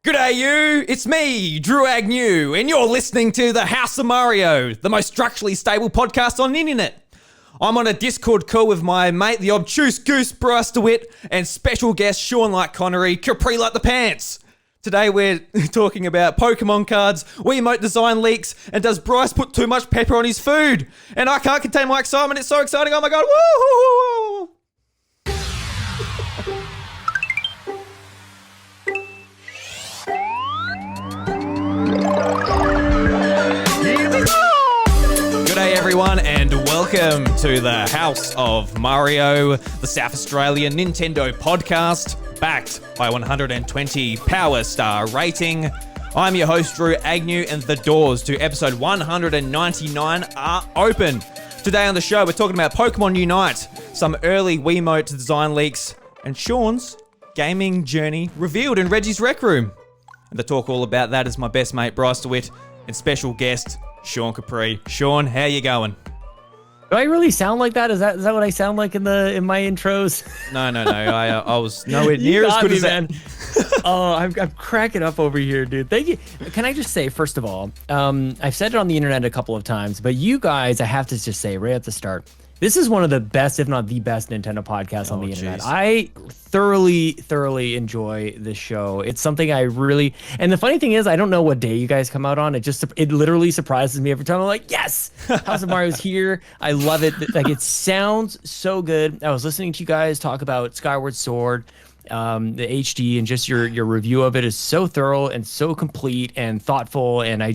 G'day you, it's me, Drew Agnew, and you're listening to The House of Mario, the most structurally stable podcast on the internet. I'm on a Discord call with my mate, the obtuse goose Bryce DeWitt, and special guest Sean like Connery, Capri like the pants. Today we're talking about Pokemon cards, Wiimote design leaks, and does Bryce put too much pepper on his food? And I can't contain my excitement, it's so exciting, oh my god, woo! G'day everyone and welcome to the House of Mario, the South Australian Nintendo podcast, backed by 120 Power Star rating. I'm your host Drew Agnew and the doors to episode 199 are open. Today on the show we're talking about Pokemon Unite, some early Wiimote design leaks, and Sean's gaming journey revealed in Reggie's Rec Room. And to talk all about that is my best mate Bryce DeWitt and special guest Sean Capri. Sean, how you going? Do I really sound like that? Is that what I sound like in my intros? No. I was nowhere near as good as that. Oh, I'm cracking up over here, dude. Thank you. Can I just say, first of all, I've said it on the internet a couple of times, but you guys, I have to just say right at the start, this is one of the best, if not the best, Nintendo podcasts on the internet. I thoroughly enjoy this show. It's something I really, and the funny thing is, I don't know what day you guys come out on. It literally surprises me every time. I'm like, yes, House of Mario's here. I love it. Like, it sounds so good. I was listening to you guys talk about Skyward Sword, the HD, and just your review of it is so thorough and so complete and thoughtful. And I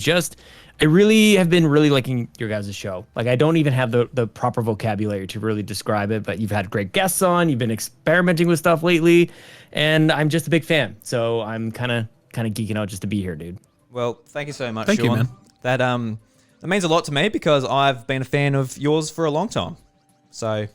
really have been really liking your guys' show. Like, I don't even have the proper vocabulary to really describe it, but you've had great guests on, you've been experimenting with stuff lately, and I'm just a big fan. So I'm kind of geeking out just to be here, dude. Well, thank you so much, Sean. You, man. That means a lot to me because I've been a fan of yours for a long time. So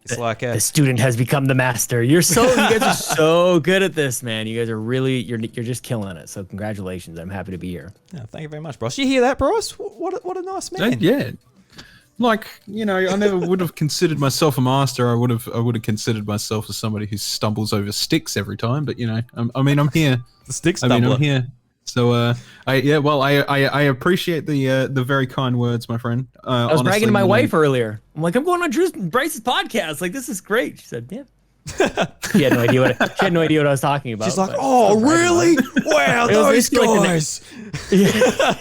it's the student has become the master. You guys are so good at this, man. You guys are really, you're just killing it. So congratulations. I'm happy to be here. Yeah, thank you very much, Bryce. You hear that, Bryce? What a nice man. Yeah. Like, I never would have considered myself a master. I would have considered myself as somebody who stumbles over sticks every time. But I'm here. The stick stumbler. I'm here. So I appreciate the very kind words, my friend. I was bragging to my wife earlier. I'm like, I'm going on Drew Bryce's podcast. Like, this is great. She said, yeah. She had no idea what I was talking about. She's like, oh, really? Wow, those guys. Yeah.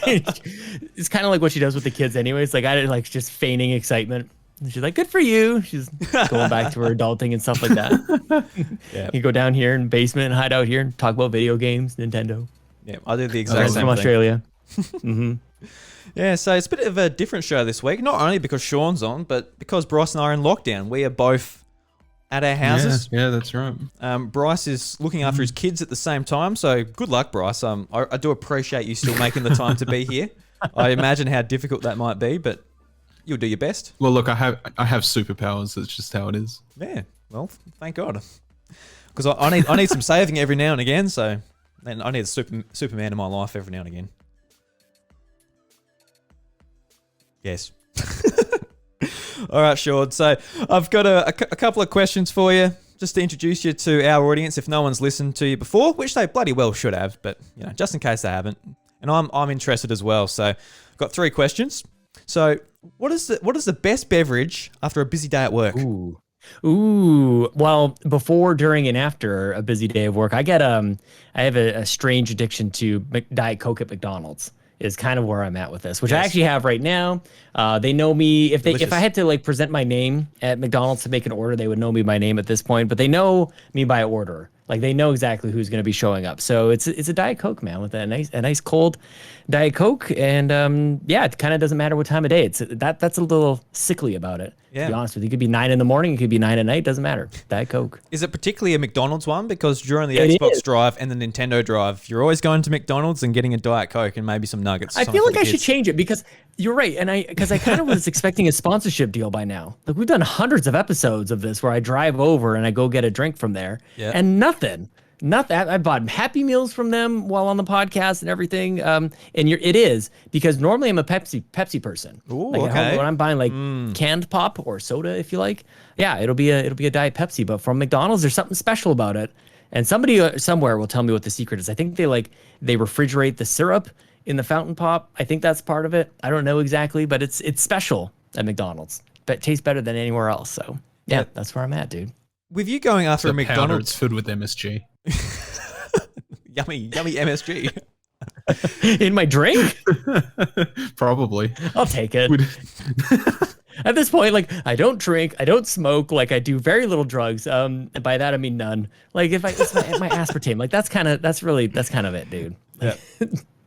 It's kind of like what she does with the kids anyways. Like, I didn't like just feigning excitement. And she's like, good for you. She's going back to her adulting and stuff like that. Yeah. You go down here in the basement and hide out here and talk about video games, Nintendo. Yeah, I did the exact same thing. From Australia. Mm-hmm. Yeah, so it's a bit of a different show this week. Not only because Sean's on, but because Bryce and I are in lockdown. We are both at our houses. Yeah, that's right. Bryce is looking after his kids at the same time. So good luck, Bryce. I do appreciate you still making the time to be here. I imagine how difficult that might be, but you'll do your best. Well, look, I have superpowers. That's just how it is. Yeah. Well, thank God. Because I need some saving every now and again. So. And I need a Superman in my life every now and again. Yes. All right, Sean. So I've got a couple of questions for you, just to introduce you to our audience. If no one's listened to you before, which they bloody well should have, but just in case they haven't, and I'm interested as well. So I've got 3 questions. So what is the best beverage after a busy day at work? Ooh, well, before, during, and after a busy day of work, I have a strange addiction to Diet Coke at McDonald's. Is kind of where I'm at with this, which I actually have right now. They know me. If I had to like present my name at McDonald's to make an order, they would know me by name at this point. But they know me by order. Like, they know exactly who's going to be showing up. So it's a Diet Coke, man, with a nice cold Diet Coke, and it kind of doesn't matter what time of day. That's a little sickly about it. Yeah. To be honest with you, it could be 9 a.m, it could be 9 p.m, doesn't matter. Diet Coke. Is it particularly a McDonald's one? Because during the Xbox Drive and the Nintendo Drive, you're always going to McDonald's and getting a Diet Coke and maybe some nuggets. I feel like I should change it because you're right, and I kind of was expecting a sponsorship deal by now. Like, we've done hundreds of episodes of this where I drive over and I go get a drink from there, and nothing. I bought Happy Meals from them while on the podcast and everything. It is because normally I'm a Pepsi person. Ooh, like okay. When I'm buying like canned pop or soda, if you like, it'll be a Diet Pepsi. But from McDonald's, there's something special about it. And somebody somewhere will tell me what the secret is. I think they refrigerate the syrup in the fountain pop. I think that's part of it. I don't know exactly, but it's special at McDonald's. But it tastes better than anywhere else. So yeah, that's where I'm at, dude. With you going after a McDonald's, it's filled with MSG. yummy MSG. In my drink? Probably. I'll take it. At this point, like, I don't drink, I don't smoke, like, I do very little drugs. And by that I mean none. Like, if it's my aspartame, like, that's kind of it, dude. Yeah.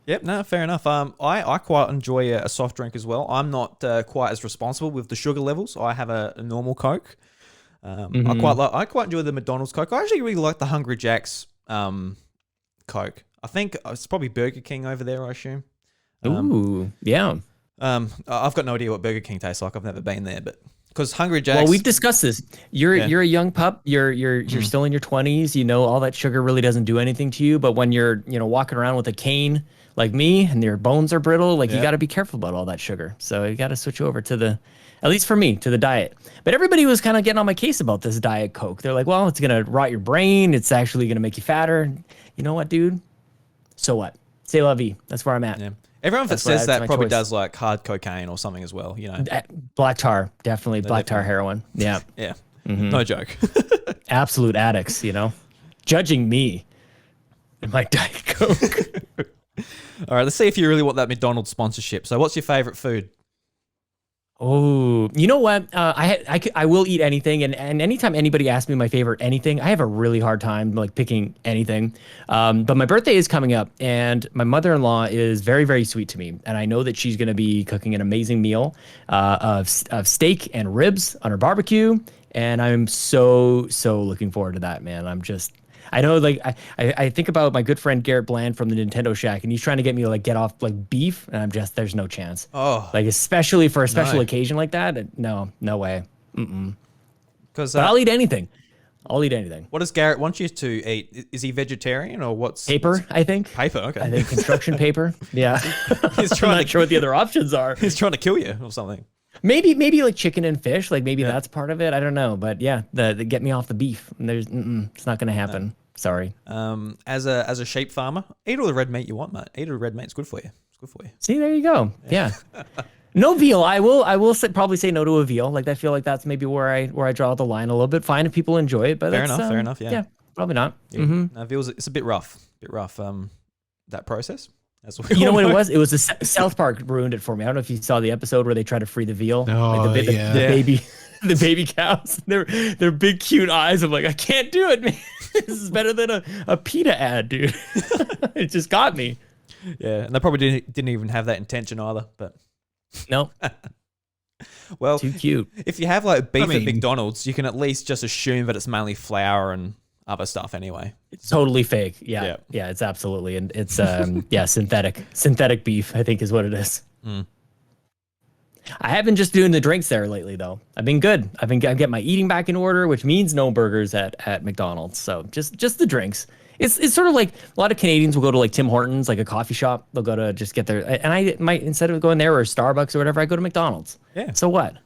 Yep, no, fair enough. I quite enjoy a soft drink as well. I'm not quite as responsible with the sugar levels. I have a normal Coke. I quite enjoy the McDonald's Coke. I actually really like the Hungry Jack's Coke. I think it's probably Burger King over there, I assume. Ooh, yeah. I've got no idea what Burger King tastes like. I've never been there, but because Hungry Jack's. Well, we've discussed this. You're a young pup. You're still in your 20s. You know, all that sugar really doesn't do anything to you. But when you're walking around with a cane like me and your bones are brittle, like you got to be careful about all that sugar. So you got to switch over to at least for me, to the diet. But everybody was kind of getting on my case about this Diet Coke. They're like, well, it's gonna rot your brain. It's actually gonna make you fatter. You know what, dude? So what? C'est la vie. That's where I'm at. Yeah. Everyone that says that probably does like hard cocaine or something as well, you know. Black tar, definitely black tar heroin. Yeah. Yeah. No joke. Absolute addicts, you know. Judging me and my Diet Coke. All right, let's see if you really want that McDonald's sponsorship. So what's your favorite food? Oh, you know what? I will eat anything, and anytime anybody asks me my favorite anything, I have a really hard time like picking anything. But my birthday is coming up, and my mother-in-law is very, very sweet to me, and I know that she's going to be cooking an amazing meal of steak and ribs on her barbecue, and I'm so looking forward to that, man. I know, like, I think about my good friend Garrett Bland from the Nintendo Shack, and he's trying to get me to like get off like beef, and there's no chance. Oh, like especially for a special occasion like that, no way. Because I'll eat anything. I'll eat anything. What does Garrett want you to eat? Is he vegetarian or what's paper? I think paper. Okay, I think construction paper. Yeah, he's trying. I'm not sure what the other options are. He's trying to kill you or something. Maybe like chicken and fish. Like maybe that's part of it. I don't know, but yeah, the get me off the beef. And it's not gonna happen. No. Sorry. As a sheep farmer, eat all the red meat you want, mate. Eat all the red meat. It's good for you. It's good for you. See, there you go. Yeah. No veal. I will probably say no to a veal. Like I feel like that's maybe where I draw the line a little bit. Fine if people enjoy it, but fair enough. Yeah. Probably not. Yeah. No, veal's it's a bit rough. That process. You know what it was? It was South Park ruined it for me. I don't know if you saw the episode where they try to free the veal. Oh, like the baby cows. Their big cute eyes. I'm like, I can't do it, man. This is better than a PETA ad, dude. It just got me. Yeah, and they probably didn't even have that intention either. But no. Well, too cute. If you have like beef at McDonald's, you can at least just assume that it's mainly flour and other stuff anyway. It's totally fake. Yeah, it's absolutely, and it's synthetic beef, I think is what it is. I have been just doing the drinks there lately, though. I've been good. I get my eating back in order, which means no burgers at McDonald's. So just the drinks. It's sort of like a lot of Canadians will go to like Tim Hortons, like a coffee shop. They'll go to just get their, and I might, instead of going there or Starbucks or whatever, I go to McDonald's. Yeah. So what?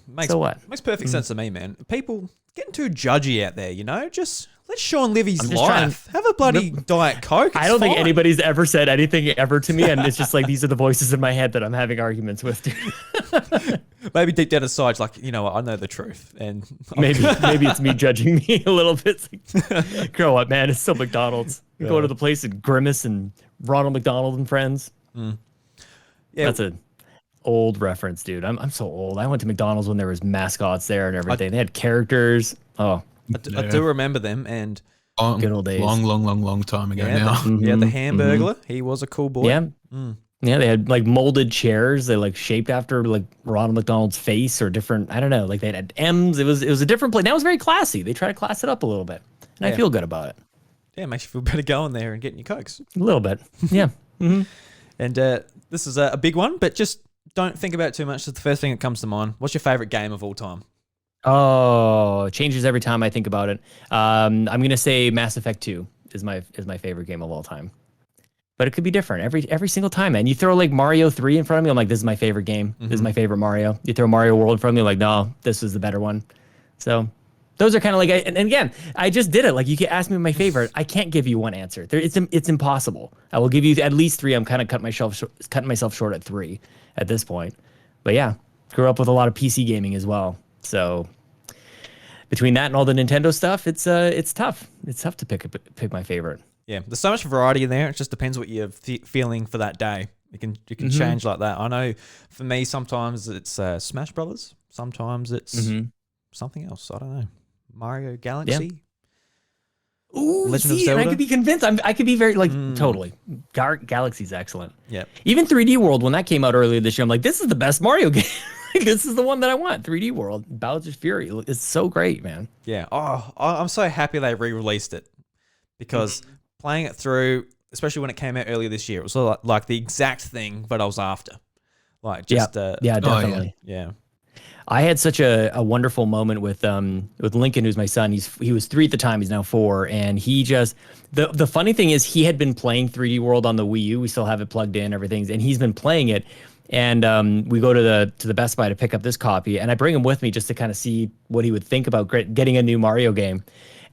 Makes perfect sense to me, man. People getting too judgy out there, you know? Just let Sean live his life. Have a bloody Diet Coke. I don't think anybody's ever said anything ever to me, and it's just like these are the voices in my head that I'm having arguments with, dude. Maybe deep down inside, like, you know what, I know the truth. And maybe it's me judging me a little bit. Like, grow up, man. It's still McDonald's. You go to the place and Grimace and Ronald McDonald and Friends. Yeah. That's an old reference, dude. I'm so old. I went to McDonald's when there was mascots there and everything. They had characters. Oh, I do remember them, and good old days. Long time ago now. The Hamburglar. He was a cool boy. Yeah. Yeah, they had like molded chairs. They like shaped after like Ronald McDonald's face or different. I don't know. Like they had M's. It was a different place. Now it's very classy. They try to class it up a little bit, and I feel good about it. Yeah, it makes you feel better going there and getting your Cokes. A little bit. Yeah. And this is a big one, but just don't think about it too much. It's the first thing that comes to mind. What's your favorite game of all time? Oh, it changes every time I think about it. I'm gonna say Mass Effect 2 is my favorite game of all time. But it could be different every single time, man. You throw like Mario 3 in front of me, I'm like, this is my favorite game. This is my favorite Mario. You throw Mario World in front of me, like, no, this is the better one. So those are kind of like, and again, I just did it. Like, you can ask me my favorite. I can't give you one answer. It's impossible. I will give you at least three. I'm kind of cutting myself short at three at this point. But yeah, grew up with a lot of PC gaming as well. So between that and all the Nintendo stuff, it's tough. It's tough to pick my favorite. Yeah, there's so much variety in there. It just depends what you're feeling for that day. You can change like that. I know for me, sometimes it's Smash Brothers. Sometimes it's something else. I don't know. Mario Galaxy. Yeah. Ooh, Legend of Zelda. And I could be convinced. I could be very totally. Galaxy's excellent. Yeah. Even 3D World, when that came out earlier this year, I'm like, this is the best Mario game. This is the one that I want. 3D World, Bowser's Fury. It's so great, man. Yeah. Oh, I'm so happy they re-released it because playing it through, especially when it came out earlier this year, it was like the exact thing that I was after. Like just yeah, definitely. Yeah. I had such a wonderful moment with Lincoln, who's my son. He was 3 at the time. He's now 4, and he just the funny thing is he had been playing 3D World on the Wii U. We still have it plugged in, everything, and he's been playing it. And we go to the Best Buy to pick up this copy, and I bring him with me just to kind of see what he would think about getting a new Mario game.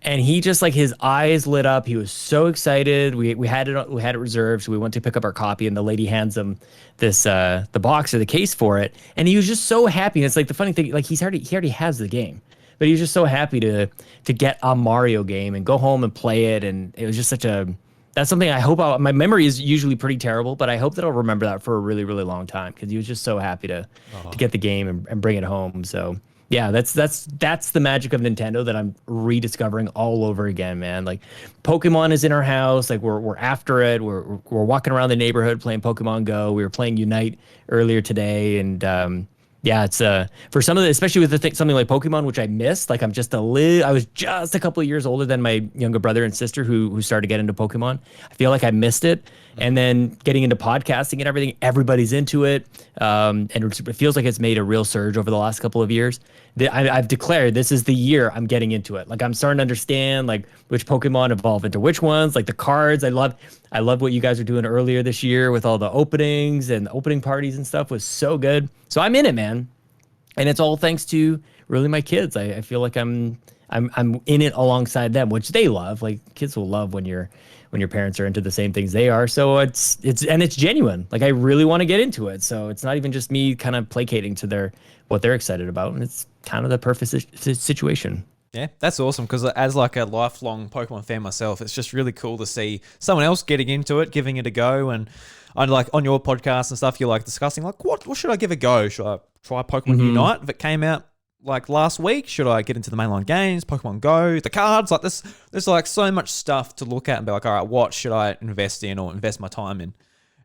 And he just, like, his eyes lit up. He was so excited. We had it reserved, so we went to pick up our copy, and the lady hands him this the box or the case for it, and he was just so happy. And it's like the funny thing, like he already has the game, but he was just so happy to get a Mario game and go home and play it. And it was just that's something I hope my memory is usually pretty terrible, but I hope that I'll remember that for a really, really long time because he was just so happy to get the game and bring it home. So yeah, that's the magic of Nintendo that I'm rediscovering all over again, man. Like Pokemon is in our house, like we're after it. We're walking around the neighborhood playing Pokemon Go. We were playing Unite earlier today, and yeah, it's for some of the, especially with something like Pokemon, which I missed. Like I was just a couple of years older than my younger brother and sister who started to get into Pokemon. I feel like I missed it. And then getting into podcasting and everything, everybody's into it. And it feels like it's made a real surge over the last couple of years. I've declared this is the year I'm getting into it. Like I'm starting to understand like which Pokemon evolve into which ones, like the cards. I love what you guys are doing earlier this year with all the openings and the opening parties and stuff was so good. So I'm in it, man. And it's all thanks to really my kids. I feel like I'm in it alongside them, which they love. Like kids will love when your parents are into the same things they are. So it's genuine. Like I really want to get into it. So it's not even just me kind of placating to what they're excited about. And it's kind of the perfect situation. Yeah, that's awesome because as like a lifelong Pokemon fan myself, it's just really cool to see someone else getting into it, giving it a go. And I like on your podcast and stuff, you're like discussing like what should I give a go? Should I try Pokemon Unite if it came out like last week? Should I get into the mainline games, Pokemon Go, the cards? Like there's like so much stuff to look at and be like, all right, what should I invest in or invest my time in?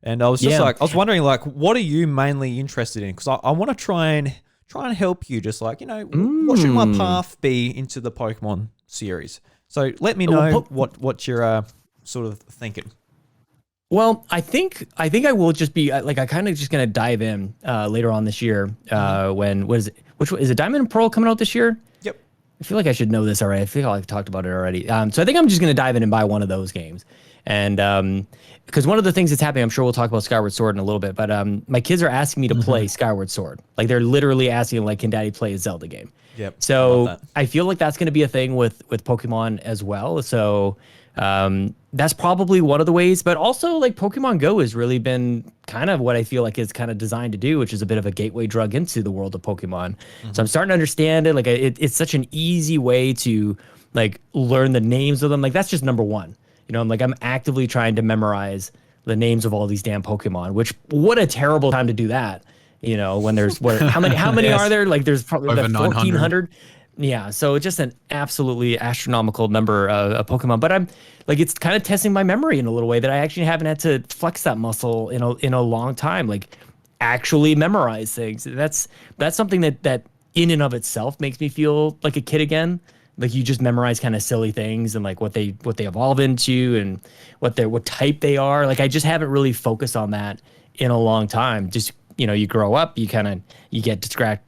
And I was just I was wondering like, what are you mainly interested in? Because I want to try and help you. Just like what should my path be into the Pokemon series? So let me know what you're sort of thinking. Well, I think I will just be like I kind of just gonna dive in later on this year. Is it Diamond and Pearl coming out this year? Yep. I feel like I should know this already. I feel like I've talked about it already. So I think I'm just gonna dive in and buy one of those games. And because one of the things that's happening, I'm sure we'll talk about Skyward Sword in a little bit, but my kids are asking me to play Skyward Sword. Like they're literally asking, like, can Daddy play a Zelda game? Yep. So I feel like that's going to be a thing with Pokemon as well. So that's probably one of the ways, but also like Pokemon Go has really been kind of what I feel like is kind of designed to do, which is a bit of a gateway drug into the world of Pokemon. So I'm starting to understand it. Like it's such an easy way to like learn the names of them. Like that's just number one. I'm actively trying to memorize the names of all these damn Pokemon, which what a terrible time to do that. When there's how many Yes. are there? Like there's probably Over 1,400. Yeah, so it's just an absolutely astronomical number of Pokemon. But I'm like, it's kind of testing my memory in a little way that I actually haven't had to flex that muscle in a long time. Like actually memorize things. That's something that in and of itself makes me feel like a kid again. Like you just memorize kind of silly things and like what they evolve into and what type they are. Like I just haven't really focused on that in a long time. Just you grow up, you get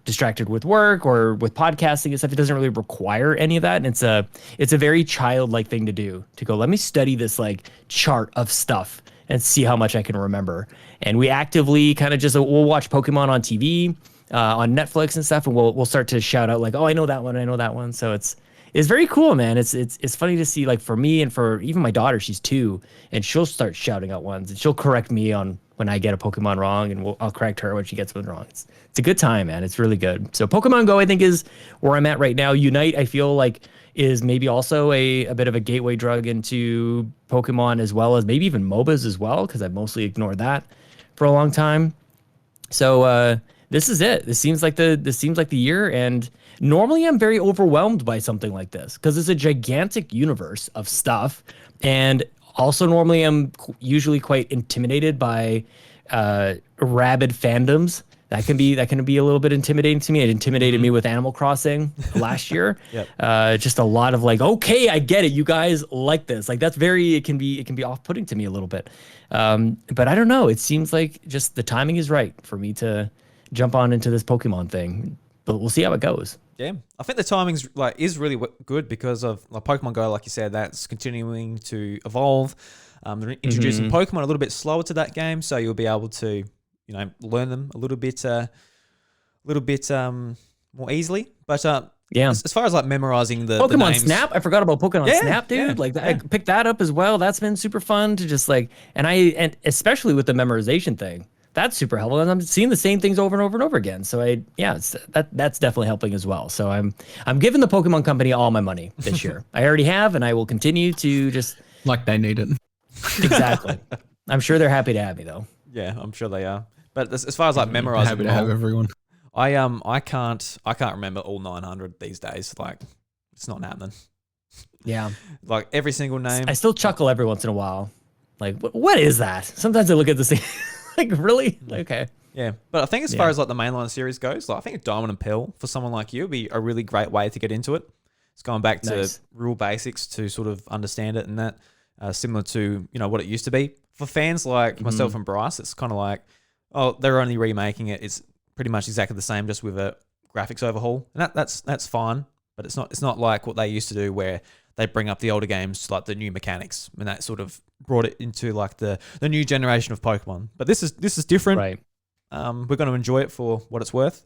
distracted with work or with podcasting and stuff. It doesn't really require any of that, and it's a very childlike thing to do. To go, let me study this like chart of stuff and see how much I can remember. And we actively kind of just we'll watch Pokemon on TV, on Netflix and stuff, and we'll start to shout out like, oh, I know that one. So It's very cool, man. It's funny to see, like, for me and for even my daughter, she's 2, and she'll start shouting out ones, and she'll correct me on when I get a Pokemon wrong, and I'll correct her when she gets one wrong. It's a good time, man. It's really good. So Pokemon Go, I think, is where I'm at right now. Unite, I feel like, is maybe also a bit of a gateway drug into Pokemon, as well as maybe even MOBAs as well, because I've mostly ignored that for a long time. So this is it. This seems like the year, and normally I'm very overwhelmed by something like this because it's a gigantic universe of stuff, and also normally I'm usually quite intimidated by rabid fandoms. That can be a little bit intimidating to me. It intimidated me with Animal Crossing last year. Yep. Just a lot of like, okay, I get it. You guys like this. Like it can be off-putting to me a little bit. But I don't know. It seems like just the timing is right for me to jump on into this Pokemon thing. But we'll see how it goes. Yeah, I think the timing's is really good because of Pokemon Go, like you said, that's continuing to evolve. They're introducing Pokemon a little bit slower to that game, so you'll be able to learn them a little bit more easily. But as far as like memorizing the Pokemon names, Snap, I forgot about Pokemon Snap, dude. I picked that up as well. That's been super fun to just and especially with the memorization thing. That's super helpful, and I'm seeing the same things over and over and over again. So that's definitely helping as well. So I'm giving the Pokemon Company all my money this year. I already have, and I will continue to just like they need it. Exactly. I'm sure they're happy to have me though. Yeah, I'm sure they are. But as far as like memorizing, happy to have everyone. I can't remember all 900 these days. Like it's not happening. Yeah. Like every single name. I still chuckle every once in a while. Like what is that? Sometimes I look at this thing. Like, really? Okay. Yeah. But I think as far as like the mainline series goes, I think Diamond and Pearl for someone like you would be a really great way to get into it. It's going back to real basics to sort of understand it, and that similar to, what it used to be. For fans like myself and Bryce, it's kind of like, oh, they're only remaking it. It's pretty much exactly the same, just with a graphics overhaul. And that's fine, but it's not like what they used to do where they bring up the older games, like the new mechanics, and that sort of brought it into like the new generation of Pokemon. But this is different. Right. We're going to enjoy it for what it's worth.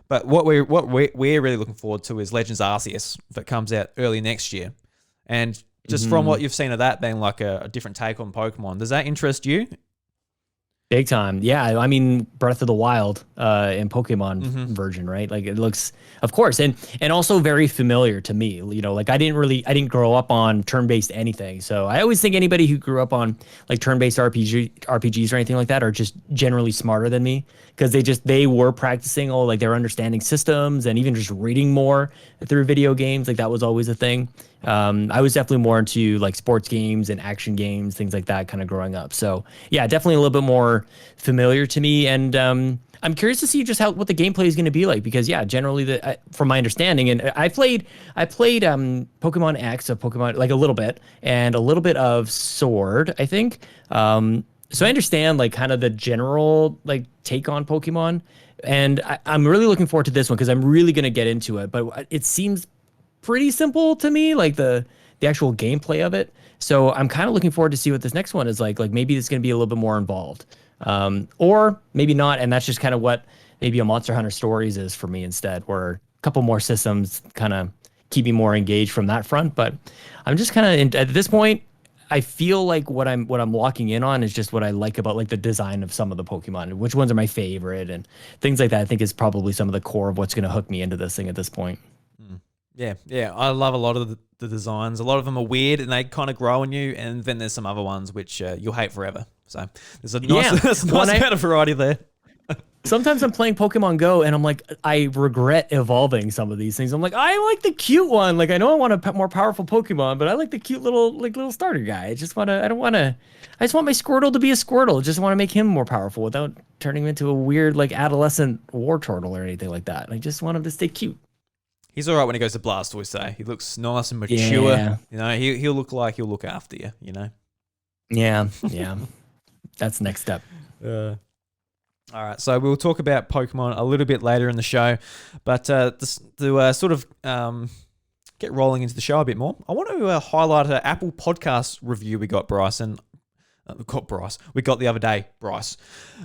But what we're really looking forward to is Legends Arceus that comes out early next year. And just from what you've seen of that being like a different take on Pokemon, does that interest you? Big time. Yeah. I mean, Breath of the Wild and Pokemon version, right? Like it looks, of course. And also very familiar to me, like I didn't grow up on turn-based anything. So I always think anybody who grew up on like turn-based RPGs or anything like that are just generally smarter than me, because they were practicing they were understanding systems and even just reading more through video games. Like that was always a thing. I was definitely more into like sports games and action games, things like that kind of growing up. So yeah, definitely a little bit more familiar to me. And I'm curious to see just what the gameplay is going to be like, because yeah, generally from my understanding, and I played Pokemon X, of Pokemon, like a little bit, and a little bit of Sword, I think. So I understand like kind of the general like take on Pokemon, and I'm really looking forward to this one because I'm really going to get into it. But it seems pretty simple to me, like the actual gameplay of it. So I'm kind of looking forward to see what this next one is like. Like maybe it's going to be a little bit more involved, or maybe not. And that's just kind of what maybe a Monster Hunter Stories is for me instead, where a couple more systems kind of keep me more engaged from that front. But I'm just kind of at this point, I feel like what I'm locking in on is just what I like about like the design of some of the Pokemon, which ones are my favorite and things like that. I think is probably some of the core of what's going to hook me into this thing at this point. Yeah. I love a lot of the designs. A lot of them are weird and they kind of grow on you, and then there's some other ones which you'll hate forever. So there's a nice amount of variety there. Sometimes I'm playing Pokemon Go and I'm like, I regret evolving some of these things. I'm like, I like the cute one. Like, I know I want a more powerful Pokemon, but I like the cute little starter guy. I just want my Squirtle to be a Squirtle. I just want to make him more powerful without turning him into a weird like adolescent war turtle or anything like that. I just want him to stay cute. He's all right when he goes to Blastoise, though. He looks nice and mature. Yeah. He'll look like he'll look after you, Yeah. That's the next step. All right, so we'll talk about Pokemon a little bit later in the show, but to sort of get rolling into the show a bit more, I want to highlight an Apple Podcast review we got, Bryce, and we got the other day, Bryce.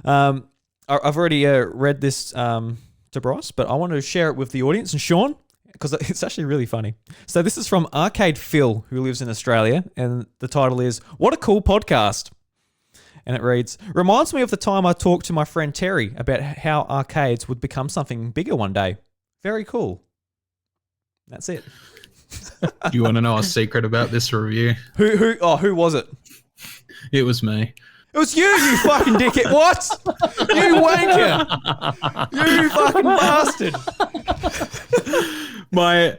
I've already read this to Bryce, but I want to share it with the audience. And Sean, because it's actually really funny. So this is from Arcade Phil, who lives in Australia, and the title is "What a Cool Podcast." And it reads, "Reminds me of the time I talked to my friend Terry about how arcades would become something bigger one day. Very cool." That's it. Do you want to know a secret about this review? Who was it? It was me. It was you fucking dickhead. What? You wanker. You fucking bastard. My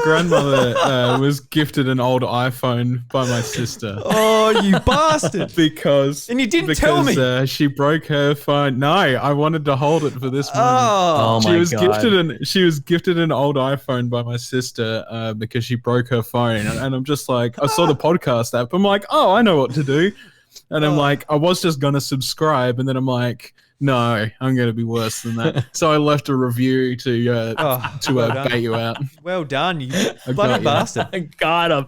grandmother was gifted an old iPhone by my sister. Oh, you bastard. And you didn't tell me. She broke her phone. No, I wanted to hold it for this moment. Oh my God. She was gifted an old iPhone by my sister because she broke her phone. And I'm just like, I saw the podcast app. I'm like, oh, I know what to do. And I'm like, I was just going to subscribe. And then I'm like, no, I'm going to be worse than that. So I left a review to bait you out. Well done, you bloody bastard. Got him.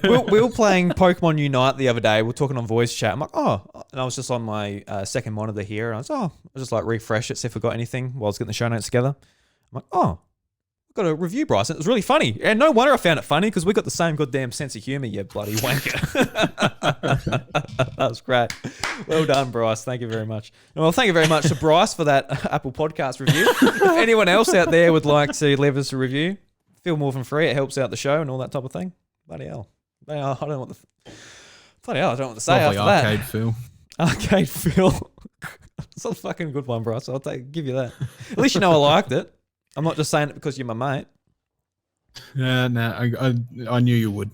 We were playing Pokemon Unite the other day. We were talking on voice chat. I'm like, oh. And I was just on my second monitor here. And I just like refresh it, see if I got anything while I was getting the show notes together. I'm like, oh. Got a review, Bryce. And it was really funny. And no wonder I found it funny because we got the same goddamn sense of humor, you bloody wanker. That was great. Well done, Bryce. Thank you very much. Well, thank you very much to Bryce for that Apple Podcast review. If anyone else out there would like to leave us a review, feel more than free. It helps out the show and all that type of thing. Bloody hell. I don't know what to say Lovely after Arcade that. Phil. Arcade Phil. It's a fucking good one, Bryce. I'll give you that. At least you know I liked it. I'm not just saying it because you're my mate. Yeah, no, I knew you would.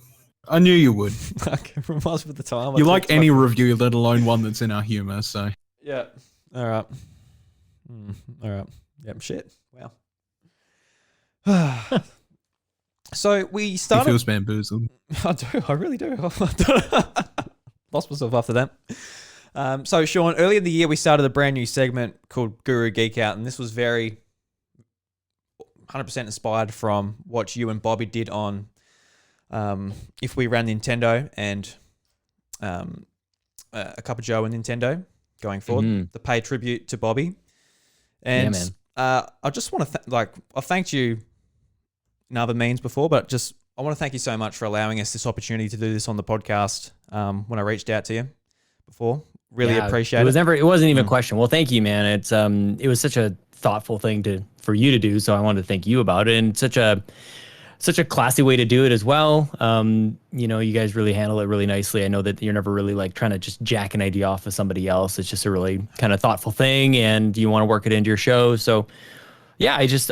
I knew you would. Okay, reminds me of the time. You like any review, let alone one that's in our humour, so. Yeah. All right. All right. Yep, shit. Wow. So we started... He feels bamboozled. I do. I really do. Lost myself after that. So, Sean, earlier in the year, we started a brand new segment called Guru Geek Out, and this was very 100% inspired from what you and Bobby did on If We Ran Nintendo and A Cup of Joe and Nintendo going forward, the pay tribute to Bobby. And I just want to I thanked you in other means before, but I want to thank you so much for allowing us this opportunity to do this on the podcast when I reached out to you before. Really appreciate it. It wasn't even a question. Well, thank you, man. It was such a thoughtful thing for you to do, so I wanted to thank you about it, and such a classy way to do it as well. You guys really handle it really nicely. I know that you're never really like trying to just jack an idea off of somebody else. It's just a really kind of thoughtful thing, and you want to work it into your show. So yeah, I just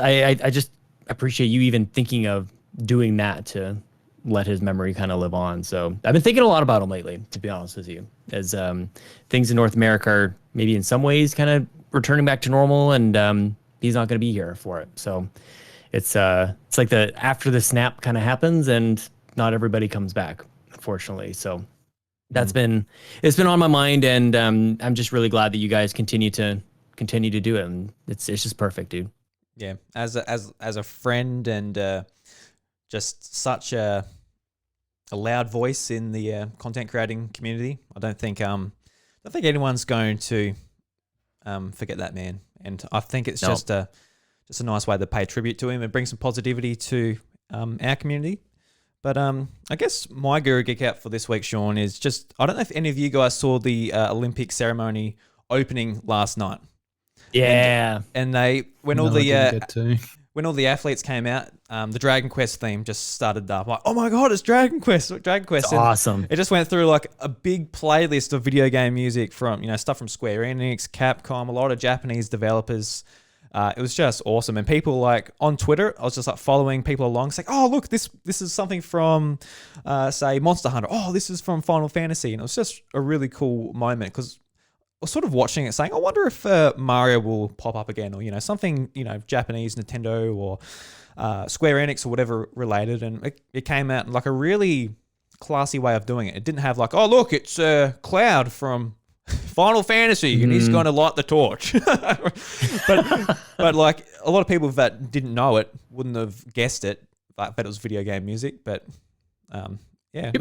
appreciate you even thinking of doing that to let his memory kind of live on. So I've been thinking a lot about him lately, to be honest with you, as things in North America are maybe in some ways kind of returning back to normal, and he's not going to be here for it. So it's like after the snap kind of happens, and not everybody comes back, unfortunately. So it's been on my mind, and I'm just really glad that you guys continue to do it, and it's just perfect, dude. Yeah, as a friend and just such a loud voice in the content creating community, I don't think anyone's going to forget that man. And I think it's just a nice way to pay tribute to him and bring some positivity to our community. But I guess my Guru Geek Out for this week, Sean, is just, I don't know if any of you guys saw the Olympic ceremony opening last night. Yeah. And when all the athletes came out, the Dragon Quest theme just started up. Like, oh my God, it's Dragon Quest. It's awesome. It just went through like a big playlist of video game music from, stuff from Square Enix, Capcom, a lot of Japanese developers. It was just awesome. And people like on Twitter, I was just like following people along, saying, oh, look, this is something from, say, Monster Hunter. Oh, this is from Final Fantasy. And it was just a really cool moment because I was sort of watching it saying, I wonder if Mario will pop up again, or, something, Japanese, Nintendo, or Square Enix or whatever related. And it came out in like a really classy way of doing it. It didn't have like, oh, look, it's Cloud from Final Fantasy and he's going to light the torch. but like a lot of people that didn't know it wouldn't have guessed it. I bet it was video game music, but yeah. Too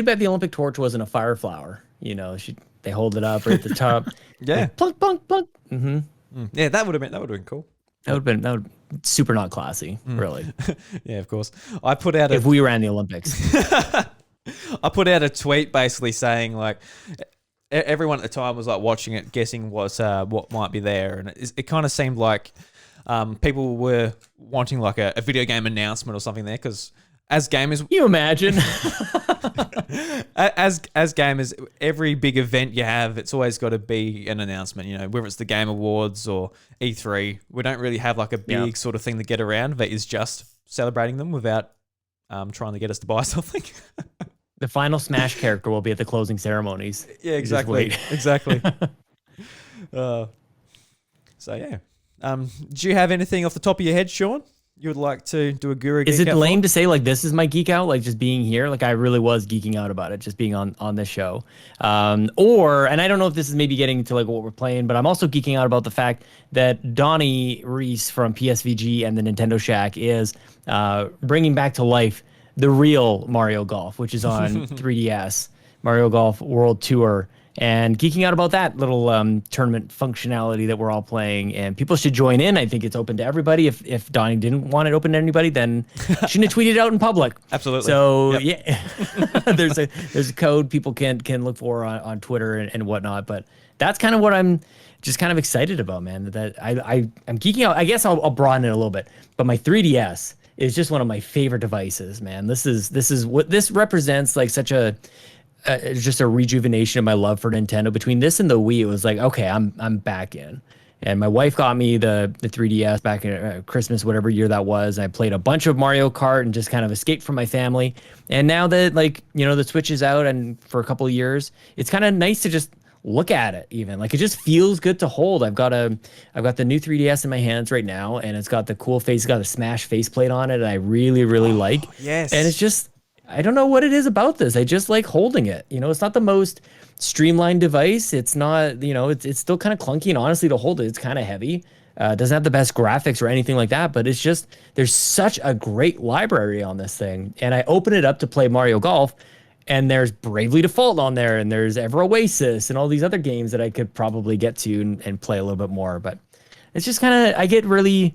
bad the Olympic torch wasn't a fire flower. They hold it up right at the top. Yeah. Like, plunk, plunk, plunk. Yeah, that would have been cool. That would super not classy, really. Yeah, of course. I put out If we ran the Olympics. I put out a tweet basically saying like everyone at the time was like watching it, guessing what might be there, and it kind of seemed like people were wanting like a video game announcement or something there, because as gamers, Can you imagine? as gamers, every big event you have, it's always got to be an announcement. You know, whether it's the Game Awards or E3, we don't really have like a big sort of thing to get around that is just celebrating them without trying to get us to buy something. The final Smash character will be at the closing ceremonies. Yeah, exactly. Exactly. So yeah. Do you have anything off the top of your head, Sean? You would like to do a guru? Is it lame to say like this is my geek out, like just being here? Like I really was geeking out about it, just being on this show. And I don't know if this is maybe getting to like what we're playing, but I'm also geeking out about the fact that Donnie Reese from PSVG and the Nintendo Shack is bringing back to life the real Mario Golf, which is on 3DS, Mario Golf World Tour. And geeking out about that little tournament functionality that we're all playing, and people should join in. I think it's open to everybody. If Donnie didn't want it open to anybody, then shouldn't have tweeted it out in public. Absolutely. So yeah, there's a code people can look for on Twitter and whatnot. But that's kind of what I'm just kind of excited about, man. That I'm geeking out. I guess I'll broaden it a little bit. But my 3DS is just one of my favorite devices, man. This is what this represents, like such a just a rejuvenation of my love for Nintendo. Between this and the Wii, it was like, okay, I'm back in. And my wife got me the 3DS back in Christmas, whatever year that was. I played a bunch of Mario Kart and just kind of escaped from my family. And now that the Switch is out and for a couple of years, it's kind of nice to just look at it. Even like it just feels good to hold. I've got the new 3DS in my hands right now, and it's got the cool face. It's got a Smash faceplate on it, and I really like. Yes. And it's just, I don't know what it is about this. I just like holding it. It's not the most streamlined device. It's not, it's still kind of clunky, and honestly, to hold it, it's kind of heavy. It doesn't have the best graphics or anything like that, but it's just, there's such a great library on this thing. And I open it up to play Mario Golf, and there's Bravely Default on there, and there's Ever Oasis, and all these other games that I could probably get to and play a little bit more. But it's just kind of, I get really,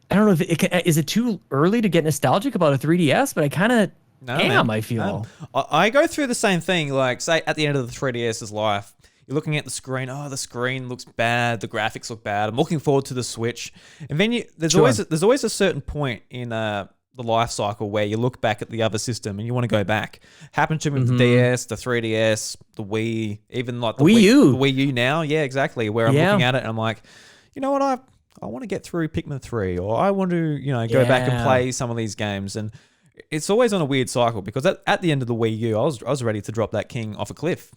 I don't know if is it too early to get nostalgic about a 3DS, but I kind of am, I feel. I go through the same thing. Like, say, at the end of the 3DS's life, you're looking at the screen. Oh, the screen looks bad. The graphics look bad. I'm looking forward to the Switch. And then there's always a certain point in the life cycle where you look back at the other system and you want to go back. Happened to me with the DS, the 3DS, the Wii, even like the Wii U now. Yeah, exactly. Where I'm looking at it and I'm like, you know what? I want to get through Pikmin 3, or I want to, go back and play some of these games. And it's always on a weird cycle, because at the end of the Wii U, I was ready to drop that king off a cliff,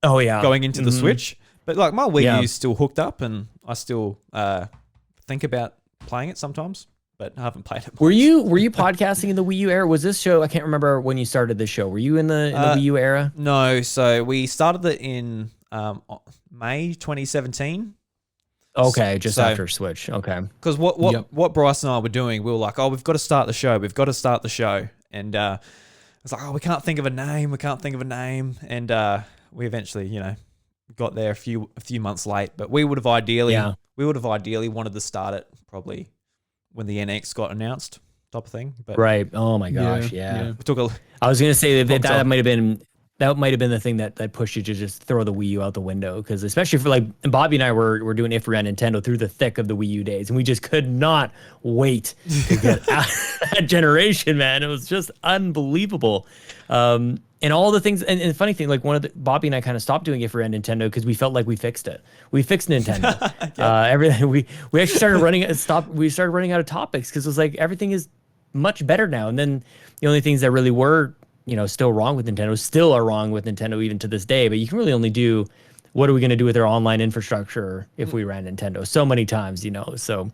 Oh yeah. Going into the Switch. But like my Wii U's still hooked up, and I still think about playing it sometimes, but I haven't played it much. Were you podcasting in the Wii U era? Was this show, I can't remember when you started this show. Were you in the Wii U era? No, so we started it in May 2017. Okay, just after Switch. Okay. Because what Bryce and I were doing, we were like, oh, we've got to start the show. And it's like, oh, we can't think of a name. And we eventually, got there a few months late. But we would have ideally wanted to start it probably when the NX got announced, type of thing. But right. Oh my gosh. Yeah. We took I was gonna say that might have been the thing that pushed you to just throw the Wii U out the window, because especially for like Bobby and I were doing If We Ran Nintendo through the thick of the Wii U days, and we just could not wait to get out of that generation, man. It was just unbelievable. And all the things, and the funny thing, like Bobby and I kind of stopped doing If We Ran Nintendo because we felt like we fixed it. We fixed Nintendo. Everything we actually started running out of topics, because it was like everything is much better now. And then the only things that really were still wrong with Nintendo still are wrong with Nintendo even to this day. But you can really only do, what are we going to do with their online infrastructure if we ran Nintendo so many times, So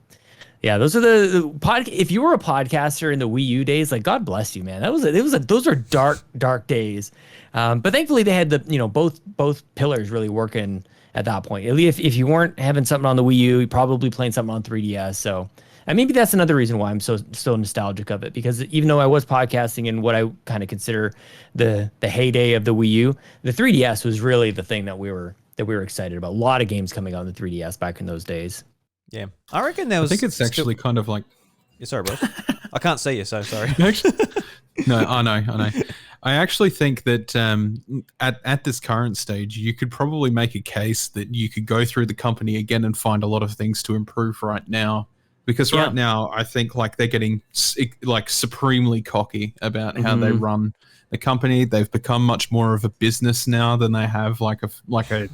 yeah, those are the if you were a podcaster in the Wii U days, like, God bless you, man. Those are dark days. But thankfully they had both pillars really working at that point. At least if you weren't having something on the Wii U, you're probably playing something on 3DS. So, and maybe that's another reason why I'm so nostalgic of it, because even though I was podcasting in what I kind of consider the heyday of the Wii U, the 3DS was really the thing that we were excited about. A lot of games coming on the 3DS back in those days. Yeah, I reckon there was. I think it's actually kind of like. Yeah, sorry, bro. I can't see you, so sorry. No, I know. I actually think that at this current stage, you could probably make a case that you could go through the company again and find a lot of things to improve right now. Because right now, I think like they're getting like supremely cocky about how they run the company. They've become much more of a business now than they have like a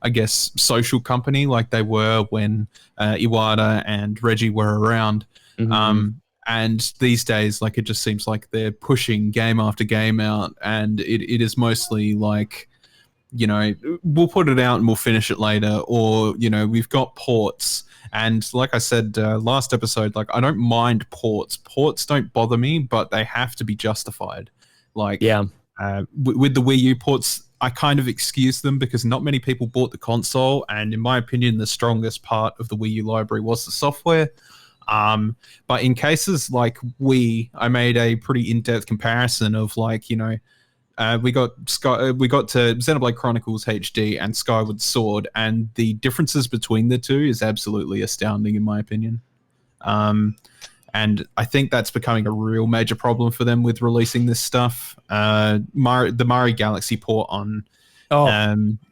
I guess social company like they were when Iwata and Reggie were around. And these days, like it just seems like they're pushing game after game out, and it is mostly like, you know, we'll put it out and we'll finish it later, or, you know, we've got ports. And like I said last episode, like I don't mind ports. Ports don't bother me, but they have to be justified. Like with the Wii U ports, I kind of excuse them because not many people bought the console, and in my opinion, the strongest part of the Wii U library was the software. But in cases like I made a pretty in-depth comparison of like, you know, we got to Xenoblade Chronicles HD and Skyward Sword, and the differences between the two is absolutely astounding in my opinion. And I think that's becoming a real major problem for them with releasing this stuff. The Mario Galaxy port on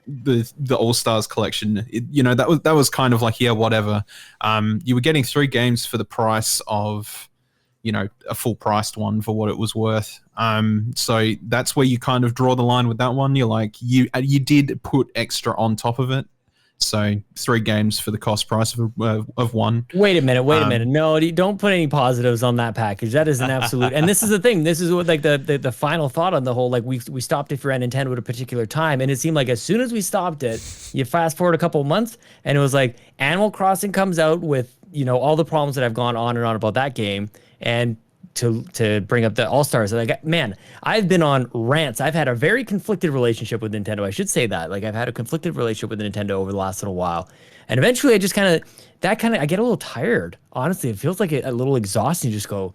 the All Stars collection, you know, that was kind of like, yeah, whatever. You were getting 3 games for the price of, you know, a full priced one for what it was worth. So that's where you kind of draw the line with that one. You're like, you did put extra on top of it. So 3 games for the cost price of one. Wait a minute. No, don't put any positives on that package. That is an absolute. And this is the thing. This is what like the final thought on the whole. Like we stopped it for Nintendo at a particular time, and it seemed like as soon as we stopped it, you fast forward a couple of months, and it was like Animal Crossing comes out with, you know, all the problems that have gone on and on about that game, and to bring up the All-Stars. Like, man, I've been on rants. I've had a very conflicted relationship with Nintendo. I should say that. Like, I've had a conflicted relationship with Nintendo over the last little while. And eventually I just I get a little tired. Honestly, it feels like a little exhausting to just go,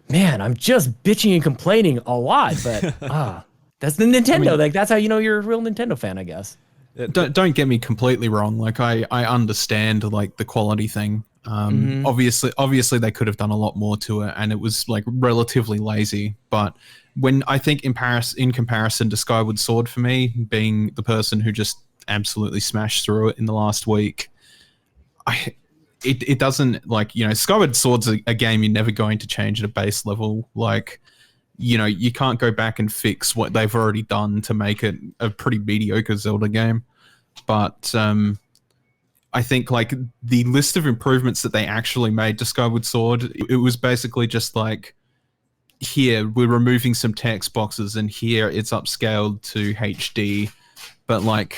man, I'm just bitching and complaining a lot. But that's the Nintendo. I mean, like, that's how you know you're a real Nintendo fan, I guess. Don't get me completely wrong. Like, I understand like the quality thing. Obviously they could have done a lot more to it, and it was like relatively lazy. But when I think in comparison to Skyward Sword, for me, being the person who just absolutely smashed through it in the last week, it doesn't, like, you know, Skyward Sword's a game you're never going to change at a base level. Like, you know, you can't go back and fix what they've already done to make it a pretty mediocre Zelda game. But I think like the list of improvements that they actually made to Skyward Sword, it was basically just like, here we're removing some text boxes, and here it's upscaled to HD. But like,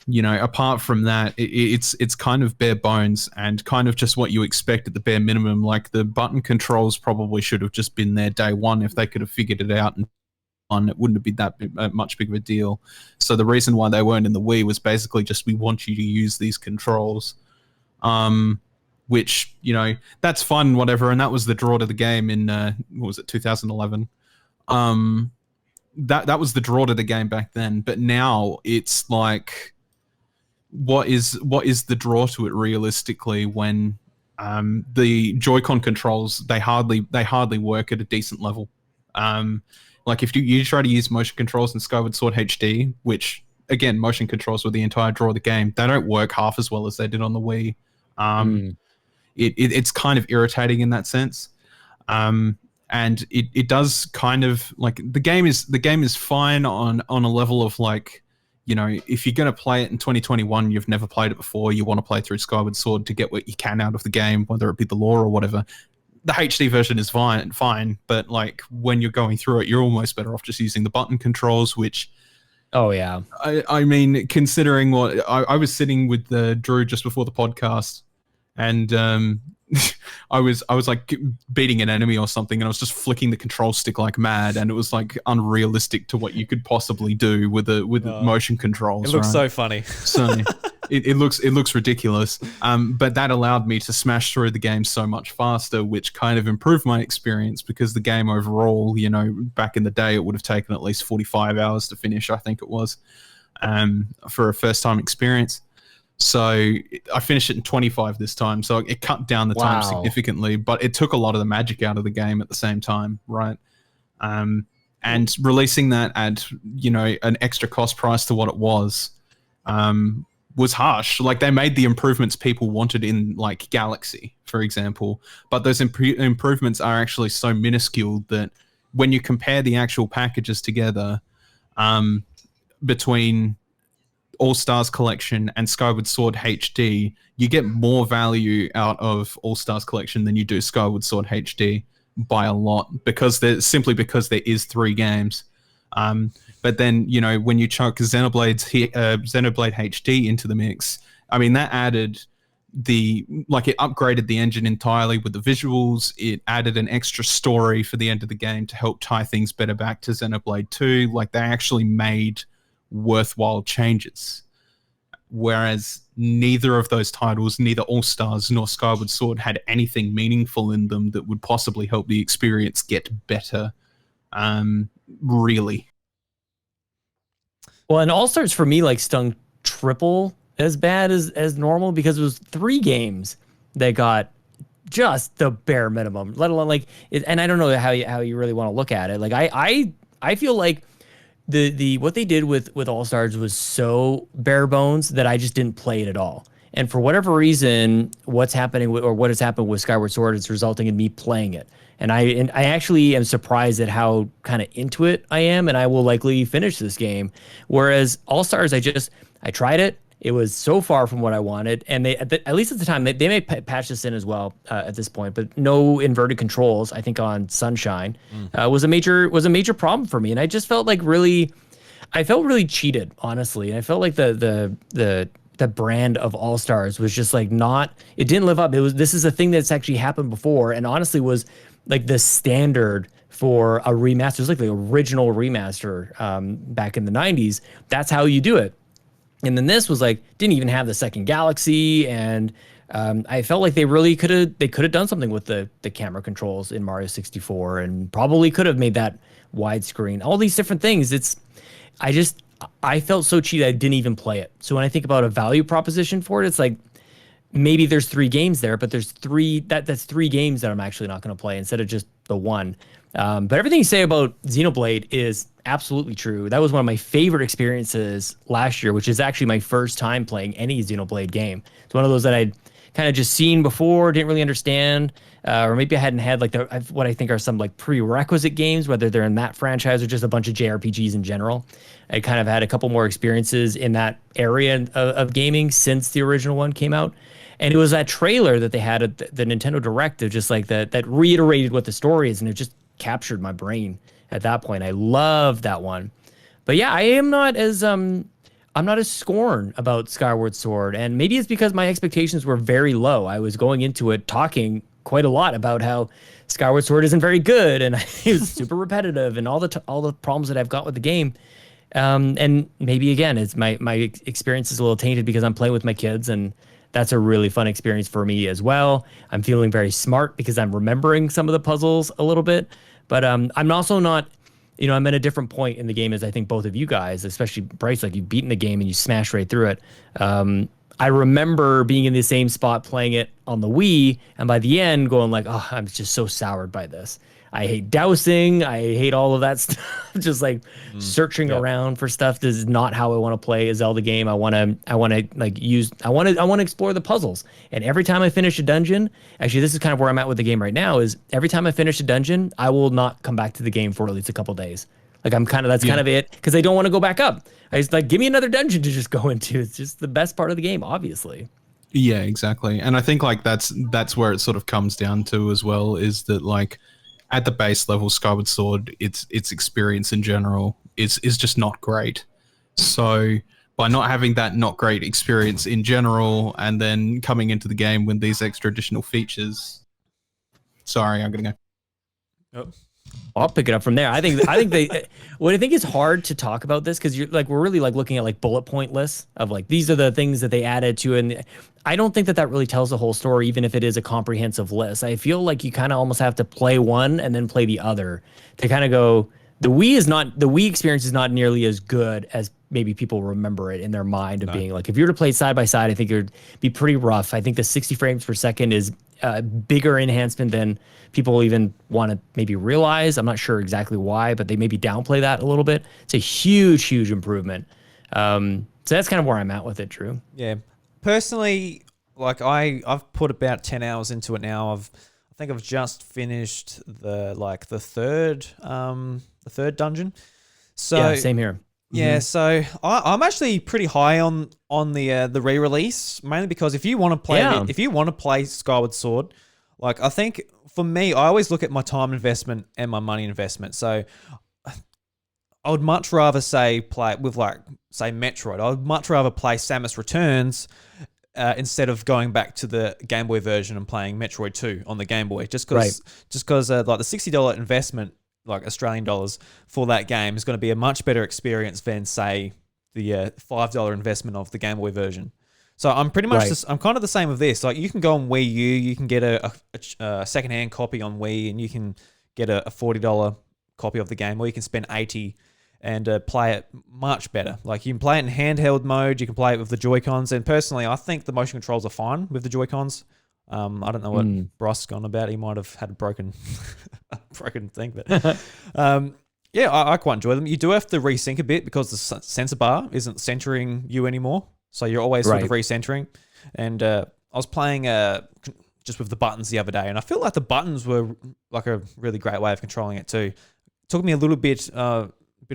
you know, apart from that, it's kind of bare bones and kind of just what you expect at the bare minimum. Like, the button controls probably should have just been there day one if they could have figured it out, and it wouldn't have been that much big of a deal. So the reason why they weren't in the Wii was basically just, we want you to use these controls, which, you know, that's fun, whatever. And that was the draw to the game in what was it, 2011. That was the draw to the game back then. But now it's like, what is the draw to it realistically when the Joy-Con controls, they hardly work at a decent level. Like, if you try to use motion controls in Skyward Sword HD, which, again, motion controls were the entire draw of the game, they don't work half as well as they did on the Wii. It's kind of irritating in that sense. And it does kind of, like, the game is fine on a level of, like, you know, if you're going to play it in 2021, you've never played it before, you want to play through Skyward Sword to get what you can out of the game, whether it be the lore or whatever. The HD version is fine, but like, when you're going through it, you're almost better off just using the button controls, which, oh yeah, I mean, considering what I was sitting with Drew just before the podcast, and I was like beating an enemy or something, and I was just flicking the control stick like mad, and it was like unrealistic to what you could possibly do with motion controls. It looks so funny. So it looks ridiculous. But that allowed me to smash through the game so much faster, which kind of improved my experience, because the game overall, you know, back in the day, it would have taken at least 45 hours to finish, I think it was, for a first time experience. So I finished it in 25 this time. So it cut down the time significantly, but it took a lot of the magic out of the game at the same time, right? And releasing that at, an extra cost price to what it was harsh. Like, they made the improvements people wanted in, like, Galaxy, for example, but those improvements are actually so minuscule that when you compare the actual packages together, between All Stars Collection and Skyward Sword HD, you get more value out of All Stars Collection than you do Skyward Sword HD by a lot, because there is 3 games. But then, when you chuck Xenoblade HD into the mix, I mean, that added it upgraded the engine entirely with the visuals. It added an extra story for the end of the game to help tie things better back to Xenoblade 2. Like, they actually made worthwhile changes. Whereas neither of those titles, neither All Stars nor Skyward Sword, had anything meaningful in them that would possibly help the experience get better. Really. Well, and All Stars for me stung triple as bad as normal, because it was 3 games that got just the bare minimum, let alone and I don't know how you really want to look at it. Like, I feel like the what they did with All Stars was so bare bones that I just didn't play it at all. And for whatever reason, what has happened with Skyward Sword is resulting in me playing it. And I actually am surprised at how kind of into it I am, and I will likely finish this game. Whereas All Stars, I tried it. It was so far from what I wanted, and they, at least at the time, they may patch this in as well at this point. But no inverted controls, I think, on Sunshine was a major problem for me, and I just felt really cheated, honestly. And I felt like the brand of All Stars was just not. It didn't live up. This is a thing that's actually happened before, and honestly was the standard for a remaster. It was the original remaster back in the 90s. That's how you do it. And then this was didn't even have the second Galaxy, and I felt like they really could have done something with the camera controls in Mario 64, and probably could have made that widescreen. All these different things. I felt so cheated I didn't even play it. So when I think about a value proposition for it, it's maybe there's 3 games there, but that's 3 games that I'm actually not going to play instead of just the one. But everything you say about Xenoblade is absolutely true. That was one of my favorite experiences last year, which is actually my first time playing any Xenoblade game. It's one of those that I'd kind of just seen before, didn't really understand, or maybe I hadn't had what I think are some prerequisite games, whether they're in that franchise or just a bunch of JRPGs in general. I kind of had a couple more experiences in that area of gaming since the original one came out. And it was that trailer that they had at the Nintendo Direct of just that reiterated what the story is, and it just captured my brain at that point. I loved that one. But yeah, I'm not as scorned about Skyward Sword, and maybe it's because my expectations were very low. I was going into it talking quite a lot about how Skyward Sword isn't very good, and it was super repetitive, and all the problems that I've got with the game. And maybe again, it's my experience is a little tainted because I'm playing with my kids, and that's a really fun experience for me as well. I'm feeling very smart because I'm remembering some of the puzzles a little bit, but I'm also not, I'm at a different point in the game as I think both of you guys, especially Bryce, you've beaten the game and you smashed right through it. I remember being in the same spot playing it on the Wii, and by the end going I'm just so soured by this. I hate dowsing. I hate all of that stuff. Just searching around for stuff. This is not how I want to play a Zelda game. I want to explore the puzzles. And every time I finish a dungeon, actually, this is kind of where I'm at with the game right now, is every time I finish a dungeon, I will not come back to the game for at least a couple days. Kind of it, because I don't want to go back up. I just give me another dungeon to just go into. It's just the best part of the game, obviously. Yeah, exactly. And I think that's where it sort of comes down to as well, is that at the base level, Skyward Sword, its experience in general is just not great. So by not having that not great experience in general, and then coming into the game with these extra additional features, sorry, I'm gonna go. Oh. I'll pick it up from there. I think what I think is hard to talk about this, because we're really looking at bullet point lists of these are the things that they added to, and I don't think that really tells the whole story, even if it is a comprehensive list. I feel like you kind of almost have to play one and then play the other to kind of go. The Wii experience is not nearly as good as maybe people remember it in their mind of being like, if you were to play it side by side, I think it would be pretty rough. I think the 60 frames per second is a bigger enhancement than people even want to maybe realize. I'm not sure exactly why, but they maybe downplay that a little bit. It's a huge improvement. So that's kind of where I'm at with it, Drew. Yeah. Personally, like I've put about 10 hours into it now. I think I've just finished the third dungeon. So yeah, same here. Yeah, so I'm actually pretty high on the re-release, mainly because if you want to play Skyward Sword, like I think for me, I always look at my time investment and my money investment. So I would much rather play with say Metroid. I would much rather play Samus Returns instead of going back to the Game Boy version and playing Metroid 2 on the Game Boy, just because like the $60 investment, like Australian dollars, for that game is going to be a much better experience than say the $5 investment of the Game Boy version. So I'm pretty much I'm kind of the same with this. Like you can go on Wii U, you can get a secondhand copy on Wii, and you can get a $40 copy of the game, or you can spend $80 and play it much better. Like you can play it in handheld mode, you can play it with the Joy-Cons, and personally, I think the motion controls are fine with the Joy-Cons. I don't know what Bryce has gone about. He might have had a broken thing, but yeah, I quite enjoy them. You do have to resync a bit because the sensor bar isn't centering you anymore, so you're always sort of recentering. And I was playing just with the buttons the other day, and I feel like the buttons were like a really great way of controlling it too. It took me a little bit of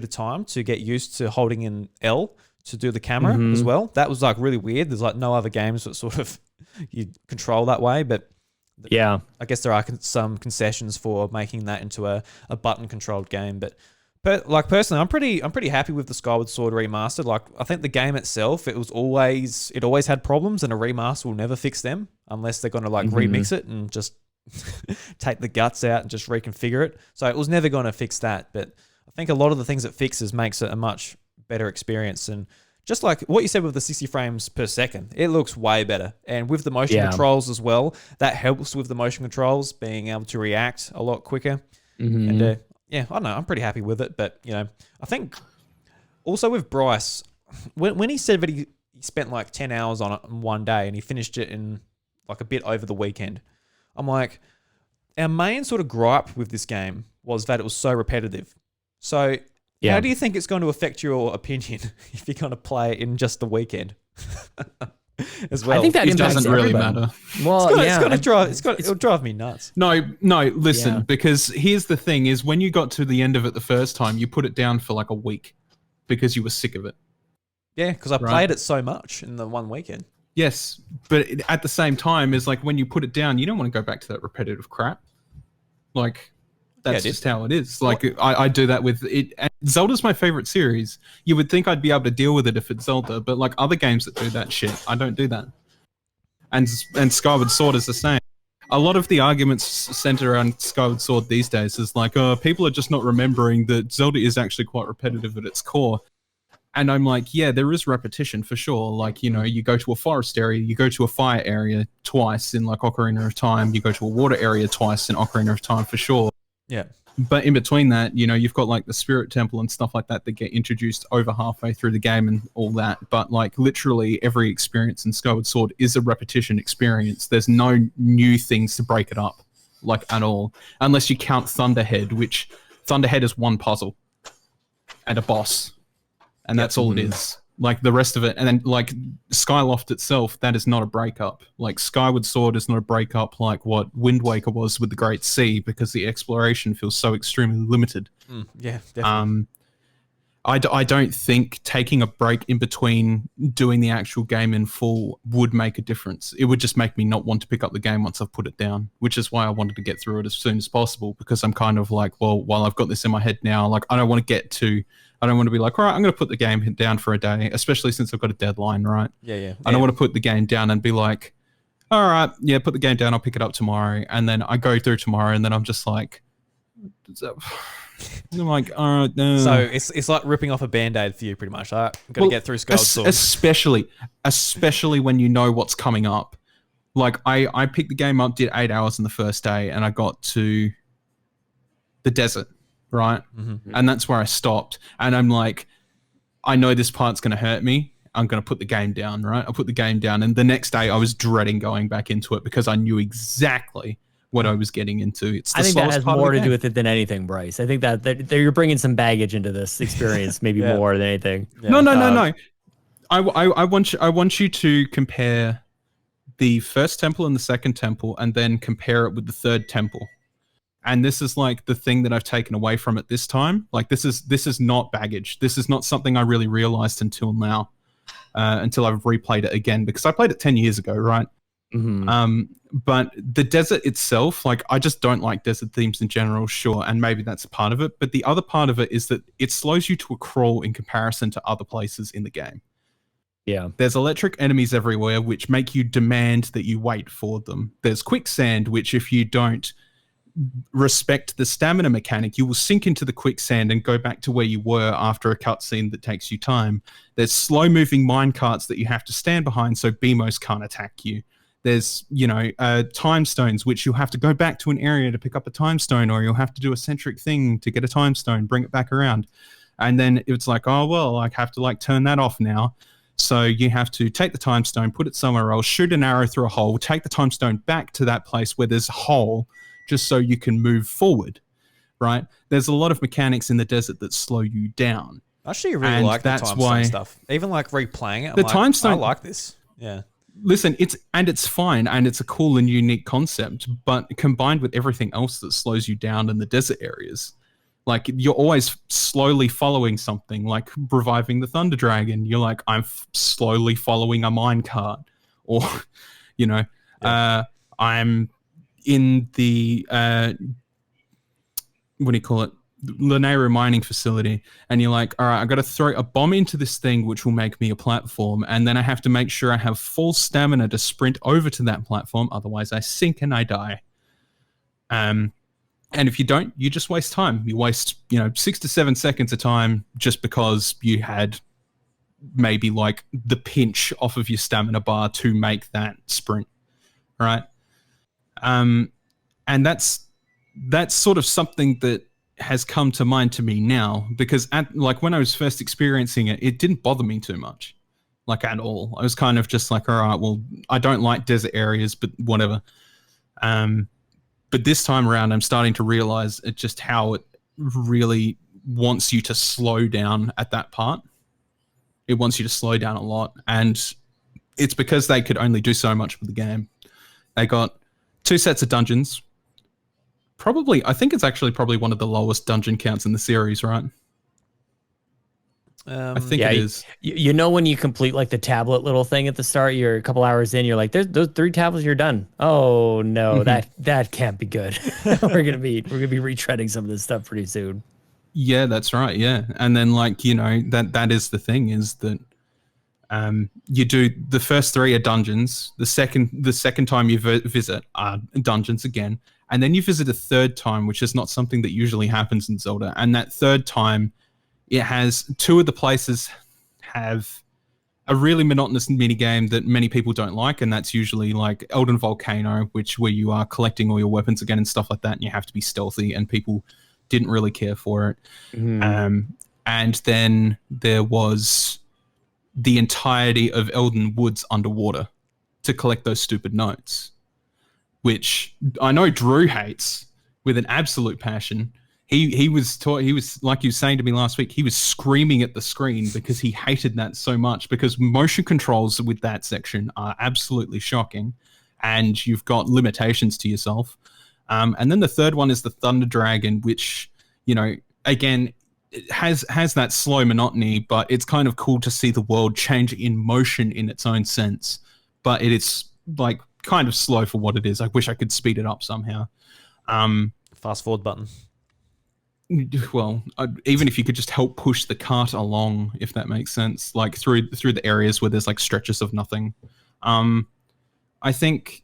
time to get used to holding in L to do the camera as well. That was like really weird. There's like no other games that sort of you control that way, but yeah, I guess there are some concessions for making that into a button controlled game. But like personally, I'm pretty happy with the Skyward Sword remastered. Like I think the game itself, it always had problems, and a remaster will never fix them unless they're going to like remix it and just take the guts out and just reconfigure it. So it was never going to fix that. But I think a lot of the things it fixes makes it a much better experience. And just like what you said with the 60 frames per second, it looks way better. And with the motion controls as well, that helps with the motion controls being able to react a lot quicker. And yeah, I don't know, I'm pretty happy with it. But, you know, I think also with Bryce, when he said that he spent like 10 hours on it in one day and he finished it in like a bit over the weekend, I'm like, our main sort of gripe with this game was that it was so repetitive. So how do you think it's going to affect your opinion if you're going to play it in just the weekend as well? I think that doesn't really matter. Well, it'll drive me nuts. No, listen, because here's the thing is when you got to the end of it the first time, you put it down for like a week because you were sick of it. Yeah, because I played it so much in the one weekend. Yes, but at the same time, is like when you put it down, you don't want to go back to that repetitive crap. Like, that's just how it is. Like, I do that with it. And Zelda's my favorite series. You would think I'd be able to deal with it if it's Zelda, but like other games that do that shit, I don't do that. And Skyward Sword is the same. A lot of the arguments center around Skyward Sword these days is like, people are just not remembering that Zelda is actually quite repetitive at its core. And I'm like, yeah, there is repetition for sure. Like, you know, you go to a forest area, you go to a fire area twice in like Ocarina of Time, you go to a water area twice in Ocarina of Time for sure. Yeah. But in between that, you know, you've got like the Spirit Temple and stuff like that get introduced over halfway through the game and all that. But like literally every experience in Skyward Sword is a repetition experience. There's no new things to break it up, like at all. Unless you count Thunderhead, which Thunderhead is one puzzle and a boss. And that's all it is. Like the rest of it. And then like Skyloft itself, that is not a breakup. Like Skyward Sword is not a breakup like what Wind Waker was with the Great Sea, because the exploration feels so extremely limited. Yeah, definitely. I don't think taking a break in between doing the actual game in full would make a difference. It would just make me not want to pick up the game once I've put it down, which is why I wanted to get through it as soon as possible, because I'm kind of like, well, while I've got this in my head now, like I don't want to be like, all right, I'm going to put the game down for a day, especially since I've got a deadline, right? Yeah. I don't want to put the game down and be like, all right, yeah, put the game down, I'll pick it up tomorrow. And then I go through tomorrow and then I'm just like, I'm like, all right. So it's like ripping off a Band-Aid for you pretty much. I've got to get through Skyward Sword. Especially when you know what's coming up. Like I picked the game up, did 8 hours in the first day, and I got to the desert. Right? And that's where I stopped. And I'm like, I know this part's going to hurt me. I'm going to put the game down, right? I put the game down, and the next day I was dreading going back into it because I knew exactly what I was getting into. It's the I think that slowest has part of more the to game. do with it than anything, Bryce. I think that you're bringing some baggage into this experience, maybe Yeah. more than anything. Yeah. No. I want you to compare the first temple and the second temple, and then compare it with the third temple. And this is like the thing that I've taken away from it this time. Like this is not baggage. This is not something I really realized until now, until I've replayed it again, because I played it 10 years ago, right? Mm-hmm. But the desert itself, like I just don't like desert themes in general, sure, and maybe that's a part of it. But the other part of it is that it slows you to a crawl in comparison to other places in the game. Yeah. There's electric enemies everywhere, which make you demand that you wait for them. There's quicksand, which if you don't respect the stamina mechanic, you will sink into the quicksand and go back to where you were after a cutscene that takes you time. There's slow-moving minecarts that you have to stand behind so BMOs can't attack you. There's, time stones, which you'll have to go back to an area to pick up a time stone, or you'll have to do a centric thing to get a time stone, bring it back around. And then it's like, oh, well, I have to turn that off now. So you have to take the time stone, put it somewhere else, shoot an arrow through a hole, take the time stone back to that place where there's a hole, just so you can move forward, right? There's a lot of mechanics in the desert that slow you down. I actually really like the time stone stuff. Even replaying it, I like this. Yeah. Listen, it's fine, and it's a cool and unique concept, but combined with everything else that slows you down in the desert areas, like you're always slowly following something, like reviving the Thunder Dragon. You're like, I'm slowly following a minecart, or, I'm in the what do you call it, Lanero mining facility, and you're like, all right, I got to throw a bomb into this thing which will make me a platform, and then I have to make sure I have full stamina to sprint over to that platform, otherwise I sink and I die. And if you don't, you just waste time. You waste 6 to 7 seconds of time just because you had maybe the pinch off of your stamina bar to make that sprint, right? And that's sort of something that has come to mind to me now, because when I was first experiencing it, it didn't bother me too much, at all. I was kind of just like, all right, well, I don't like desert areas, but whatever. But this time around, I'm starting to realize just how it really wants you to slow down at that part. It wants you to slow down a lot, and it's because they could only do so much with the game. They got 2 sets of dungeons. I think it's actually probably one of the lowest dungeon counts in the series, right? I think it is. When you complete the tablet little thing at the start, you're a couple hours in, you're like, there's those 3 tablets, you're done. Oh no, that can't be good. we're gonna be retreading some of this stuff pretty soon. Yeah, that's right. Yeah, and then that is the thing, is that you do the first 3 are dungeons. The second time you visit are dungeons again, and then you visit a third time, which is not something that usually happens in Zelda. And that third time, it has 2 of the places have a really monotonous mini game that many people don't like, and that's usually Elden Volcano, where you are collecting all your weapons again and stuff like that, and you have to be stealthy, and people didn't really care for it. Mm. And then there was the entirety of Elden Woods underwater to collect those stupid notes, which I know Drew hates with an absolute passion. He was like you were saying to me last week, he was screaming at the screen because he hated that so much, because motion controls with that section are absolutely shocking, and you've got limitations to yourself. And then the third one is the Thunder Dragon, which, again, it has that slow monotony, but it's kind of cool to see the world change in motion in its own sense. But it is kind of slow for what it is. I wish I could speed it up somehow. Fast forward button. Well, even if you could just help push the cart along, if that makes sense, through the areas where there's stretches of nothing. I think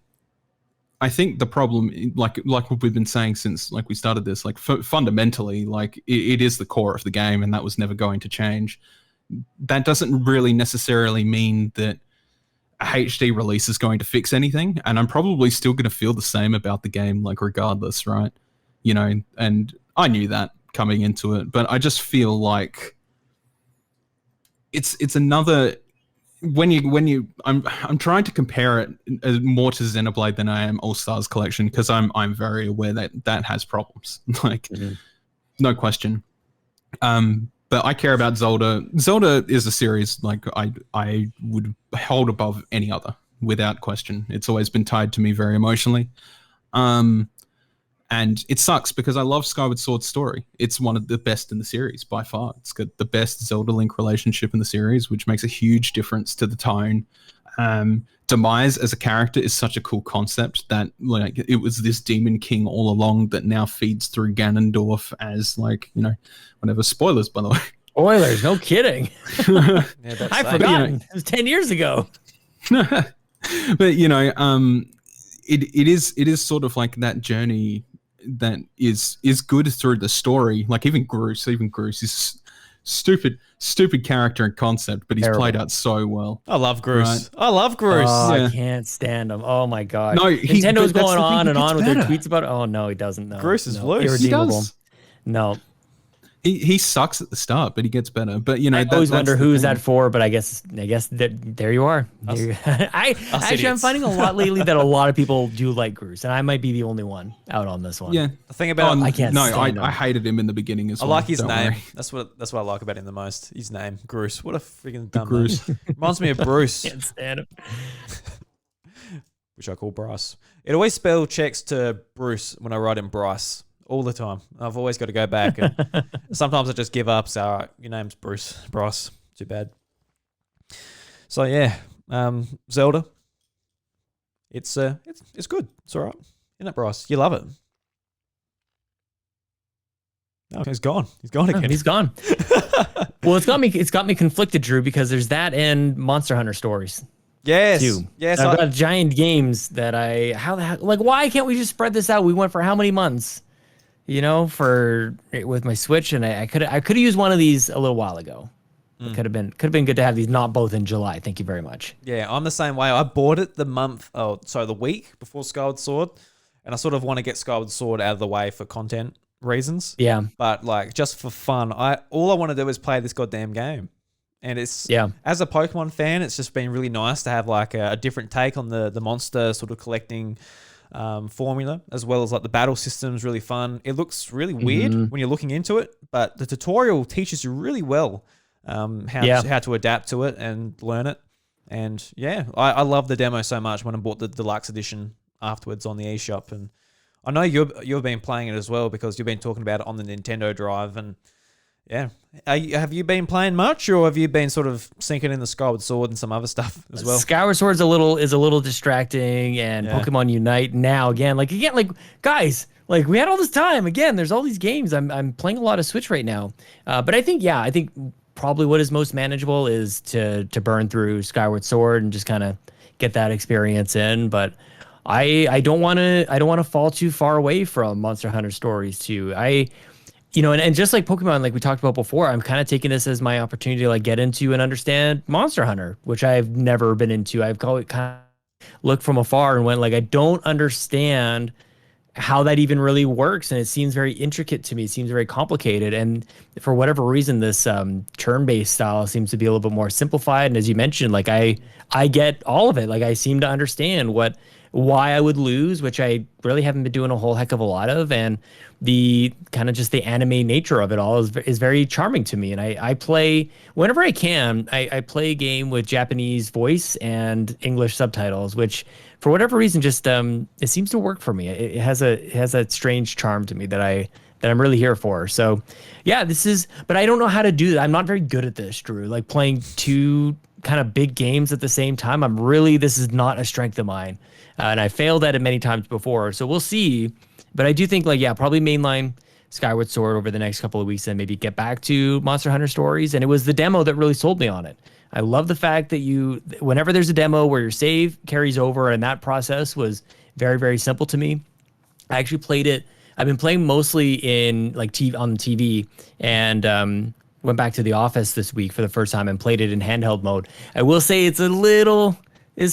the problem, like what we've been saying since we started this, fundamentally, it is the core of the game, and that was never going to change. That doesn't really necessarily mean that a HD release is going to fix anything, and I'm probably still going to feel the same about the game, regardless, right? And I knew that coming into it, but I just feel like it's another when you I'm trying to compare it more to Xenoblade than I am All Stars Collection, because I'm very aware that has problems, like no question. But I care about Zelda. Zelda is a series like I would hold above any other without question. It's always been tied to me very emotionally. And it sucks because I love Skyward Sword's story. It's one of the best in the series by far. It's got the best Zelda-Link relationship in the series, which makes a huge difference to the tone. Demise as a character is such a cool concept that like it was this demon king all along that now feeds through Ganondorf as like, whatever. Spoilers, by the way. Spoilers, no kidding. Yeah, I've forgotten. It was 10 years ago. But it is sort of like that journey that is good through the story. Like even Groose is stupid character and concept, but he's played out so well. I love Groose. Right. I love Groose. Oh, Yeah. I can't stand him. Oh my god. No, Nintendo's but that's going the on thing, and he on with gets their better. tweets about it. Oh no, he doesn't. No, Groose is no. loose. Irredeemable. He does. No. He sucks at the start, but he gets better. But I always wonder that's the who's thing. that for, but I guess that there you are. I'm idiots. finding a lot lately that a lot of people do like Groose, and I might be the only one out on this one. Yeah. The thing about I can't stand him. I hated him in the beginning as I well. like his don't name. worry. That's what I like about him the most. His name, Groose. What a freaking dumb Groose. name. Reminds me of Bruce, Can't stand him. which I call Bryce. It always spell checks to Bruce when I write in Bryce all the time. I've always got to go back, and sometimes I just give up. So, all right, your name's Bryce. Too bad. So yeah, Zelda. It's good. It's all right. Isn't it, Bryce? You love it. No, he's gone. He's gone again. He's gone. Well, it's got me conflicted, Drew, because there's that and Monster Hunter stories. Yes. Too. Yes. I've got giant games that how the heck, like, why can't we just spread this out? We went for how many months? With my Switch, and I could have used one of these a little while ago. It could have been good to have these not both in July. Thank you very much. Yeah, I'm the same way. I bought it the week before Skyward Sword, and I sort of want to get Skyward Sword out of the way for content reasons. Yeah. But like just for fun, all I want to do is play this goddamn game. And it's as a Pokemon fan, it's just been really nice to have like a different take on the monster sort of collecting formula, as well as like the battle system's really fun. It looks really weird when you're looking into it, but the tutorial teaches you really well how to adapt to it and learn it. And yeah, I love the demo so much when I bought the deluxe edition afterwards on the eShop. And I know you've been playing it as well because you've been talking about it on the Nintendo Drive. And yeah, have you been playing much, or have you been sort of sinking in the Skyward Sword and some other stuff as well? Skyward Sword is a little distracting, and Pokemon Unite now again, guys, like we had all this time again. There's all these games. I'm playing a lot of Switch right now, but I think probably what is most manageable is to burn through Skyward Sword and just kind of get that experience in. But I don't want to fall too far away from Monster Hunter Stories too. And just like Pokemon, like we talked about before, I'm kind of taking this as my opportunity to like get into and understand Monster Hunter, which I've never been into. I've kind of looked from afar and went like, I don't understand how that even really works, and it seems very intricate to me. It seems very complicated, and for whatever reason, this turn-based style seems to be a little bit more simplified. And as you mentioned, like I get all of it. Like I seem to understand why I would lose, which I really haven't been doing a whole heck of a lot of, and the kind of just the anime nature of it all is very charming to me. And I play whenever I can. I play a game with Japanese voice and English subtitles, which for whatever reason just it seems to work for me. It has a strange charm to me that I'm really here for. So yeah, but I don't know how to do that. I'm not very good at this, Drew. Like playing two kind of big games at the same time. This is not a strength of mine. And I failed at it many times before. So we'll see. But I do think probably mainline Skyward Sword over the next couple of weeks and maybe get back to Monster Hunter Stories. And it was the demo that really sold me on it. I love the fact that whenever there's a demo where your save carries over, and that process was very, very simple to me. I actually played it. I've been playing mostly in on the TV, and went back to the office this week for the first time and played it in handheld mode. I will say it's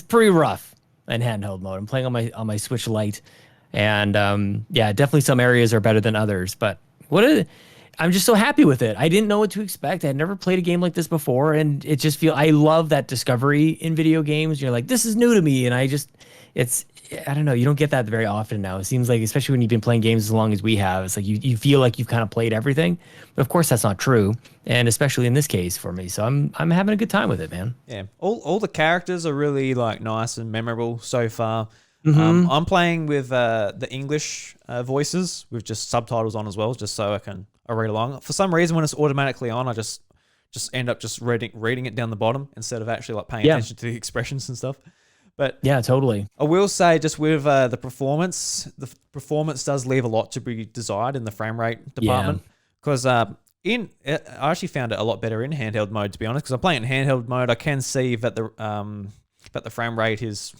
pretty rough in handheld mode. I'm playing on my Switch Lite, and definitely some areas are better than others. But I'm just so happy with it. I didn't know what to expect. I had never played a game like this before, and it just I love that discovery in video games. You're like, this is new to me, and I don't know, you don't get that very often now. It seems like, especially when you've been playing games as long as we have, it's like you feel like you've kind of played everything, but of course that's not true, and especially in this case for me. So I'm having a good time with it, man. Yeah, all the characters are really like nice and memorable so far. Mm-hmm. I'm playing with the English voices with just subtitles on as well, just so I read along. For some reason, when it's automatically on, I just end up just reading it down the bottom instead of actually like paying attention to the expressions and stuff. But yeah, totally. I will say, just with the performance does leave a lot to be desired in the frame rate department. Because I actually found it a lot better in handheld mode, to be honest. Because I'm playing in handheld mode, I can see that the frame rate is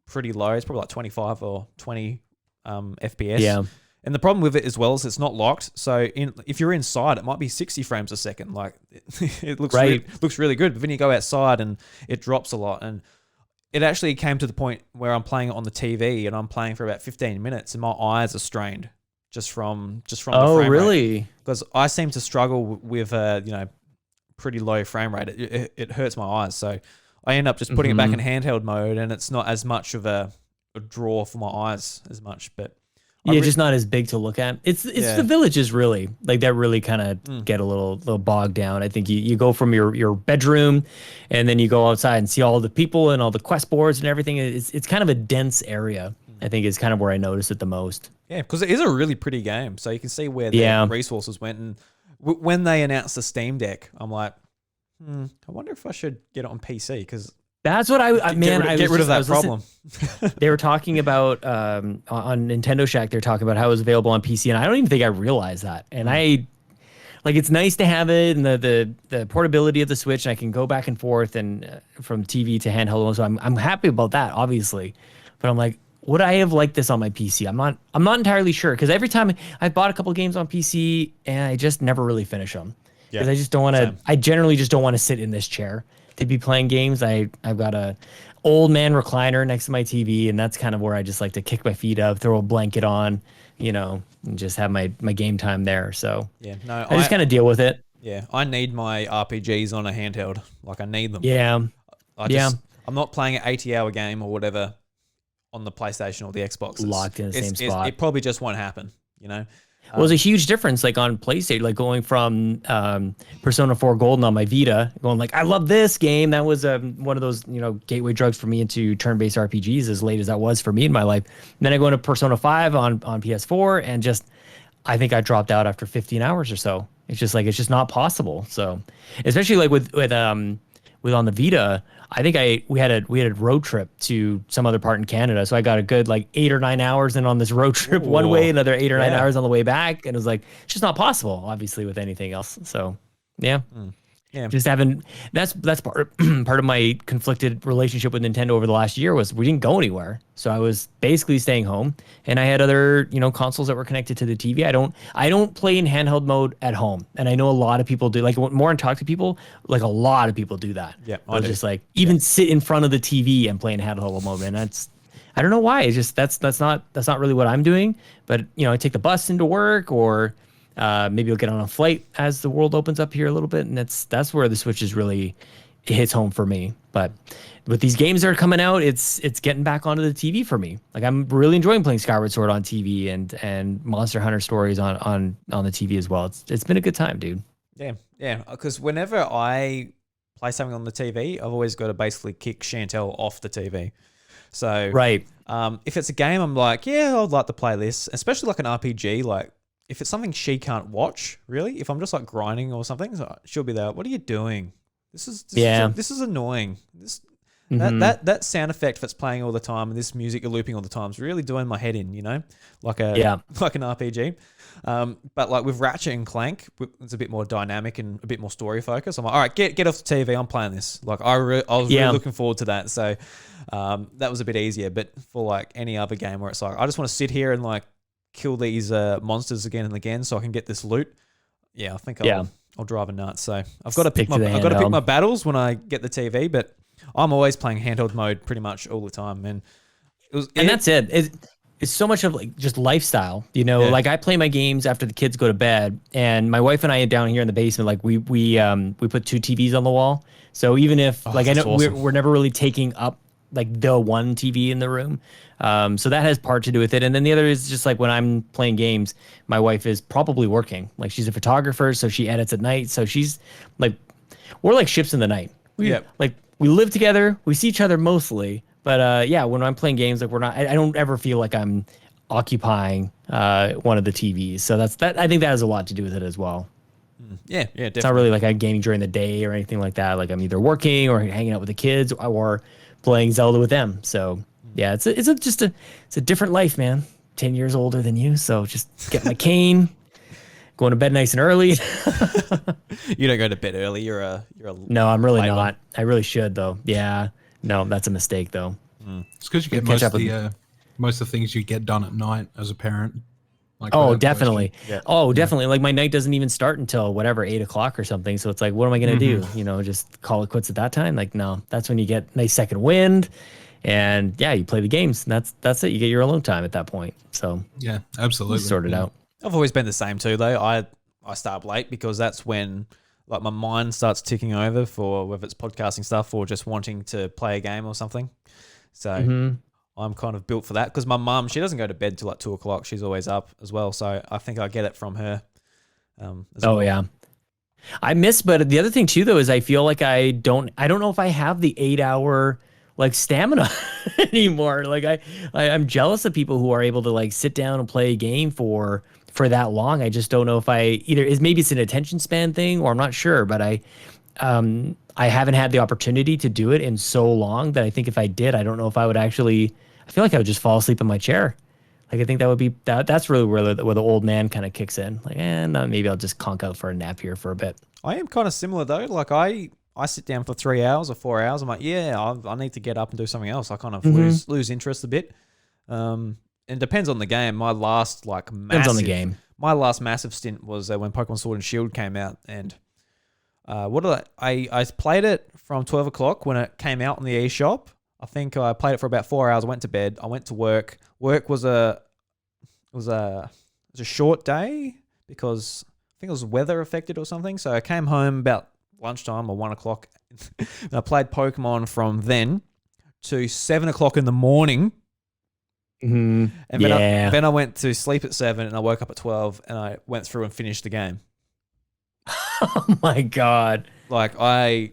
pretty low. It's probably like 25 or 20 FPS. Yeah. And the problem with it as well is it's not locked. So if you're inside, it might be 60 frames a second. Like it looks looks really good. But then you go outside and it drops a lot. And it actually came to the point where I'm playing it on the TV and I'm playing for about 15 minutes and my eyes are strained just from the frame rate. Oh, really? Because I seem to struggle with pretty low frame rate. It hurts my eyes. So I end up just putting it back in handheld mode, and it's not as much of a draw for my eyes as much. But yeah, just not as big to look at. It's the villages really, like that really kind of get a little bogged down. I think you go from your bedroom, and then you go outside and see all the people and all the quest boards and everything. It's kind of a dense area. I think is kind of where I noticed it the most. Yeah, because it is a really pretty game, so you can see where the resources went. And when they announced the Steam Deck, I'm like, I wonder if I should get it on PC, because that's what get rid of that problem. They were talking about on Nintendo Shack. They're talking about how it was available on PC, and I don't even think I realized that. And it's nice to have it, and the portability of the Switch, and I can go back and forth and from TV to handheld. So I'm happy about that, obviously. But I'm like, would I have liked this on my PC? I'm not entirely sure, because every time I bought a couple games on PC, and I just never really finish them. Because I just don't want to. I generally just don't want to sit in this chair to be playing games. I've got a old man recliner next to my TV, and that's kind of where I just like to kick my feet up, throw a blanket on, and just have my game time there. So I just kind of deal with it. Yeah, I need my RPGs on a handheld. Like I need them. Yeah, I'm not playing an 80-hour game or whatever on the PlayStation or the Xbox. Locked in the same spot. It probably just won't happen. Well, it was a huge difference, like on PlayStation, like going from Persona 4 Golden on my Vita, going like, I love this game. That was one of those, gateway drugs for me into turn-based RPGs, as late as that was for me in my life. And then I go into Persona 5 on PS4, and I think I dropped out after 15 hours or so. It's just not possible. So, especially like with on the Vita, I think we had a road trip to some other part in Canada, so I got a good like 8 or 9 hours in on this road trip one way, another 8 or 9 hours on the way back, and it was like it's just not possible, obviously, with anything else. So, just having that's part of my conflicted relationship with Nintendo over the last year was we didn't go anywhere, so I was basically staying home, and I had other consoles that were connected to the TV. I don't play in handheld mode at home, and I know a lot of people do. Like more and talk to people, like a lot of people do that. Yeah, I just like even sit in front of the TV and play in handheld mode, and I don't know why. It's just that's not really what I'm doing. But I take the bus into work, or maybe you'll get on a flight as the world opens up here a little bit, and that's where the Switch is really hits home for me. But with these games that are coming out, it's getting back onto the TV for me. Like I'm really enjoying playing Skyward Sword on TV and Monster Hunter Stories on the TV as well. It's been a good time, dude. Yeah. Because whenever I play something on the TV, I've always got to basically kick Chantel off the TV. So if it's a game, I'm like, yeah, I'd like to play this, especially like an RPG, like. If it's something she can't watch, really, if I'm just like grinding or something, she'll be there. What are you doing? This is annoying. That sound effect that's playing all the time and this music you're looping all the time is really doing my head in, like an RPG. But like with Ratchet and Clank, it's a bit more dynamic and a bit more story focused. I'm like, all right, get off the TV. I'm playing this. Like I was really looking forward to that. So that was a bit easier. But for like any other game where it's like, I just want to sit here and like kill these monsters again and again so I can get this loot. Yeah, I think I'll drive a nut. So I've got to pick my battles when I get the TV, but I'm always playing handheld mode pretty much all the time. And that's it. it's so much of like just lifestyle, you know. Yeah. Like I play my games after the kids go to bed, and my wife and I down here in the basement, like we put two TVs on the wall. So even if like I know that's awesome. we're never really taking up like the one TV in the room, so that has part to do with it. And then the other is just like when I'm playing games, my wife is probably working. Like she's a photographer, so she edits at night. So she's like, we're like ships in the night. Like we live together, we see each other mostly. But yeah, when I'm playing games, like we're not, I don't ever feel like I'm occupying one of the TVs. So that. I think that has a lot to do with it as well. Yeah, definitely. It's not really like I'm gaming during the day or anything like that. Like I'm either working or hanging out with the kids or playing Zelda with them. So yeah, it's a different life, man. 10 years older than you, so just get my cane, going to bed nice and early. You don't go to bed early. You're a No, I'm really late not. one. I really should though. Yeah, no, that's a mistake though. It's because you get Catch up with most of the things you get done at night as a parent. Like Oh, without definitely. question. Yeah. Oh, definitely. Like my night doesn't even start until whatever 8 o'clock or something. So it's like, what am I gonna do? You know, just call it quits at that time? Like, no, that's when you get nice second wind, and yeah, you play the games. That's it. You get your alone time at that point. So Yeah, absolutely. sort it out. I've always been the same too, though. I start up late because that's when like my mind starts ticking over for whether it's podcasting stuff or just wanting to play a game or something. So I'm kind of built for that because my mum, she doesn't go to bed till like 2 o'clock. She's always up as well. So I think I get it from her. As Oh well. yeah. But the other thing too, though, is I feel like I don't know if I have the 8 hour like stamina anymore. Like I'm jealous of people who are able to like sit down and play a game for that long. I just don't know if maybe it's an attention span thing or I'm not sure, but I haven't had the opportunity to do it in so long that I think if I did, I don't know if I would actually, I feel like I would just fall asleep in my chair. Like I think that would be that's really where the old man kind of kicks in. Like, no, maybe I'll just conk out for a nap here for a bit. I am kind of similar though. Like I sit down for 3 hours or 4 hours. I'm like, yeah, I need to get up and do something else. I kind of lose interest a bit. It depends on the game. My last Depends on the game. My last massive stint was when Pokemon Sword and Shield came out, and I played it from 12 o'clock when it came out in the eShop. I think I played it for about 4 hours. I went to bed. I went to work. Work was a short day because I think it was weather affected or something. So I came home about lunchtime or 1 o'clock. And I played Pokemon from then to 7 o'clock in the morning. And then I went to sleep at 7 and I woke up at 12 and I went through and finished the game. Oh my God. Like I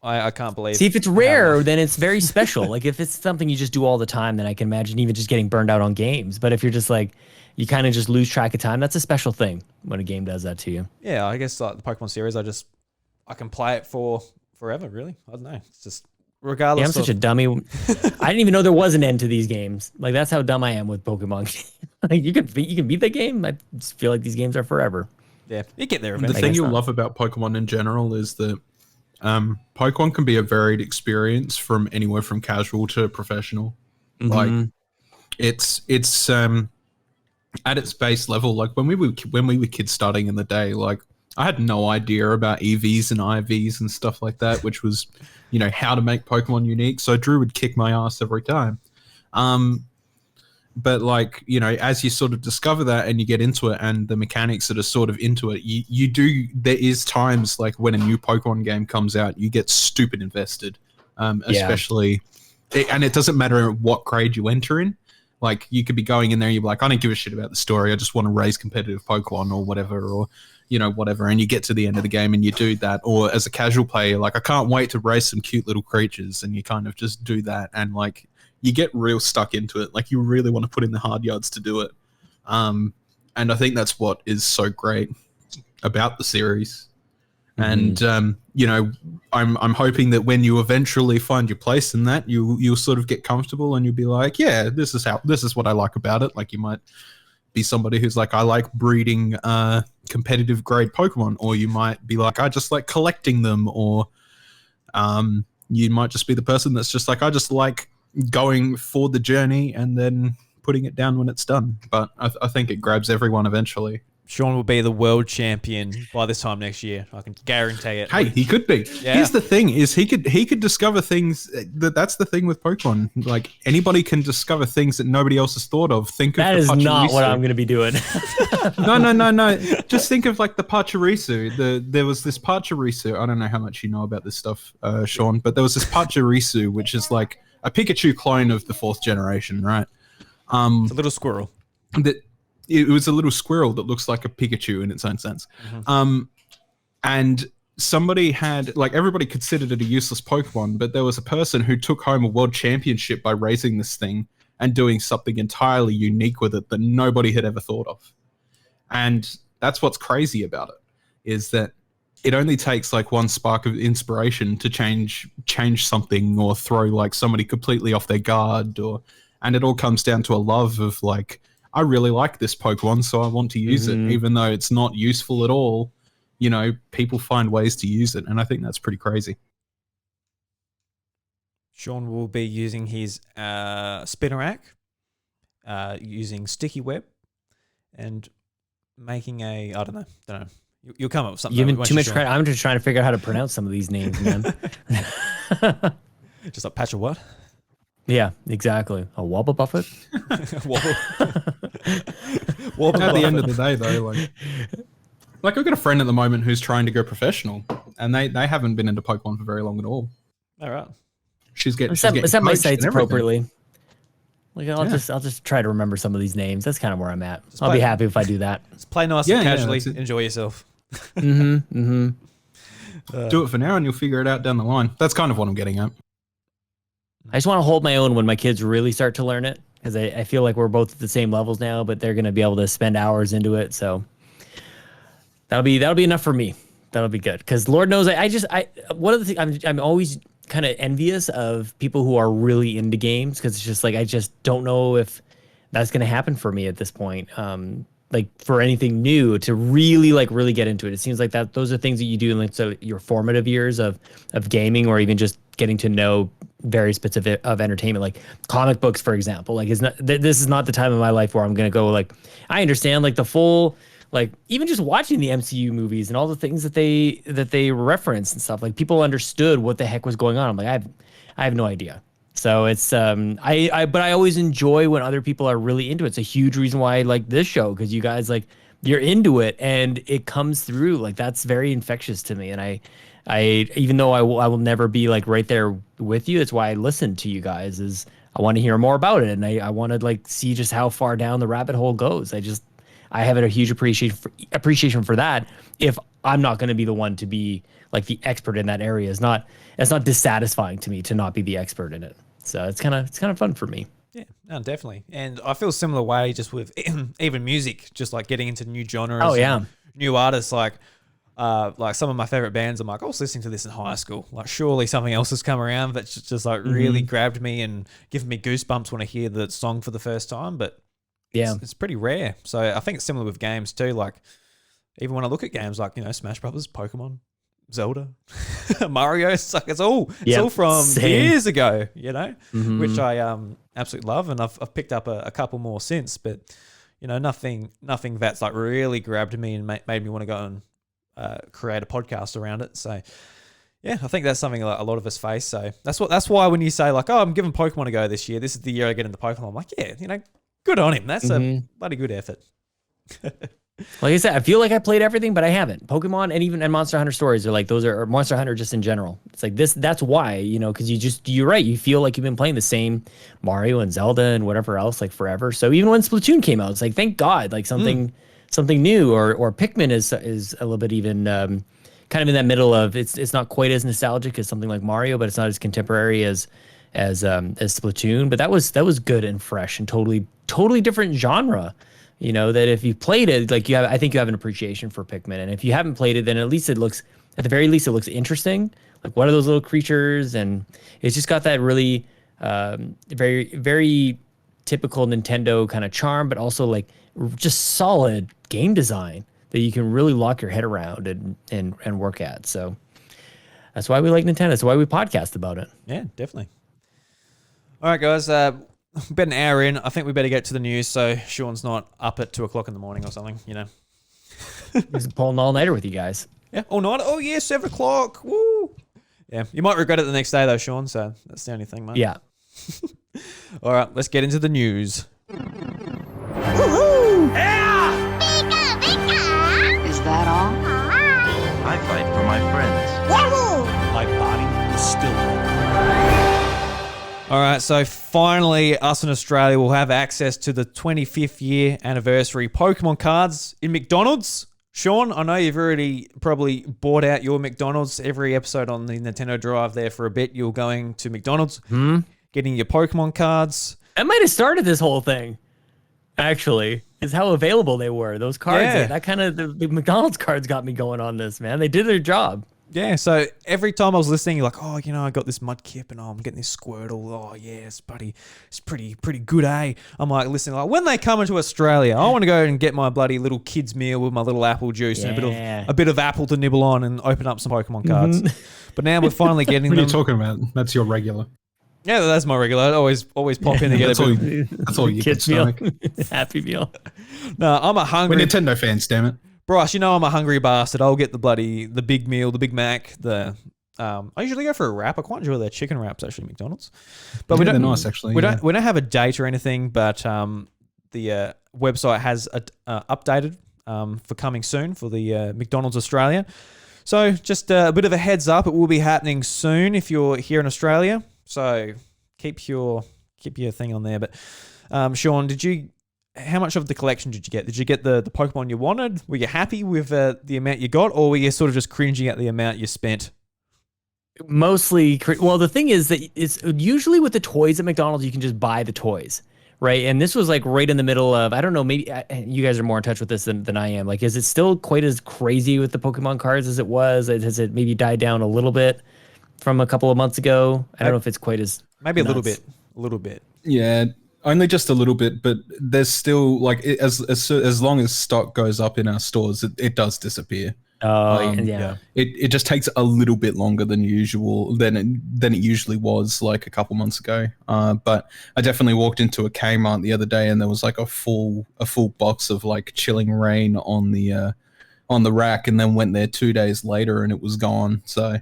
can't believe. See, if it's rare, then it's very special. Like if it's something you just do all the time, then I can imagine even just getting burned out on games. But if you're just like, you kind of just lose track of time, that's a special thing when a game does that to you. Yeah, I guess like the Pokemon series, I can play it for forever, really. I don't know. It's just regardless. Yeah, I'm such a dummy. I didn't even know there was an end to these games. Like that's how dumb I am with Pokemon. Like you can beat the game. I just feel like these games are forever. Yeah, you get there The eventually. thing you'll not. love about Pokemon in general is that Pokemon can be a varied experience from anywhere from casual to professional. Like it's at its base level. Like when we were kids starting in the day, like I had no idea about EVs and IVs and stuff like that, which was, how to make Pokemon unique. So Drew would kick my ass every time. But as you sort of discover that and you get into it and the mechanics that are sort of into it, there is times like when a new Pokemon game comes out, you get stupid invested, especially, and it doesn't matter what grade you enter in. Like you could be going in there and you're like, I don't give a shit about the story. I just want to raise competitive Pokemon or whatever, or, whatever. And you get to the end of the game and you do that. Or as a casual player, like I can't wait to raise some cute little creatures, and you kind of just do that. And like, you get real stuck into it. Like you really want to put in the hard yards to do it. And I think that's what is so great about the series. And, I'm hoping that when you eventually find your place in that, you'll sort of get comfortable and you'll be like, yeah, this is what I like about it. Like you might be somebody who's like, I like breeding competitive grade Pokemon, or you might be like, I just like collecting them, or you might just be the person that's just like, I just like going for the journey and then putting it down when it's done. But I think it grabs everyone eventually. Sean will be the world champion by this time next year. I can guarantee it. Hey, he could be. Yeah. Here's the thing: is he could discover things. That's the thing with Pokemon. Like anybody can discover things that nobody else has thought of. Think That of is the not what Pachirisu. I'm going to be doing. No. Just think of like the Pachirisu. There was this Pachirisu. I don't know how much you know about this stuff, Sean, but there was this Pachirisu, which is like a Pikachu clone of the 4th generation, right? It's a little squirrel. That it was a little squirrel that looks like a Pikachu in its own sense. And somebody had, like, everybody considered it a useless Pokemon, but there was a person who took home a world championship by raising this thing and doing something entirely unique with it that nobody had ever thought of. And that's what's crazy about it, is that it only takes like one spark of inspiration to change something or throw like somebody completely off their guard, and it all comes down to a love of like, I really like this Pokemon, so I want to use it, even though it's not useful at all. You know, people find ways to use it, and I think that's pretty crazy. Sean will be using his Spinnerack, using sticky web, and making I don't know. You'll come up with something. You're giving too much credit. I'm just trying to figure out how to pronounce some of these names, man. Just like patch of what? Yeah, exactly. A wobble buffet. Wobble. At the end of the day, though, like I've got a friend at the moment who's trying to go professional, and they haven't been into Pokemon for very long at all. All right. She's getting Set my coached sights and everything. appropriately. Like I'll just try to remember some of these names. That's kind of where I'm at. I'll play- be happy if I do that. Just play nice Yeah, and yeah, casually. that's it. Enjoy yourself. Do it for now, and you'll figure it out down the line. That's kind of what I'm getting at. I just want to hold my own when my kids really start to learn it, because I feel like we're both at the same levels now, but they're going to be able to spend hours into it. So that'll be enough for me. That'll be good. Because Lord knows, one of the things I'm always kind of envious of people who are really into games, because it's just like I just don't know if that's going to happen for me at this point. Like for anything new to really get into it. It seems like those are things that you do in like your formative years of gaming, or even just getting to know various bits of entertainment, like comic books, for example. Like this is not the time of my life where I'm going to go like, I understand like the full, like even just watching the MCU movies and all the things that they reference and stuff, like people understood what the heck was going on. I'm like, I have no idea. So it's but I always enjoy when other people are really into it. It's a huge reason why I like this show, because you guys like you're into it and it comes through. Like that's very infectious to me. And I even though I will never be like right there with you, that's why I listen to you guys, is I want to hear more about it, and I want to like see just how far down the rabbit hole goes. I have a huge appreciation for that. If I'm not going to be the one to be like the expert in that area, it's not dissatisfying to me to not be the expert in it. So it's kind of fun for me. Yeah, no, definitely. And I feel a similar way just with even music, just like getting into new genres. Oh, yeah. And new artists, like some of my favorite bands. I'm like, I was listening to this in high school. Like surely something else has come around that's just like really grabbed me and given me goosebumps when I hear the song for the first time. But yeah, it's pretty rare. So I think it's similar with games too. Like even when I look at games like, Smash Brothers, Pokemon, Zelda, Mario, it's all from years ago, which I absolutely love, and I've picked up a couple more since, but nothing that's like really grabbed me and made me want to go and create a podcast around it. So yeah, I think that's something a lot of us face. So that's why when you say like, oh, I'm giving Pokemon a go this year, this is the year I get into Pokemon, I'm like, yeah, good on him. That's a bloody good effort. Like I said, I feel like I played everything, but I haven't. Pokemon and Monster Hunter Stories are like, or Monster Hunter just in general. It's like this. That's why, because you're right. You feel like you've been playing the same Mario and Zelda and whatever else like forever. So even when Splatoon came out, it's like, thank God, like something new. Or Pikmin is a little bit even kind of in that middle of it's not quite as nostalgic as something like Mario, but it's not as contemporary as Splatoon. But that was good and fresh and totally different genre. That if you played it, like I think you have an appreciation for Pikmin. And if you haven't played it, then at the very least, it looks interesting. Like, what are those little creatures? And it's just got that really very, very typical Nintendo kind of charm, but also like just solid game design that you can really lock your head around and work at. So that's why we like Nintendo. That's why we podcast about it. Yeah, definitely. All right, guys. About an hour in, I think we better get to the news so Sean's not up at 2:00 in the morning or something, Just pulling all nighter with you guys. Yeah, all night. Oh yeah, 7 o'clock. Woo. Yeah, you might regret it the next day though, Sean. So that's the only thing, mate. Yeah. All right, let's get into the news. Woohoo! Yeah! Pika, pika! Is that all? I fight for my friends. Yahoo! My body is still All right, so finally, us in Australia will have access to the 25th year anniversary Pokemon cards in McDonald's. Sean, I know you've already probably bought out your McDonald's. Every episode on the Nintendo Drive there for a bit, you're going to McDonald's, getting your Pokemon cards. That might have started this whole thing, actually, is how available they were. Those cards, Yeah. that kind of, the McDonald's cards got me going on this, man. They did their job. Yeah, so every time I was listening, you're like, oh, you know, I got this Mudkip and I'm getting this Squirtle. Oh, yeah, it's pretty good, eh? I'm like, listen, like when they come into Australia, I want to go and get my bloody little kids meal with my little apple juice and a bit of apple to nibble on and open up some Pokemon cards. But now we're finally getting What them. are you talking about? That's your regular. Yeah, that's my regular. I always pop in to get That's a all, bit. that's all you can Kids meal. stomach. Happy meal. No, I'm a We're hungry. Nintendo fans, damn it. Bryce, you know I'm a hungry bastard. I'll get the big meal, the Big Mac, I usually go for a wrap. I quite enjoy their chicken wraps actually at McDonald's. But Yeah, they're nice actually. We yeah. don't have a date or anything, but the website has updated for coming soon for the McDonald's Australia. So just a bit of a heads up, it will be happening soon if you're here in Australia. So keep your thing on there. But Sean, how much of the collection did you get? Did you get the Pokemon you wanted? Were you happy with the amount you got, or were you sort of just cringing at the amount you spent? Mostly, well, the thing is that it's usually with the toys at McDonald's, you can just buy the toys, right? And this was like right in the middle of, I don't know, maybe you guys are more in touch with this than I am. Like, is it still quite as crazy with the Pokemon cards as it was? Has it maybe died down a little bit from a couple of months ago? I don't know if it's quite as Maybe nuts. a little bit. Yeah, only just a little bit, but there's still like as long as stock goes up in our stores, it does disappear. Oh, yeah. It just takes a little bit longer than usual than it usually was like a couple months ago. But I definitely walked into a Kmart the other day and there was like a full box of like Chilling Reign on the rack, and then went there 2 days later and it was gone. So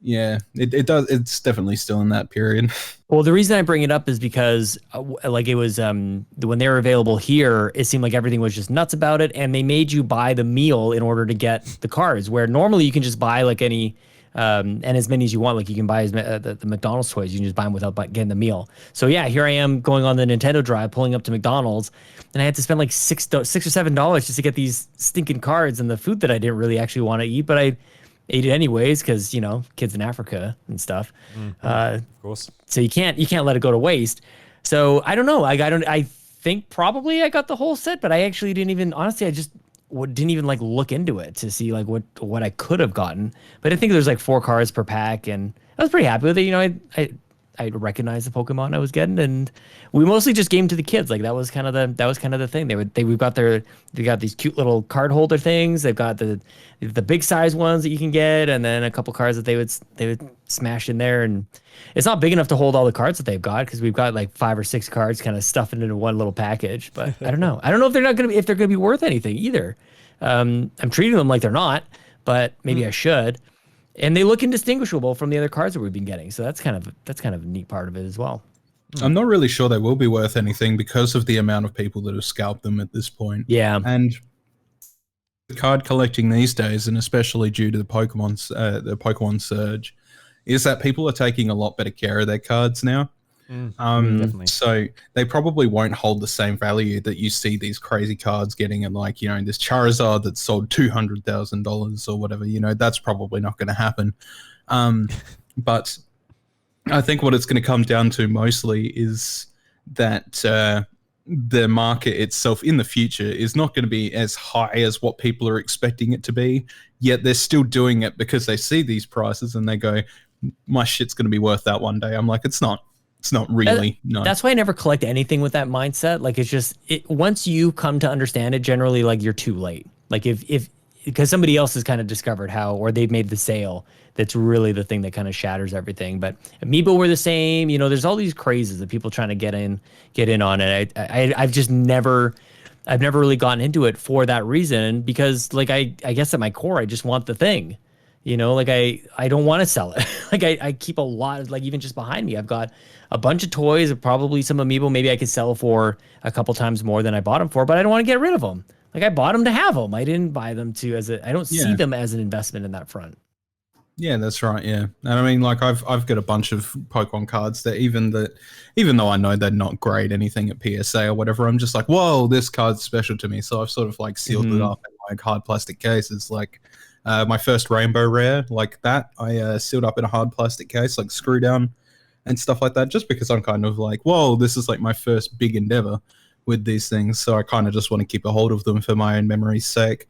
yeah, it does. It's definitely still in that period. Well, the reason I bring it up is because like it was when they were available here, it seemed like everything was just nuts about it, and they made you buy the meal in order to get the cards, where normally you can just buy like any and as many as you want. Like you can buy the McDonald's toys, you can just buy them without getting the meal. So yeah, here I am going on the Nintendo Drive, pulling up to McDonald's, and I had to spend like $6 or $7 just to get these stinking cards and the food that I didn't really actually want to eat, but I ate it anyways because, you know, kids in Africa and stuff. Of course. So you can't let it go to waste. So I don't know. I think probably I got the whole set, but I actually didn't even, honestly, I just didn't even like look into it to see like what I could have gotten. But I think there's like 4 cards per pack, and I was pretty happy with it. You know, I recognized the Pokemon I was getting, and we mostly just gave them to the kids. Like that was kind of the thing. They got these cute little card holder things. They've got the big size ones that you can get, and then a couple cards that they would smash in there. And it's not big enough to hold all the cards that they've got, because we've got like 5 or 6 cards kind of stuffing into one little package. But I don't know. I don't know if they're gonna be worth anything either. I'm treating them like they're not, but maybe I should. And they look indistinguishable from the other cards that we've been getting. So that's kind of a neat part of it as well. I'm not really sure they will be worth anything because of the amount of people that have scalped them at this point. Yeah. And the card collecting these days, and especially due to the Pokemon surge, is that people are taking a lot better care of their cards now. Definitely. So they probably won't hold the same value that you see these crazy cards getting at, like, you know, this Charizard that sold $200,000 or whatever. You know, that's probably not going to happen. But I think what it's going to come down to mostly is that the market itself in the future is not going to be as high as what people are expecting it to be, yet they're still doing it because they see these prices and they go, my shit's going to be worth that one day. I'm like, it's not really. No. That's why I never collect anything with that mindset. Like, it's just, once you come to understand it, generally, like, you're too late. Like, if because somebody else has kind of discovered how, or they've made the sale, that's really the thing that kind of shatters everything. But Amiibo were the same. You know, there's all these crazes of people trying to get in on it. I've just never I've never really gotten into it for that reason because like I guess at my core I just want the thing. You know, like I don't want to sell it. Like I keep a lot of, like even just behind me, I've got a bunch of toys, probably some amiibo. Maybe I could sell for a couple times more than I bought them for, but I don't want to get rid of them. Like I bought them to have them. I didn't buy them to I don't see them as an investment in that front. Yeah, that's right. Yeah, and I mean, like I've got a bunch of Pokemon cards that even though I know they're not great anything at PSA or whatever, I'm just like, whoa, this card's special to me. So I've sort of like sealed it up in like hard plastic cases. Like my first Rainbow Rare, like that, I sealed up in a hard plastic case, like screw down and stuff like that, just because I'm kind of like, whoa, this is like my first big endeavor with these things. So I kind of just want to keep a hold of them for my own memory's sake.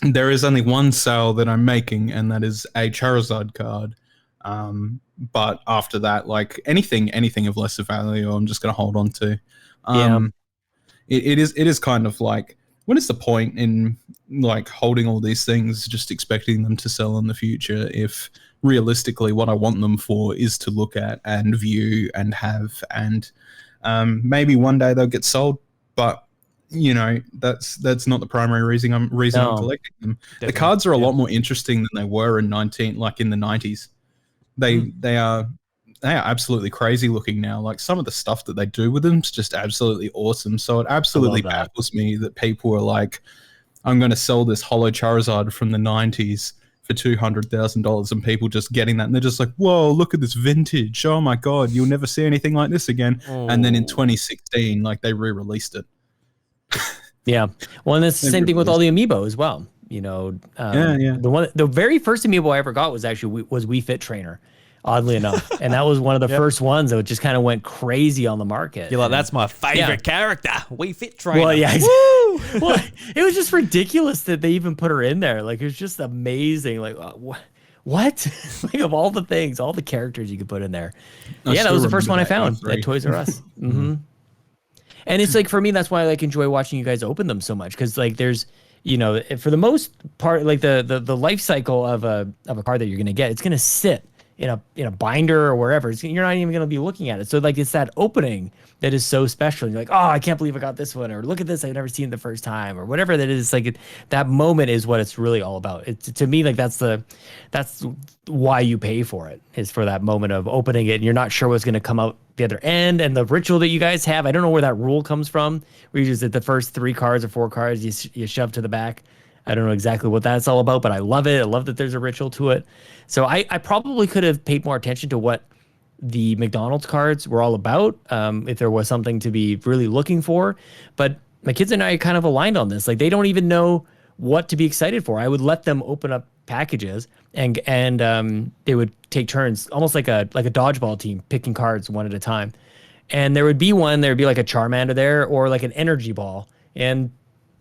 There is only one sale that I'm making, and that is a Charizard card. But after that, like anything of lesser value, I'm just going to hold on to. It is kind of like, what is the point in like holding all these things, just expecting them to sell in the future, if realistically what I want them for is to look at and view and have, and maybe one day they'll get sold, but you know, that's not the primary reason I'm collecting them. Definitely. The cards are a lot more interesting than they were in the 90s. They are absolutely crazy looking now. Like some of the stuff that they do with them is just absolutely awesome. So it absolutely baffles me that people are like, I'm going to sell this holo Charizard from the 90s for $200,000, and people just getting that, and they're just like, whoa, look at this vintage. Oh my God, you'll never see anything like this again. And then in 2016, like they re-released it. Yeah. Well, and it's the same thing with all the amiibo as well. You know, the very first amiibo I ever got was actually Wii Fit Trainer, oddly enough, and that was one of the first ones that just kind of went crazy on the market. You're like, that's my favorite character, Wii Fit Trainer. Well, yeah. Woo! Well, it was just ridiculous that they even put her in there. Like it was just amazing. Like what? Like of all the things, all the characters you could put in there. That was the first one I found at Toys R Us. Mm-hmm. And it's like, for me, that's why I like enjoy watching you guys open them so much. Because like there's, you know, for the most part, like the life cycle of a card that you're going to get, it's going to sit in a binder or wherever. You're not even going to be looking at it. So like it's that opening that is so special. You're like, oh, I can't believe I got this one, or look at this, I've never seen it the first time, or whatever that is. Like that moment is what it's really all about. To me, like that's why you pay for it, is for that moment of opening it and you're not sure what's going to come out the other end. And the ritual that you guys have, I don't know where that rule comes from, where you just at the first 3 cards or 4 cards you shove to the back. I don't know exactly what that's all about, but I love it. I love that there's a ritual to it. So I probably could have paid more attention to what the McDonald's cards were all about, if there was something to be really looking for. But my kids and I are kind of aligned on this. Like they don't even know what to be excited for. I would let them open up packages and they would take turns, almost like a dodgeball team, picking cards one at a time. And there would be like a Charmander there, or like an energy ball, and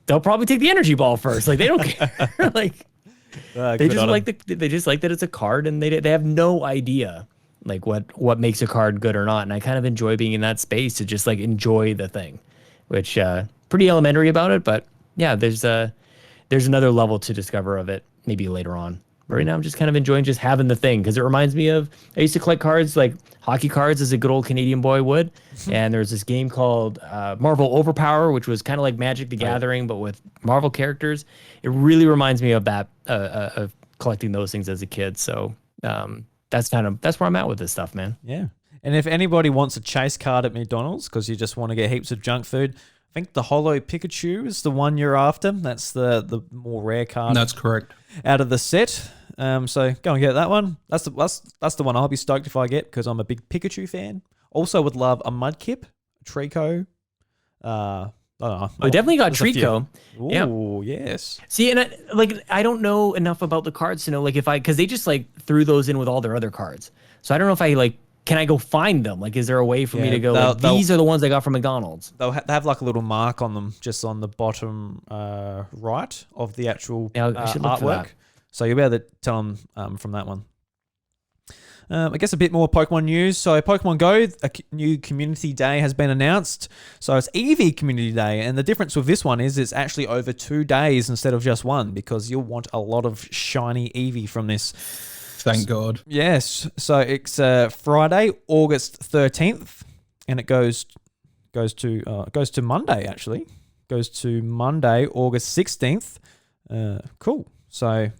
they'll probably take the energy ball first. Like they don't care. Like they just like that it's a card, and they have no idea like what makes a card good or not. And I kind of enjoy being in that space to just like enjoy the thing, which pretty elementary about it, but yeah, there's another level to discover of it maybe later on. But right now I'm just kind of enjoying just having the thing, because it reminds me of, I used to collect cards, like hockey cards, as a good old Canadian boy would. And there's this game called Marvel Overpower, which was kind of like Magic the Gathering, but with Marvel characters. It really reminds me of that, of collecting those things as a kid. So that's where I'm at with this stuff, man. Yeah. And if anybody wants a chase card at McDonald's because you just want to get heaps of junk food, I think the Holo Pikachu is the one you're after. That's the more rare card. That's correct. Out of the set. So go and get that one. That's the one I'll be stoked if I get, because I'm a big Pikachu fan. Also would love a Mudkip, Trico. I don't know. I definitely got Trico. Oh, yes. See, and I don't know enough about the cards to know, like, because they just like threw those in with all their other cards. So I don't know if can I go find them? Like, is there a way for me to go, these are the ones I got from McDonald's? They have like a little mark on them just on the bottom right of the actual I should look for artwork. that. So you'll be able to tell them from that one. I guess a bit more Pokemon news. So Pokemon Go, a new community day has been announced. So it's Eevee Community Day. And the difference with this one is it's actually over 2 days instead of just one, because you'll want a lot of shiny Eevee from this. Thank God. Yes. So it's Friday, August 13th, and it goes goes to Monday actually. Goes to Monday, August 16th. Cool. So,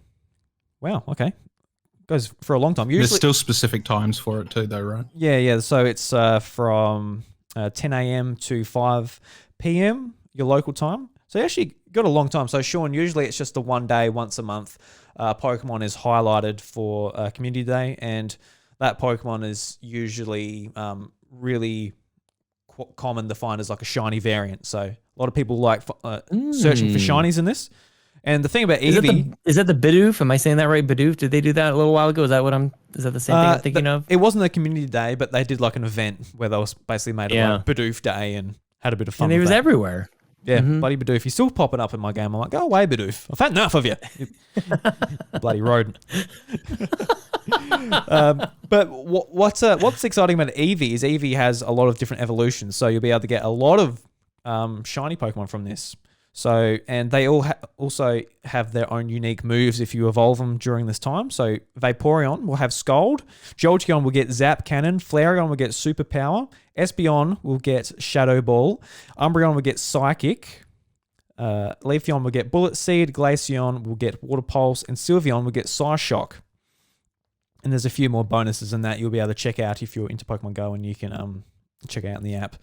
wow. Okay. Goes for a long time. There's still specific times for it too, though, right? Yeah. So it's from 10 a.m. to 5 p.m. your local time. So you actually got a long time. So Sean, usually it's just a one day, once a month. Pokemon is highlighted for Community Day, and that Pokemon is usually really common to find as like a shiny variant. So a lot of people like searching for shinies in this. And the thing about Eevee... Is that the Bidoof? Am I saying that right? Bidoof? Did they do that a little while ago? Is that the same thing I'm thinking of? It wasn't a Community Day, but they did like an event where they was basically made it like Bidoof Day and had a bit of fun. And he was everywhere. Yeah, bloody Bidoof. He's still popping up in my game. I'm like, go away, Bidoof. I've had enough of you. Bloody rodent. But what's exciting about Eevee is Eevee has a lot of different evolutions. So you'll be able to get a lot of shiny Pokemon from this. So, and they all also have their own unique moves if you evolve them during this time. So Vaporeon will have Scald, Jolteon will get Zap Cannon, Flareon will get Superpower, Espeon will get Shadow Ball, Umbreon will get Psychic, Leafeon will get Bullet Seed, Glaceon will get Water Pulse, and Sylveon will get Psyshock. And there's a few more bonuses in that you'll be able to check out if you're into Pokemon Go, and you can check out in the app.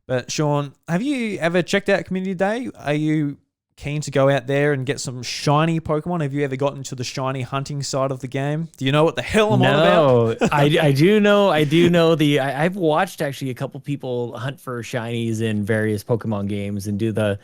But Sean, have you ever checked out Community Day? Are you keen to go out there and get some shiny Pokemon? Have you ever gotten to the shiny hunting side of the game? Do you know what the hell I'm on about? No, I do know. I've watched actually a couple people hunt for shinies in various Pokemon games and do the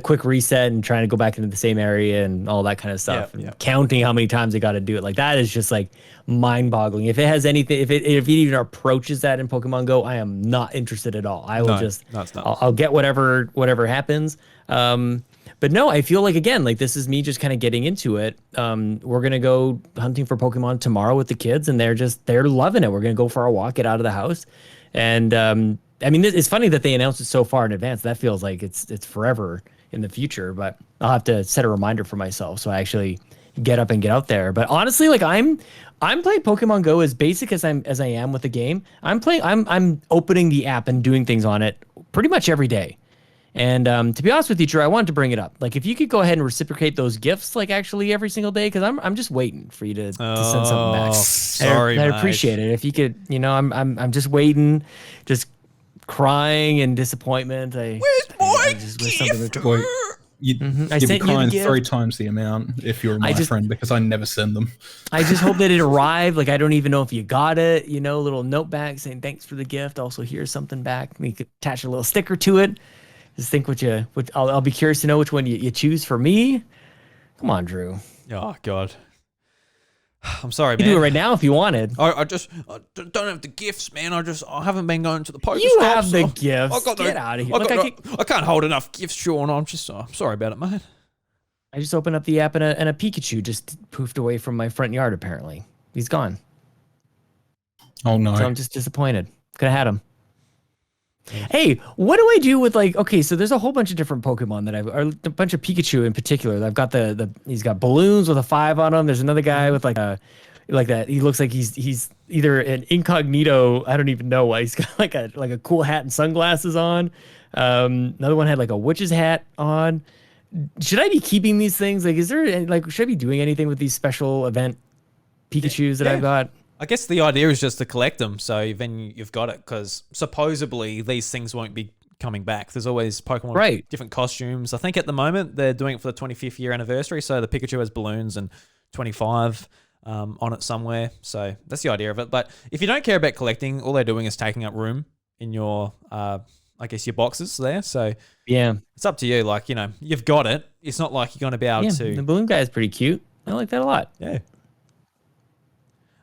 quick reset and trying to go back into the same area and all that kind of stuff. Yeah. Counting how many times they got to do it. Like that is just like mind-boggling. If it has anything, if it even approaches that in Pokemon Go, I am not interested at all. I will I'll get whatever happens. But no, I feel like, again, like this is me just kind of getting into it. We're going to go hunting for Pokemon tomorrow with the kids, and they're loving it. We're going to go for a walk, get out of the house. And, I mean, it's funny that they announced it so far in advance. That feels like it's forever in the future, but I'll have to set a reminder for myself so I actually get up and get out there. But honestly, like I'm playing Pokemon Go as basic as I am with the game. I'm opening the app and doing things on it pretty much every day. And to be honest with you, Drew, I wanted to bring it up. Like, if you could go ahead and reciprocate those gifts, like actually every single day, because I'm just waiting for you to send something back. Sorry, I appreciate it. If you could, I'm just waiting, just crying in disappointment. Where's my gift? You'd I be sent you crying the 3 times the amount if you're my friend, because I never send them. I just hope that it arrived. Like, I don't even know if you got it. Little note back saying thanks for the gift. Also, here's something back. You could attach a little sticker to it. Just think I'll be curious to know which one you choose for me. Come on, Drew. Oh God. I'm sorry, man. You can do it right now if you wanted. I don't have the gifts, man. I haven't been going to the Pokestop. You have the gifts. Get out of here. I can't hold enough gifts, Sean. I'm sorry about it, mate. I just opened up the app and a Pikachu just poofed away from my front yard, apparently. He's gone. Oh, no. So I'm just disappointed. Could have had him. Hey, what do I do with so there's a whole bunch of different Pokemon or a bunch of Pikachu in particular. I've got he's got balloons with a 5 on them. There's another guy with like that. He looks like he's either an incognito. I don't even know why. He's got like a cool hat and sunglasses on. Another one had like a witch's hat on. Should I be keeping these things? Like, is there should I be doing anything with these special event Pikachus that I've got? I guess the idea is just to collect them, so then you've got it, because supposedly these things won't be coming back. There's always Pokemon with different costumes. I think at the moment they're doing it for the 25th year anniversary, so the Pikachu has balloons and 25 on it somewhere. So that's the idea of it. But if you don't care about collecting, all they're doing is taking up room in your, I guess, your boxes there. So yeah, it's up to you. Like, you've got it. It's not like you're going to be able to... The balloon guy is pretty cute. I like that a lot. Yeah.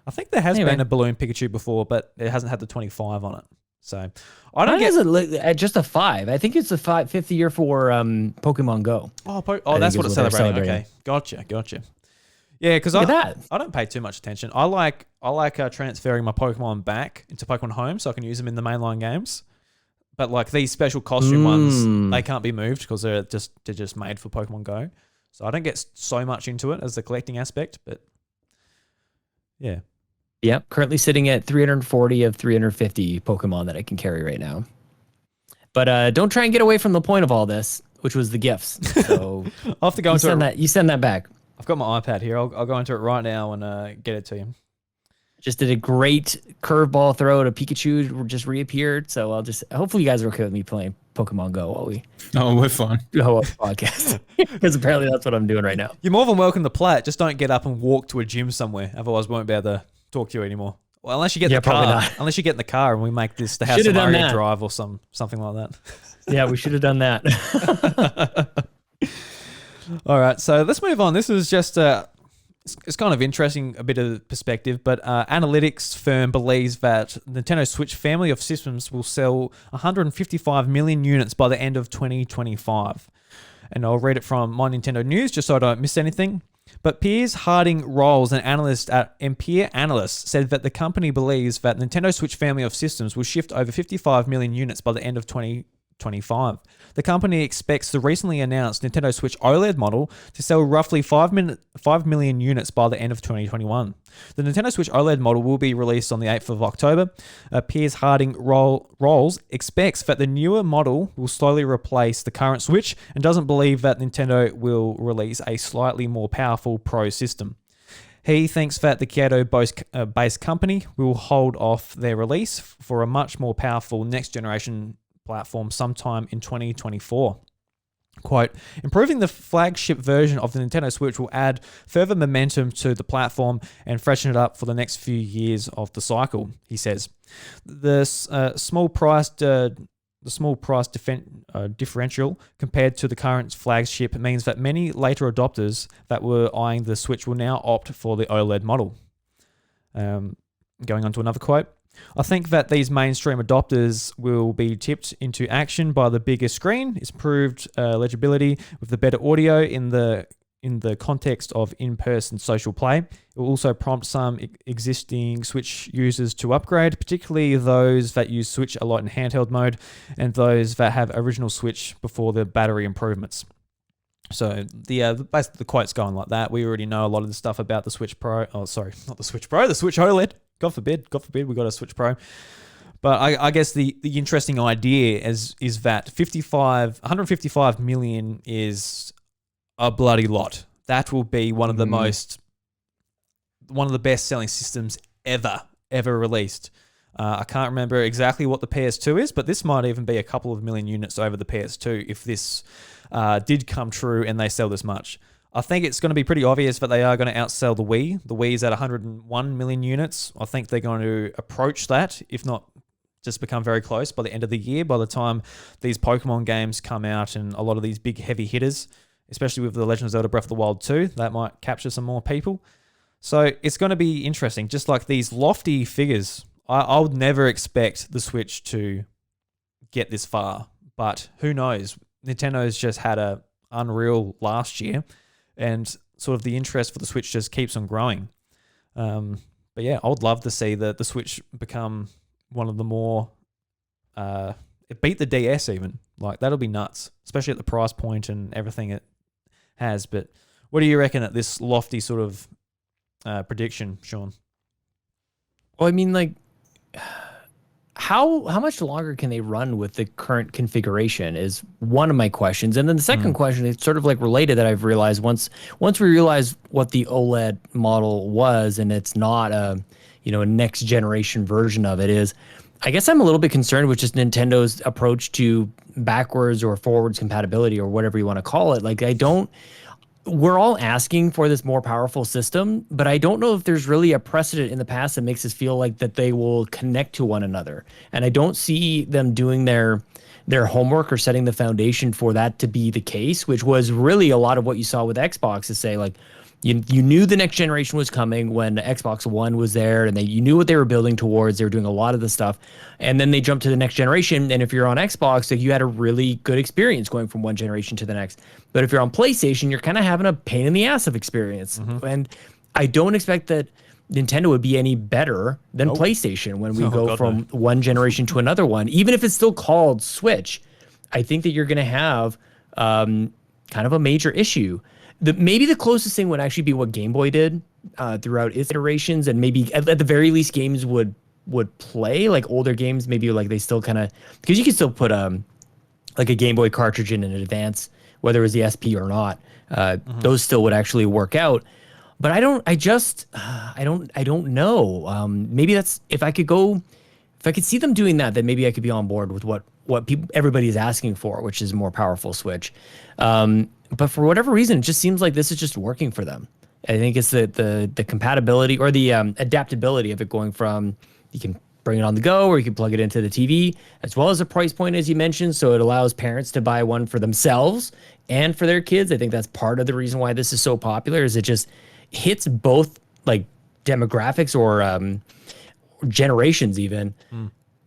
I think there has been a balloon Pikachu before, but it hasn't had the 25 on it. So I don't get it just a 5. I think it's the 5th year for Pokemon Go. Oh, that's what it's celebrating. Okay, gotcha. Yeah, because I don't pay too much attention. I like transferring my Pokemon back into Pokemon Home so I can use them in the mainline games. But like these special costume ones, they can't be moved because they're just made for Pokemon Go. So I don't get so much into it as the collecting aspect, but yeah. Yep, currently sitting at 340 of 350 Pokemon that I can carry right now. But don't try and get away from the point of all this, which was the gifts. So I'll have to go into it. you send that back. I've got my iPad here. I'll go into it right now and get it to you. Just did a great curveball throw to Pikachu, just reappeared. So hopefully you guys are okay with me playing Pokemon Go while we we're fine. go on the podcast. Because apparently that's what I'm doing right now. You're more than welcome to play it. Just don't get up and walk to a gym somewhere. Otherwise, we won't be able to talk to you anymore. Well, unless you get in the probably car. not. Unless you get in the car and we make this the House Should've of done Mario that. Drive or something like that. Yeah, we should have done that. All right, so let's move on. This is just it's kind of interesting, a bit of perspective, but analytics firm believes that Nintendo Switch family of systems will sell 155 million units by the end of 2025. And I'll read it from My Nintendo News just so I don't miss anything. But Piers Harding Rolls, an analyst at Empire Analysts, said that the company believes that Nintendo Switch family of systems will shift over 55 million units by the end of 2025. The company expects the recently announced Nintendo Switch OLED model to sell roughly 5 million units by the end of 2021. The Nintendo Switch OLED model will be released on the 8th of October. Piers Harding Rolls expects that the newer model will slowly replace the current Switch and doesn't believe that Nintendo will release a slightly more powerful Pro system. He thinks that the Kyoto-based company will hold off their release for a much more powerful next-generation platform sometime in 2024. Quote, improving the flagship version of the Nintendo Switch will add further momentum to the platform and freshen it up for the next few years of the cycle, he says. The small price differential compared to the current flagship means that many later adopters that were eyeing the Switch will now opt for the OLED model. Going on to another quote. I think that these mainstream adopters will be tipped into action by the bigger screen, its improved legibility with the better audio in the context of in-person social play. It will also prompt some existing Switch users to upgrade, particularly those that use Switch a lot in handheld mode and those that have original Switch before the battery improvements. So basically the quote's going like that. We already know a lot of the stuff about the Switch Pro. Oh, sorry, not the Switch Pro, the Switch OLED. God forbid, we got a Switch Pro. But I guess the interesting idea is that 155 million is a bloody lot. That will be one of the best selling systems ever released. I can't remember exactly what the PS2 is, but this might even be a couple of million units over the PS2 if this did come true and they sell this much. I think it's going to be pretty obvious that they are going to outsell the Wii. The Wii's at 101 million units. I think they're going to approach that, if not just become very close by the end of the year, by the time these Pokemon games come out and a lot of these big heavy hitters, especially with The Legend of Zelda Breath of the Wild 2, that might capture some more people. So it's going to be interesting. Just like these lofty figures, I would never expect the Switch to get this far, but who knows? Nintendo's just had a unreal last year, and sort of the interest for the Switch just keeps on growing. But yeah, I would love to see the Switch become one of the more... it beat the DS even. Like, that'll be nuts, especially at the price point and everything it has. But what do you reckon at this lofty sort of prediction, Sean? Well, I mean, like, how much longer can they run with the current configuration is one of my questions. And then the second question is sort of like related that I've realized once we realize what the OLED model was and it's not a next generation version of it is, I guess I'm a little bit concerned with just Nintendo's approach to backwards or forwards compatibility or whatever you want to call it. Like, we're all asking for this more powerful system, but I don't know if there's really a precedent in the past that makes us feel like that they will connect to one another. And I don't see them doing their homework or setting the foundation for that to be the case, which was really a lot of what you saw with Xbox, to say, like, you knew the next generation was coming when Xbox One was there, and you knew what they were building towards. They were doing a lot of the stuff, and then they jumped to the next generation. And if you're on Xbox, like, you had a really good experience going from one generation to the next. But if you're on PlayStation, you're kind of having a pain in the ass of experience. And I don't expect that Nintendo would be any better than PlayStation when we go from one generation to another one. Even if it's still called Switch, I think that you're going to have kind of a major issue. Maybe the closest thing would actually be what Game Boy did throughout its iterations, and maybe at the very least games would play, like older games, maybe like they still kind of, because you can still put like a Game Boy cartridge in an advance, whether it was the SP or not. Those still would actually work out. But I don't know. Maybe that's if I could see them doing that, then maybe I could be on board with what everybody is asking for, which is a more powerful Switch. But for whatever reason, it just seems like this is just working for them. I think it's the compatibility or the adaptability of it going from you can bring it on the go or you can plug it into the TV, as well as a price point, as you mentioned. So it allows parents to buy one for themselves and for their kids. I think that's part of the reason why this is so popular is it just hits both like demographics or generations even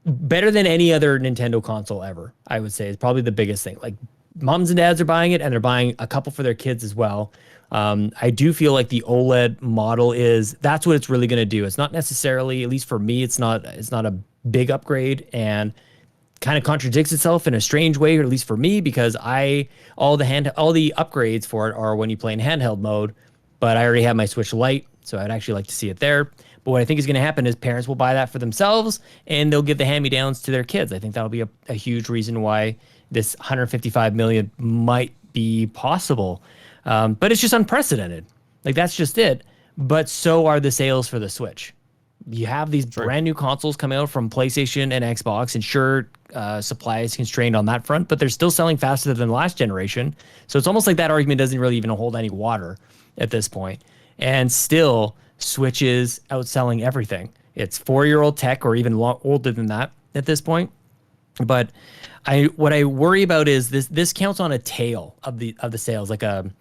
better than any other Nintendo console ever. I would say is probably the biggest thing. Like moms and dads are buying it and they're buying a couple for their kids as well. I do feel like the OLED model that's what it's really going to do. It's not necessarily, at least for me, it's not a big upgrade and kind of contradicts itself in a strange way, or at least for me, because all the upgrades for it are when you play in handheld mode, but I already have my Switch Lite, so I'd actually like to see it there. But what I think is going to happen is parents will buy that for themselves and they'll give the hand-me-downs to their kids. I think that'll be a huge reason why this 155 million might be possible. But it's just unprecedented. Like that's just it. But so are the sales for the Switch. You have these brand new consoles coming out from PlayStation and Xbox, and sure, supply is constrained on that front, but they're still selling faster than the last generation. So it's almost like that argument doesn't really even hold any water at this point. And still, Switch is outselling everything. It's 4-year-old tech, or even older than that at this point. But what I worry about is this counts on a tail of the sales, like a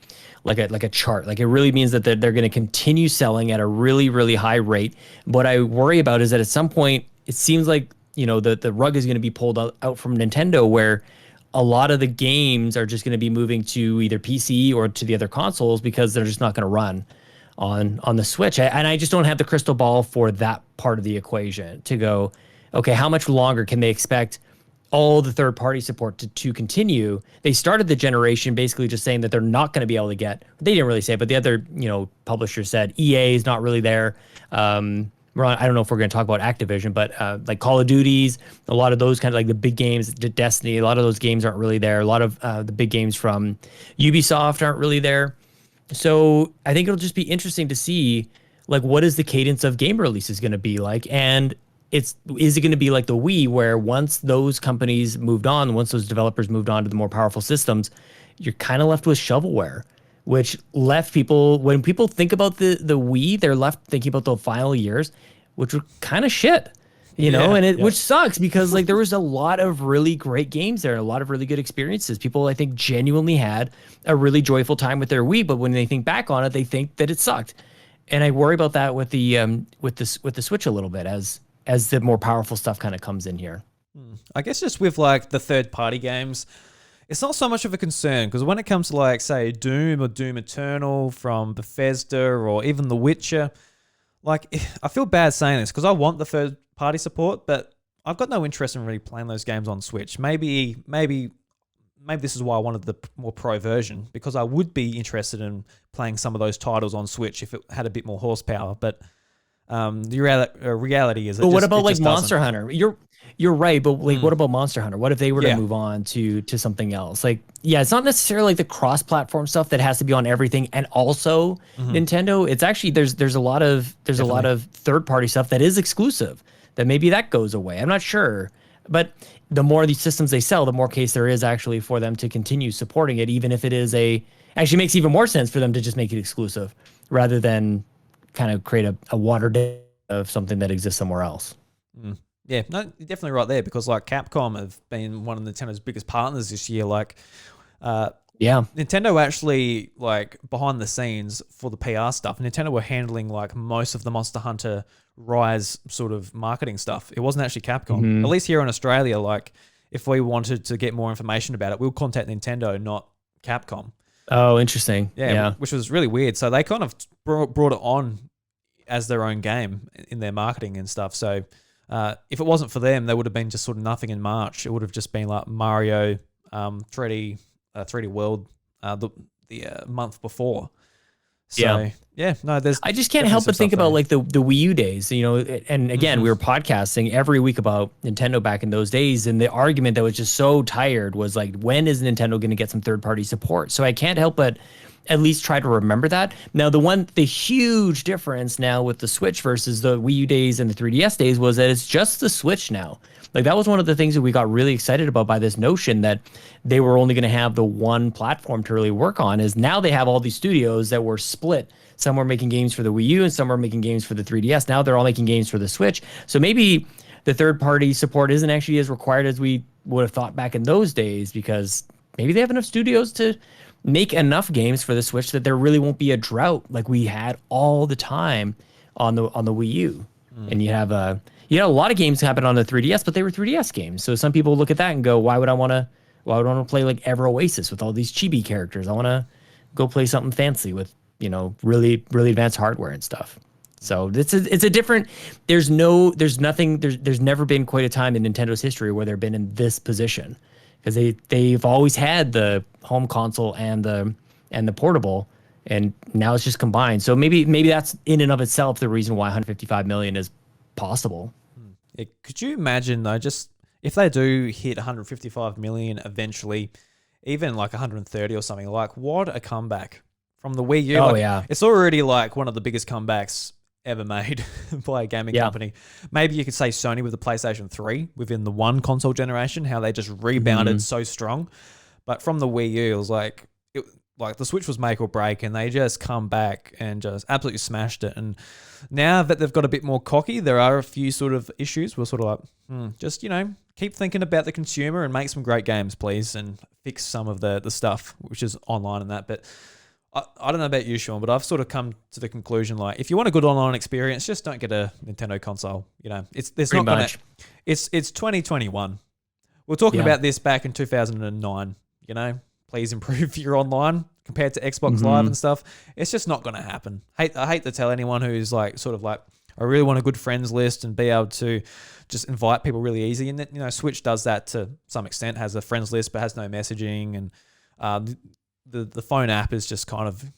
chart. Like it really means that they're going to continue selling at a really, really high rate. What I worry about is that at some point it seems like, the rug is going to be pulled out from Nintendo, where a lot of the games are just going to be moving to either PC or to the other consoles because they're just not going to run on the Switch. And I just don't have the crystal ball for that part of the equation to go, okay, how much longer can they expect all the third-party support to continue? They started the generation basically just saying that they're not going to be able to get. They didn't really say it, but the other publishers said EA is not really there. I don't know if we're going to talk about Activision, but like Call of Duties, a lot of those kind of like the big games, Destiny, a lot of those games aren't really there. A lot of the big games from Ubisoft aren't really there. So I think it'll just be interesting to see like what is the cadence of game releases going to be like, and is it going to be like the Wii, where once those companies moved on, once those developers moved on to the more powerful systems, you're kind of left with shovelware, which left people, when people think about the Wii, they're left thinking about the final years, which were kind of shit, which sucks because like there was a lot of really great games there, a lot of really good experiences. People, I think, genuinely had a really joyful time with their Wii, but when they think back on it, they think that it sucked. And I worry about that with the Switch a little bit as the more powerful stuff kind of comes in here. I guess just with like the third-party games, it's not so much of a concern, because when it comes to like, say, Doom or Doom Eternal from Bethesda, or even The Witcher, like I feel bad saying this because I want the third-party support, but I've got no interest in really playing those games on Switch. Maybe this is why I wanted the more pro version, because I would be interested in playing some of those titles on Switch if it had a bit more horsepower, but the reality is. But what about like Monster Hunter? You're right, but like, what about Monster Hunter? What if they were to move on to something else? Like, yeah, it's not necessarily like the cross-platform stuff that has to be on everything and also Nintendo. It's actually there's a lot of third-party stuff that is exclusive. That maybe that goes away. I'm not sure, but the more these systems they sell, the more case there is actually for them to continue supporting it, even if it is actually makes even more sense for them to just make it exclusive rather than kind of create a watered down of something that exists somewhere else. Yeah, no, you're definitely right there, because like Capcom have been one of Nintendo's biggest partners this year. Like, Nintendo actually, like behind the scenes for the PR stuff, Nintendo were handling like most of the Monster Hunter Rise sort of marketing stuff. It wasn't actually Capcom. At least here in Australia, like if we wanted to get more information about it, we'll contact Nintendo, not Capcom. Oh, interesting. Yeah, which was really weird. So they kind of brought it on as their own game in their marketing and stuff. So if it wasn't for them, there would have been just sort of nothing in March. It would have just been like Mario 3D World the month before. So no, there's. I just can't definitely help some but think stuff about there. like the Wii U days, and again, we were podcasting every week about Nintendo back in those days. And the argument that was just so tired was like, when is Nintendo going to get some third party support? So I can't help but at least try to remember that. Now, the huge difference now with the Switch versus the Wii U days and the 3DS days was that it's just the Switch now. Like that was one of the things that we got really excited about by this notion that they were only going to have the one platform to really work on. Is now they have all these studios that were split. Some were making games for the Wii U and some were making games for the 3DS. Now they're all making games for the Switch. So maybe the third party support isn't actually as required as we would have thought back in those days, because maybe they have enough studios to make enough games for the Switch that there really won't be a drought like we had all the time on the Wii U. And you have a lot of games happen on the 3DS, but they were 3DS games. So some people look at that and go, why would I want to play like Ever Oasis with all these chibi characters? I want to go play something fancy with, really, really advanced hardware and stuff. So it's a different, there's never been quite a time in Nintendo's history where they've been in this position, because they've always had the home console and the portable, and now it's just combined. So maybe that's in and of itself the reason why 155 million is possible. Yeah, could you imagine though, just if they do hit 155 million eventually, even like 130 or something, like what a comeback from the Wii U. Oh, like, yeah. It's already like one of the biggest comebacks ever made by a gaming company. Maybe you could say Sony with the PlayStation 3 within the one console generation, how they just rebounded so strong. But from the Wii U, it was like the Switch was make or break, and they just come back and just absolutely smashed it. And now that they've got a bit more cocky, there are a few sort of issues. We're sort of like, just, keep thinking about the consumer and make some great games, please, and fix some of the stuff, which is online and that. But I don't know about you, Sean, but I've sort of come to the conclusion, like, if you want a good online experience, just don't get a Nintendo console. It's 2021. We're talking about this back in 2009, Please improve your online compared to Xbox Live and stuff. It's just not going to happen. I hate to tell anyone who's like, sort of like, I really want a good friends list and be able to just invite people really easy. And Switch does that to some extent, has a friends list, but has no messaging. And the phone app is just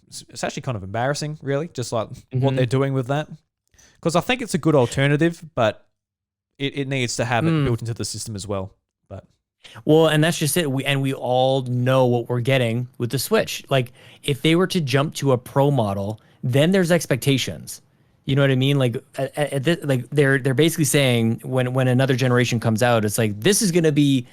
it's actually kind of embarrassing, really, just like what they're doing with that. Because I think it's a good alternative, but it needs to have it built into the system as well. Well, and that's just it. We all know what we're getting with the Switch. Like, if they were to jump to a Pro model, then there's expectations. You know what I mean? Like, they're basically saying when another generation comes out, it's like, this is going to be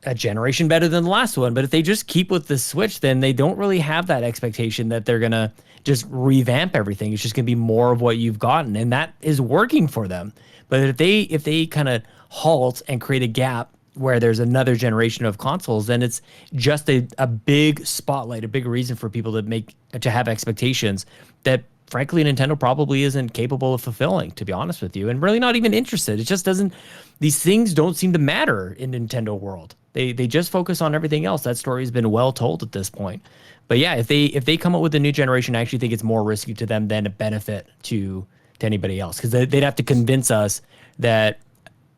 a generation better than the last one. But if they just keep with the Switch, then they don't really have that expectation that they're going to just revamp everything. It's just going to be more of what you've gotten, and that is working for them. But if they kind of halt and create a gap where there's another generation of consoles, then it's just a big spotlight, a big reason for people to have expectations that, frankly, Nintendo probably isn't capable of fulfilling, to be honest with you, and really not even interested. It just doesn't, these things don't seem to matter in Nintendo world. They just focus on everything else. That story has been well told at this point. But yeah, if they come up with a new generation, I actually think it's more risky to them than a benefit to anybody else, because they'd have to convince us that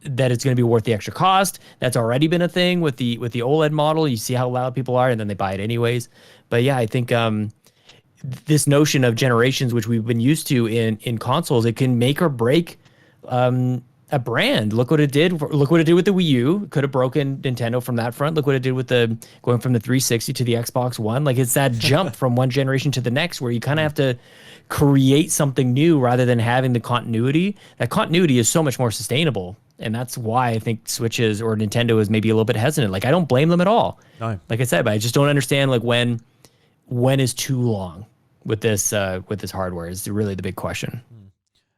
it's going to be worth the extra cost. That's already been a thing with the OLED model. You see how loud people are, and then they buy it anyways. But yeah, I think this notion of generations, which we've been used to in consoles, it can make or break a brand. Look what it did. Look what it did with the Wii U. It could have broken Nintendo from that front. Look what it did with going from the 360 to the Xbox One. Like, it's that jump from one generation to the next where you kind of have to create something new rather than having the continuity. That continuity is so much more sustainable. And that's why I think Switches or Nintendo is maybe a little bit hesitant. Like, I don't blame them at all. No. Like I said, but I just don't understand, like, when is too long with this hardware is really the big question.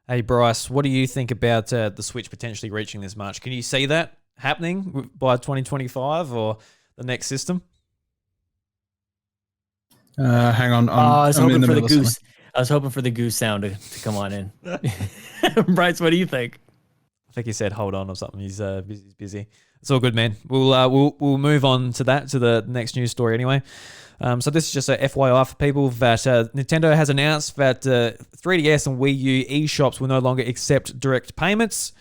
Hey, Bryce, what do you think about the Switch potentially reaching this much? Can you see that happening by 2025 or the next system? Hang on. I was hoping for the goose. I was hoping for the goose sound to come on in. Bryce, what do you think? I think he said hold on or something. He's busy. It's all good, man. We'll move on to the next news story anyway. So this is just a FYI for people that Nintendo has announced that 3DS and Wii U eShops will no longer accept direct payments.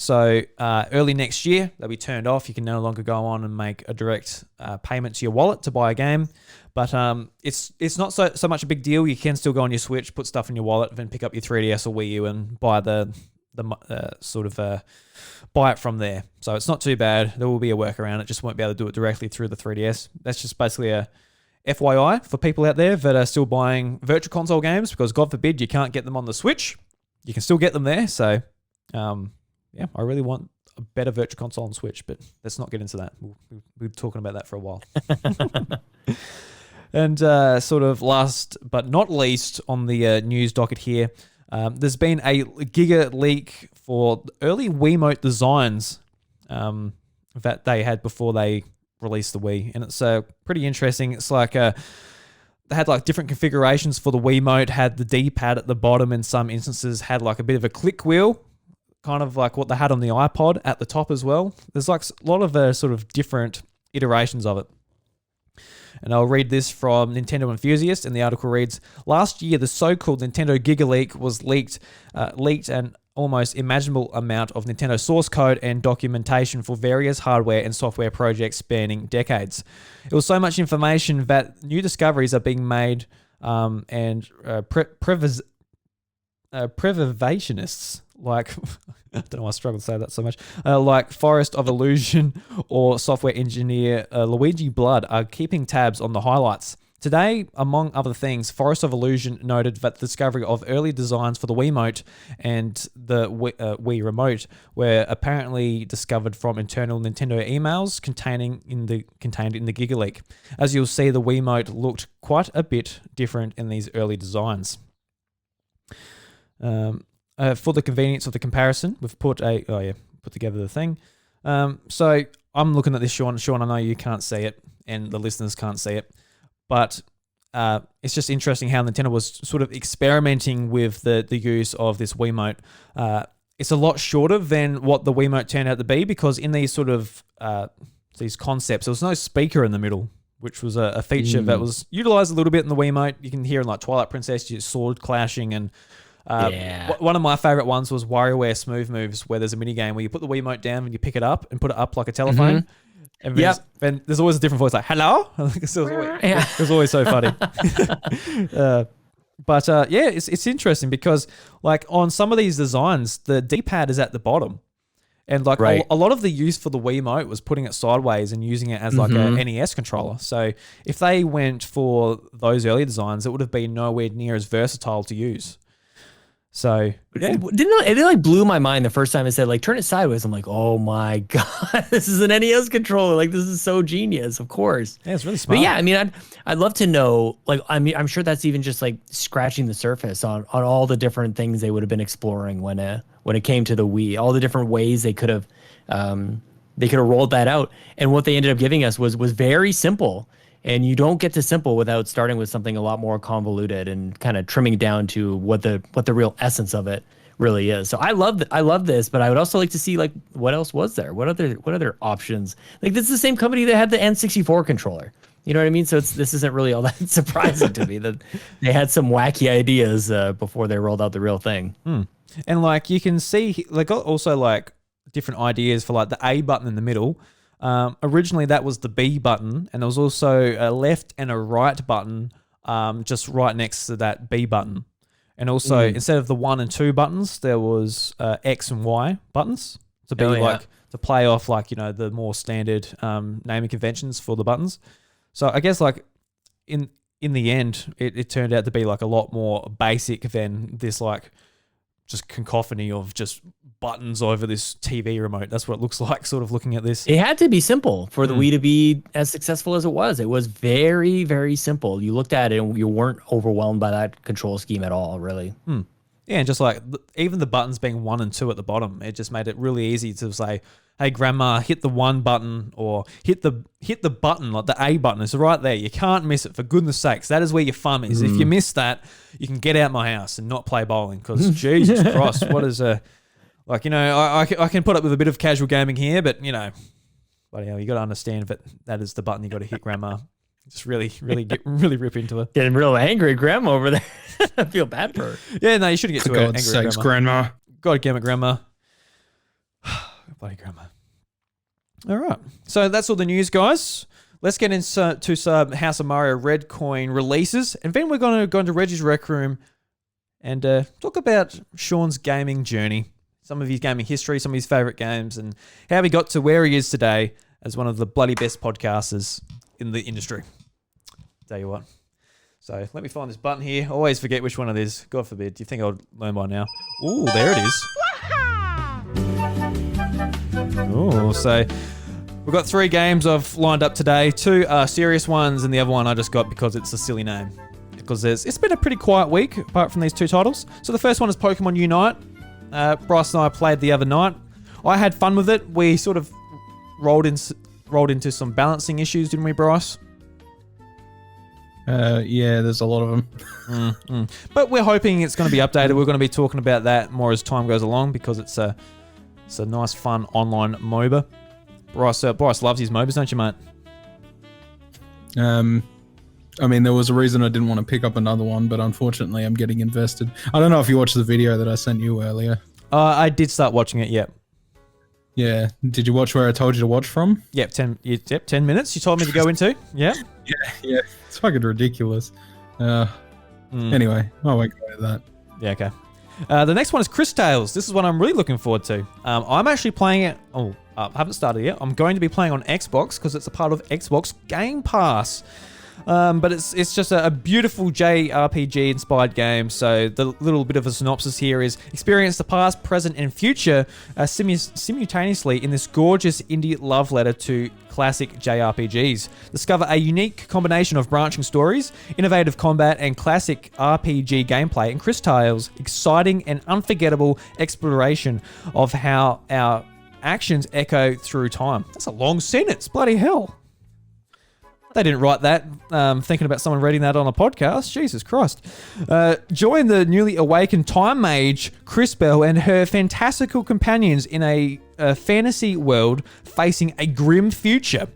So early next year, they'll be turned off. You can no longer go on and make a direct payment to your wallet to buy a game. But it's not so much a big deal. You can still go on your Switch, put stuff in your wallet, then pick up your 3DS or Wii U and buy buy it from there. So it's not too bad. There will be a workaround. It just won't be able to do it directly through the 3DS. That's just basically a FYI for people out there that are still buying virtual console games, because God forbid you can't get them on the Switch. You can still get them there. So yeah, I really want a better virtual console on Switch, but let's not get into that. We'll be talking about that for a while. And sort of last but not least on the news docket here, there's been a giga leak for early Wiimote designs that they had before they released the Wii. And it's pretty interesting. It's like they had like different configurations for the Wiimote, had the D-pad at the bottom in some instances, had like a bit of a click wheel, kind of like what they had on the iPod at the top as well. There's like a lot of sort of different iterations of it. And I'll read this from Nintendo Enthusiast, and the article reads, last year, the so-called Nintendo Giga Leak was leaked an almost imaginable amount of Nintendo source code and documentation for various hardware and software projects spanning decades. It was so much information that new discoveries are being made and privationists, like, I don't know why I struggle to say that so much, like Forest of Illusion or software engineer Luigi Blood are keeping tabs on the highlights. Today, among other things, Forest of Illusion noted that the discovery of early designs for the Wiimote and the Wii Remote were apparently discovered from internal Nintendo emails contained in the Giga Leak. As you'll see, the Wiimote looked quite a bit different in these early designs. For the convenience of the comparison, we've put together the thing. So I'm looking at this, Sean. Sean, I know you can't see it, and the listeners can't see it, but it's just interesting how Nintendo was sort of experimenting with the use of this Wiimote. It's a lot shorter than what the Wiimote turned out to be, because in these sort of these concepts, there was no speaker in the middle, which was a feature that was utilized a little bit in the Wiimote. You can hear in like Twilight Princess, your sword clashing, and one of my favorite ones was WarioWare Smooth Moves, where there's a mini game where you put the Wiimote down and you pick it up and put it up like a telephone. Mm-hmm. And then there's always a different voice, like "Hello." It was always so funny. But it's interesting because like on some of these designs, the D-pad is at the bottom, and like a lot of the use for the Wiimote was putting it sideways and using it as like a NES controller. So if they went for those early designs, it would have been nowhere near as versatile to use. So it like blew my mind the first time it said like turn it sideways. I'm like, oh my god, this is an NES controller. Like this is so genius. Of course, yeah, it's really smart. But yeah, I mean, I'd love to know. Like, I mean, I'm sure that's even just like scratching the surface on all the different things they would have been exploring when it came to the Wii. All the different ways they could have rolled that out. And what they ended up giving us was very simple. And you don't get to simple without starting with something a lot more convoluted and kind of trimming down to what the real essence of it really is. So I love this, but I would also like to see like what else was there? What other options? Like this is the same company that had the N64 controller. You know what I mean? So this isn't really all that surprising to me that they had some wacky ideas before they rolled out the real thing. And like you can see, like also like different ideas for like the A button in the middle. Originally, that was the B button, and there was also a left and a right button just right next to that B button. And also, instead of the 1 and 2 buttons, there was X and Y buttons to be to play off like, you know, the more standard naming conventions for the buttons. So I guess like in the end, it turned out to be like a lot more basic than this like just cacophony of just buttons over this TV remote. That's what it looks like, sort of looking at this. It had to be simple for the Wii to be as successful as it was. It was very, very simple. You looked at it and you weren't overwhelmed by that control scheme at all, really. Yeah, and just like even the buttons being 1 and 2 at the bottom, it just made it really easy to say, hey, grandma, hit the 1 button or hit the button, like the A button. It's right there. You can't miss it, for goodness sakes. That is where your fun is. If you miss that, you can get out my house and not play bowling, because Jesus Christ, what is a... Like, you know, I can put up with a bit of casual gaming here, but, you know, bloody hell, you got to understand that is the button you got to hit, grandma. Just really rip into her. Getting real angry grandma over there. I feel bad for her. Yeah, no, you shouldn't get too angry God's sakes, grandma. God damn it, grandma. Bloody grandma. All right. So that's all the news, guys. Let's get into some House of Mario Red Coin releases. And then we're going to go into Reggie's Rec Room and talk about Sean's gaming journey, some of his gaming history, some of his favourite games, and how he got to where he is today as one of the bloody best podcasters in the industry. Tell you what. So let me find this button here. Always forget which one it is. God forbid. Do you think I would learn by now? Ooh, there it is. Oh, so we've got 3 games I've lined up today. 2 are serious ones, and the other one I just got because it's a silly name. Because it's been a pretty quiet week, apart from these 2 titles. So the first one is Pokemon Unite. Bryce and I played the other night. I had fun with it. We sort of rolled into some balancing issues, didn't we, Bryce? Yeah, there's a lot of them. But we're hoping it's going to be updated. We're going to be talking about that more as time goes along because it's a nice, fun online MOBA. Bryce loves his MOBAs, don't you, mate? I mean, there was a reason I didn't want to pick up another one, but unfortunately I'm getting invested. I don't know if you watched the video that I sent you earlier. I did start watching it, yep. Yeah. Did you watch where I told you to watch from? Yep, 10 minutes you told me to go into. Yeah. Yeah. It's fucking ridiculous. Anyway, I won't go into that. Yeah, okay. The next one is Chris Tales. This is one I'm really looking forward to. I'm actually playing it. I haven't started yet. I'm going to be playing on Xbox because it's a part of Xbox Game Pass. But it's just a beautiful JRPG inspired game. So the little bit of a synopsis here is experience the past, present, and future simultaneously in this gorgeous indie love letter to classic JRPGs. Discover a unique combination of branching stories, innovative combat, and classic RPG gameplay in Chris Tales' exciting and unforgettable exploration of how our actions echo through time. That's a long sentence. Bloody hell. They didn't write that thinking about someone reading that on a podcast. Jesus Christ. Join the newly awakened time mage, Chris Bell, and her fantastical companions in a fantasy world facing a grim future.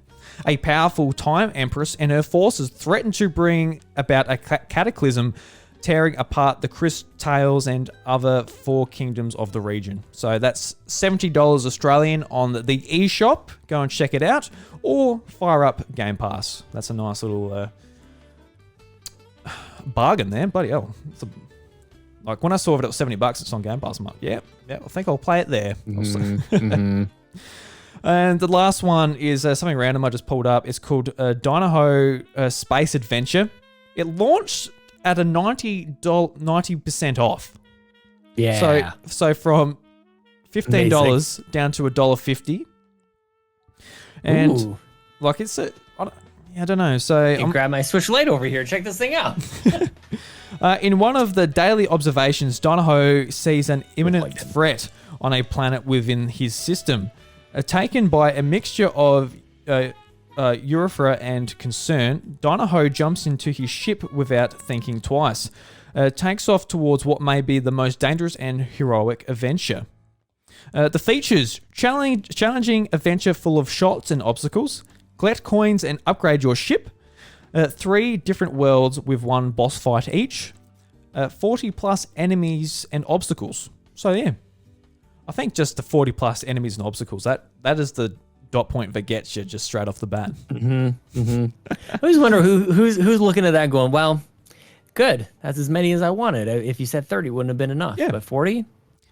A powerful time empress and her forces threaten to bring about a cataclysm, tearing apart the Chris Tales and other 4 kingdoms of the region. So that's $70 Australian on the eShop. Go and check it out. Or fire up Game Pass. That's a nice little bargain there. Bloody hell. Like when I saw it was $70, it's on Game Pass. I'm like, yeah, I think I'll play it there. And the last one is something random I just pulled up. It's called Dinoho Space Adventure. It launched at a 90% off. Yeah. So from $15 down to $1.50. And Ooh. like I don't know. So I can grab my Switch Lite over here. Check this thing out. in one of the daily observations, Donahoe sees an imminent threat on a planet within his system. Taken by a mixture of euphoria and concern, Donahoe jumps into his ship without thinking twice. Takes off towards what may be the most dangerous and heroic adventure. The features: challenging adventure full of shots and obstacles, collect coins and upgrade your ship, 3 different worlds with 1 boss fight each, 40 plus enemies and obstacles. So yeah, I think just the 40 plus enemies and obstacles, that is the dot point that gets you just straight off the bat. I always wonder who's looking at that going, well, good, that's as many as I wanted. If you said 30, wouldn't have been enough. Yeah. But 40,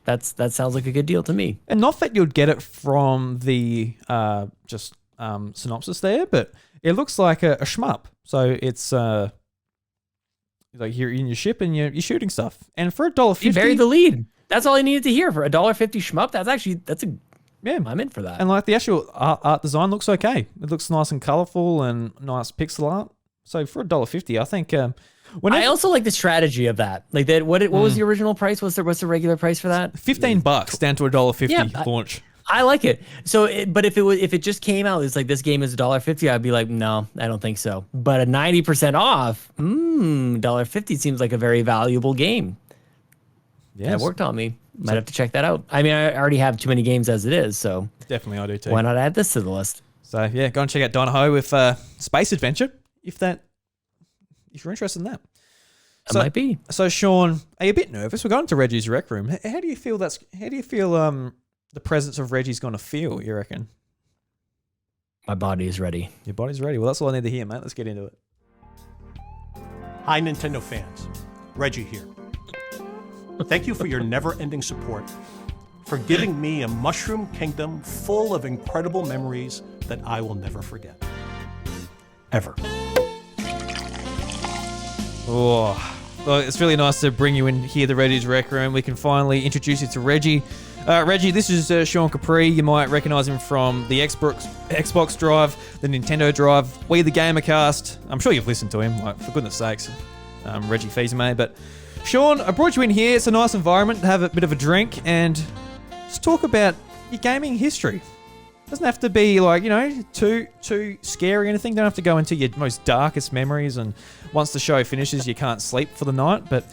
that sounds like a good deal to me. And not that you'd get it from the synopsis there, but it looks like a shmup. So it's like you're in your ship and you're shooting stuff. And for $1.50, He buried the lead. That's all I needed to hear for $1.50 shmup. I'm in for that. And like the actual art design looks okay. It looks nice and colorful and nice pixel art. So for $1.50, I think. I also like the strategy of that. Like that. What was the original price? What's the regular price for that? $15 down to $1.50 launch. I like it. So, but if it just came out, it's like this game is $1.50, I'd be like, no, I don't think so. But a 90% off, $1.50 seems like a very valuable game. Yeah, That worked on me. Might have to check that out. I mean, I already have too many games as it is, so Definitely, I do too. why not add this to the list? So yeah, go and check out Donahoe with Space Adventure if you're interested in that. It might be. So Sean, are you a bit nervous? We're going to Reggie's Rec Room. How do you feel the presence of Reggie's going to feel, you reckon? My body is ready. Your body's ready. Well, that's all I need to hear, mate. Let's get into it. Hi, Nintendo fans. Reggie here. Thank you for your never-ending support, for giving me a mushroom kingdom full of incredible memories that I will never forget. Ever. Oh, well, it's really nice to bring you in here, the Reggie's Rec Room. We can finally introduce you to Reggie. Reggie, this is Sean Capri. You might recognise him from the Xbox Drive, the Nintendo Drive, We the Gamercast. I'm sure you've listened to him, like, for goodness sakes. Reggie Fils-Aimé. But Sean, I brought you in here. It's a nice environment to have a bit of a drink and just talk about your gaming history. Doesn't have to be like, too scary or anything. Don't have to go into your most darkest memories and once the show finishes you can't sleep for the night. But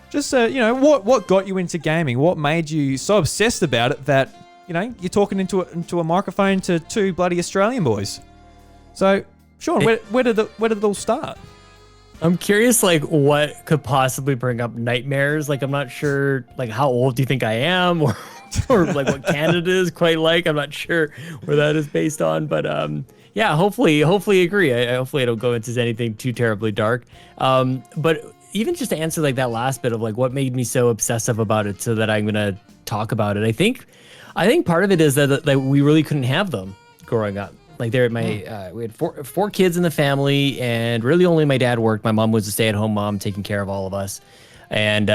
just, what got you into gaming? What made you so obsessed about it that, you're talking into a microphone to two bloody Australian boys? So, Sean, where did it all start? I'm curious, like, what could possibly bring up nightmares? Like, I'm not sure, like, how old do you think I am, or like what Canada is quite like. I'm not sure where that is based on, but yeah, hopefully agree. Hopefully I don't go into anything too terribly dark. But even just to answer like that last bit of like what made me so obsessive about it, so that I'm gonna talk about it. I think part of it is that we really couldn't have them growing up. Like we had four kids in the family, and really only my dad worked. My mom was a stay-at-home mom, taking care of all of us. And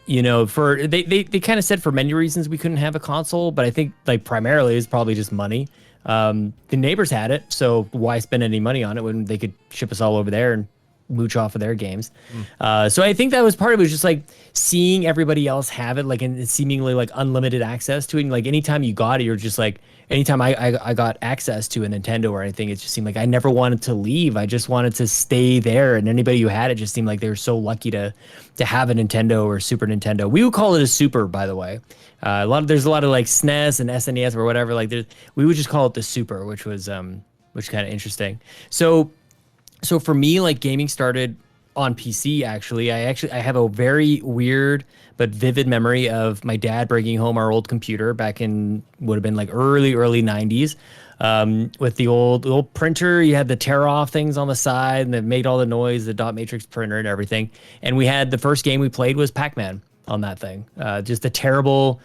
they kind of said for many reasons we couldn't have a console, but I think like primarily it's probably just money. The neighbors had it, so why spend any money on it when they could ship us all over there and mooch off of their games? So I think that was part of it, was just like seeing everybody else have it, like, and seemingly like unlimited access to it. And like anytime you got it, you're just like, anytime I got access to a Nintendo or anything, it just seemed like I never wanted to leave. I just wanted to stay there. And anybody who had it just seemed like they were so lucky to have a Nintendo or Super Nintendo. We would call it a Super, by the way. There's a lot of like SNES and SNES or whatever. Like we would just call it the Super, which was kind of interesting. So for me, like gaming started on PC. Actually, I have a very weird but vivid memory of my dad bringing home our old computer back in, would have been like early 90s, with the old printer. You had the tear off things on the side and that made all the noise, the dot matrix printer and everything. And we had, the first game we played was Pac-Man on that thing. Just a terrible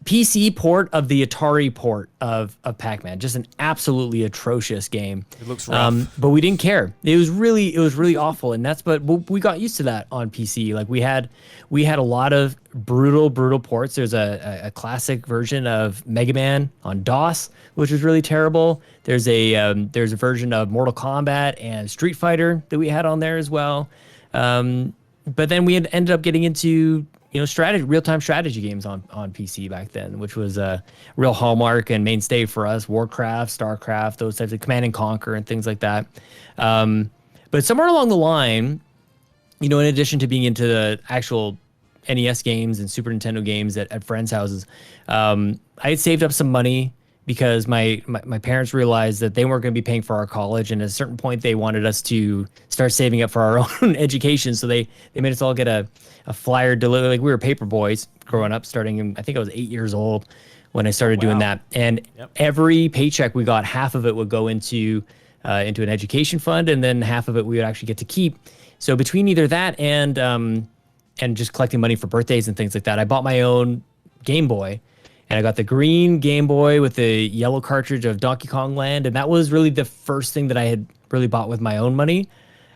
PC port of the Atari port of Pac-Man. Just an absolutely atrocious game. It looks rough. But we didn't care. It was really awful. And but we got used to that on PC. Like we had a lot of brutal ports. There's a classic version of Mega Man on DOS, which was really terrible. There's a version of Mortal Kombat and Street Fighter that we had on there as well. But then we had ended up getting into real-time strategy games on PC back then, which was a real hallmark and mainstay for us. Warcraft, Starcraft, those types of Command and Conquer and things like that. But somewhere along the line, in addition to being into the actual NES games and Super Nintendo games at friends' houses, I had saved up some money because my parents realized that they weren't going to be paying for our college, and at a certain point they wanted us to start saving up for our own education. So they made us all get a flyer delivered. Like we were paper boys growing up, starting in, I think I was 8 years old when I started doing that. And every paycheck we got, half of it would go into an education fund, and then half of it we would actually get to keep. So between either that and just collecting money for birthdays and things like that, I bought my own Game Boy. And I got the green Game Boy with the yellow cartridge of Donkey Kong Land. And that was really the first thing that I had really bought with my own money.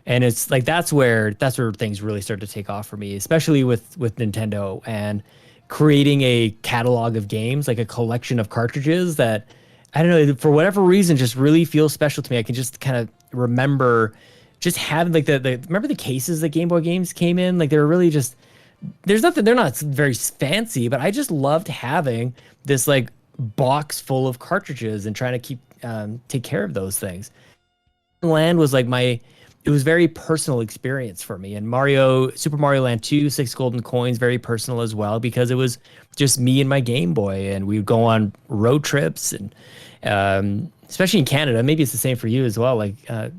And it's like, that's where things really started to take off for me, especially with Nintendo and creating a catalog of games, like a collection of cartridges that, I don't know, for whatever reason, just really feels special to me. I can just kind of remember just having like remember the cases that Game Boy games came in? Like they were really just, they're not very fancy, but I just loved having this like box full of cartridges and trying to take care of those things. Land was like it was very personal experience for me. And Super Mario Land 2, 6 golden coins, very personal as well, because it was just me and my Game Boy, and we would go on road trips, and especially in Canada, maybe it's the same for you as well. Like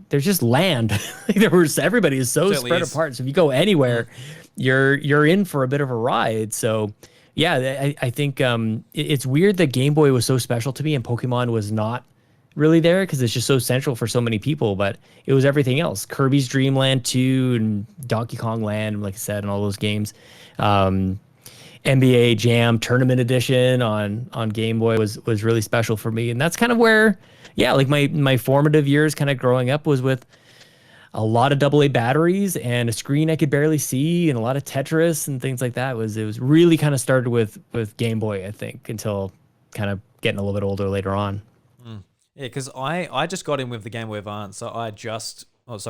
there's just land. Everybody is so spread apart. So if you go anywhere, you're in for a bit of a ride. So yeah, I think it's weird that Game Boy was so special to me and Pokemon was not really there because it's just so central for so many people. But it was everything else: Kirby's Dream Land 2 and Donkey Kong Land, like I said, and all those games. NBA Jam Tournament Edition on Game Boy was really special for me, and that's kind of where, yeah, like my formative years, kind of growing up, was with a lot of AA batteries and a screen I could barely see and a lot of Tetris and things like that. It was really kind of started with Game Boy, I think, until kind of getting a little bit older later on. Yeah, because I just got in with the Game Boy Advance, so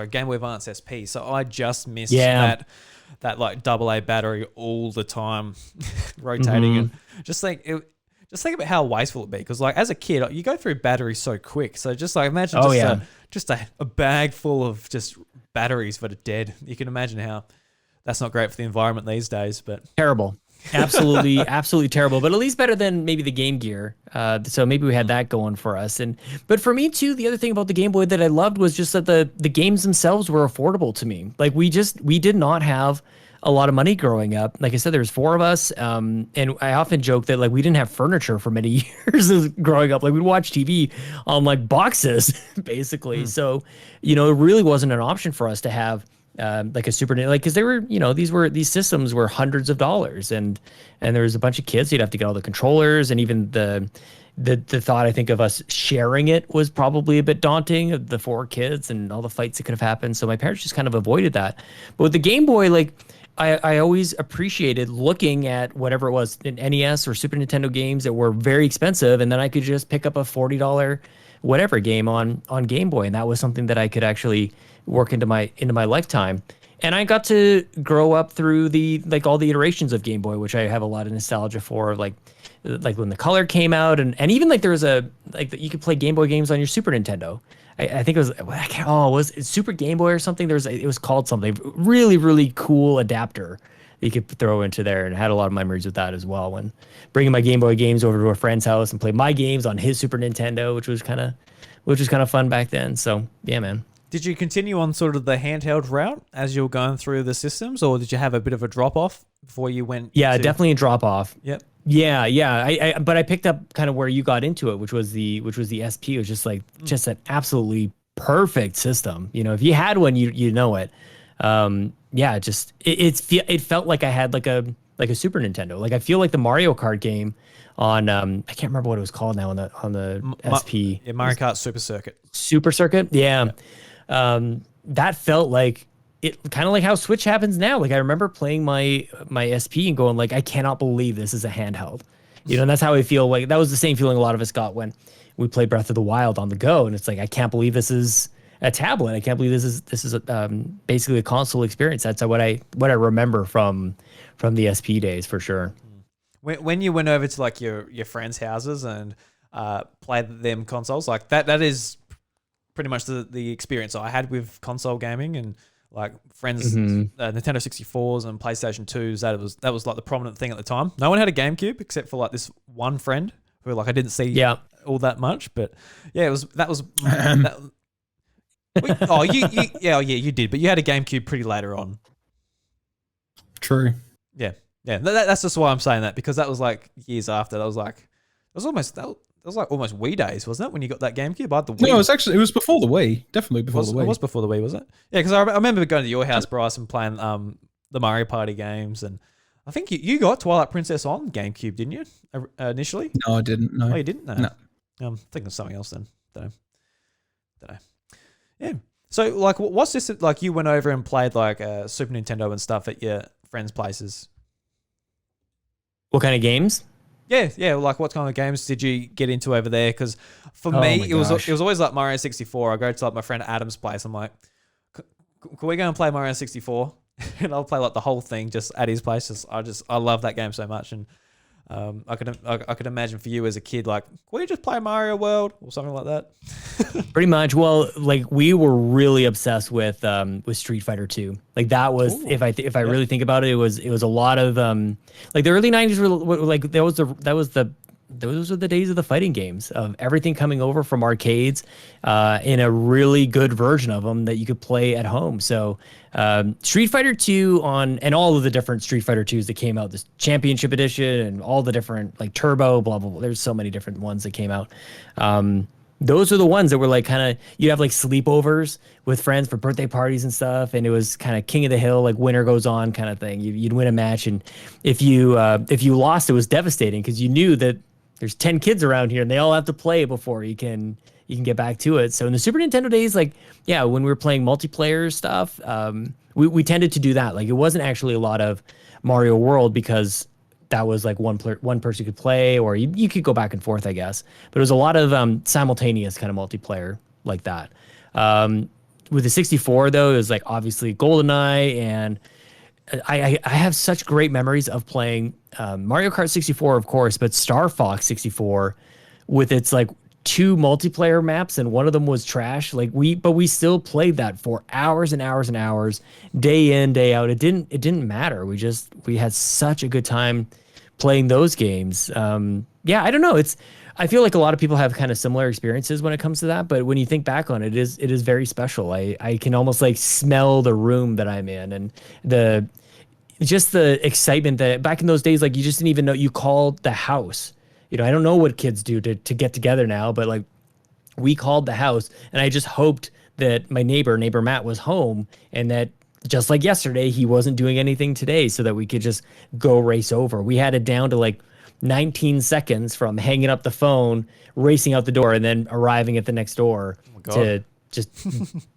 Game Boy Advance SP, so I just missed that like AA battery all the time, rotating and just think about how wasteful it'd be. Because like as a kid, you go through batteries so quick. So just like imagine a bag full of just batteries that are dead. You can imagine how that's not great for the environment these days. But terrible. Absolutely terrible, but at least better than maybe the Game Gear. So maybe we had that going for us. But for me too, the other thing about the Game Boy that I loved was just that the games themselves were affordable to me. Like we did not have a lot of money growing up. Like I said, there was 4 of us, and I often joke that like we didn't have furniture for many years as growing up. Like we'd watch TV on like boxes, basically. So it really wasn't an option for us to have like a Super Nintendo, like, because they were, these systems were hundreds of dollars, and there was a bunch of kids. You'd have to get all the controllers, and even the thought, I think, of us sharing it was probably a bit daunting, of the 4 kids and all the fights that could have happened. So my parents just kind of avoided that. But with the Game Boy, like I always appreciated looking at whatever it was, in NES or Super Nintendo games that were very expensive, and then I could just pick up a $40 whatever game on Game Boy, and that was something that I could actually work into my lifetime. And I got to grow up through all the iterations of Game Boy, which I have a lot of nostalgia for, like when the Color came out, and even like there was you could play Game Boy games on your Super Nintendo. I think it was it Super Game Boy or something? It was called something really, really cool adapter that you could throw into there, and had a lot of memories with that as well. When bringing my Game Boy games over to a friend's house and play my games on his Super Nintendo, which was kind of fun back then. So yeah, man. Did you continue on sort of the handheld route as you were going through the systems, or did you have a bit of a drop off before you went? Yeah, definitely a drop off. Yep. Yeah. But I picked up kind of where you got into it, which was the SP. It was just just an absolutely perfect system. If you had one, you know it. Yeah, it felt like I had like a Super Nintendo. Like I feel like the Mario Kart game on I can't remember what it was called now on the SP. Yeah, Mario Kart Super Circuit. Super Circuit, yeah. That felt like it, kind of like how Switch happens now. Like I remember playing my SP and going like, I cannot believe this is a handheld. And that's how I feel. Like that was the same feeling a lot of us got when we played Breath of the Wild on the go, and it's like, I can't believe this is a tablet. I can't believe this is basically a console experience. That's what I remember from the SP days, for sure. When you went over to like your friends' houses and played them consoles, like that is pretty much the experience I had with console gaming, and like friends, Nintendo 64s and PlayStation 2s. That was like the prominent thing at the time. No one had a GameCube except for like this one friend who like I didn't see all that much, but yeah, you did, but you had a GameCube pretty later on. True. Yeah. That's just why I'm saying that, because that was like years after. That was almost Wii days, wasn't it? When you got that GameCube, I had the Wii. No, it was before the Wii. Definitely before the Wii. It was before the Wii, was it? Yeah, because I remember going to your house, Bryce, and playing the Mario Party games, and I think you got Twilight Princess on GameCube, didn't you? Initially? No, I didn't. No. Oh, you didn't? No. I'm thinking of something else then. Don't know. Yeah. So, like, what's this? Like, you went over and played like Super Nintendo and stuff at your friends' places. What kind of games? Yeah. Like, what kind of games did you get into over there? Because for me, it was always like Mario 64. I go to like my friend Adam's place. I'm like, can we go and play Mario 64? And I'll play like the whole thing just at his place. I love that game so much, and I could imagine for you as a kid, like, can we just play Mario World or something like that? Pretty much. Well, like we were really obsessed with Street Fighter 2. Like that was, if I really think about it, it was a lot of like the early 90s were like that was the those are the days of the fighting games, of everything coming over from arcades in a really good version of them that you could play at home. So Street Fighter 2 and all of the different Street Fighter 2s that came out, this Championship Edition and all the different like Turbo, blah, blah, blah. There's so many different ones that came out. Those are the ones that were like kind of, you'd have like sleepovers with friends for birthday parties and stuff. And it was kind of king of the hill, like winner goes on kind of thing. You'd win a match. And if you lost, it was devastating because you knew that there's 10 kids around here and they all have to play before you can get back to it. So in the Super Nintendo days, like, yeah, when we were playing multiplayer stuff, we tended to do that. Like it wasn't actually a lot of Mario World because that was like one person could play, or you could go back and forth, I guess. But it was a lot of simultaneous kind of multiplayer like that. With the 64, though, it was like obviously GoldenEye, and I have such great memories of playing Mario Kart 64, of course, but Star Fox 64 with its like 2 multiplayer maps, and one of them was trash. Like but we still played that for hours and hours and hours, day in, day out. It didn't matter. We had such a good time playing those games. Yeah, I don't know. I feel like a lot of people have kind of similar experiences when it comes to that, but when you think back on it, it is very special. I can almost like smell the room that I'm in, and the excitement that back in those days, like you just didn't even know, you called the house. I don't know what kids do to get together now, but like we called the house, and I just hoped that my neighbor Matt was home, and that just like yesterday, he wasn't doing anything today, so that we could just go race over. We had it down to like 19 seconds from hanging up the phone, racing out the door, and then arriving at the next door to just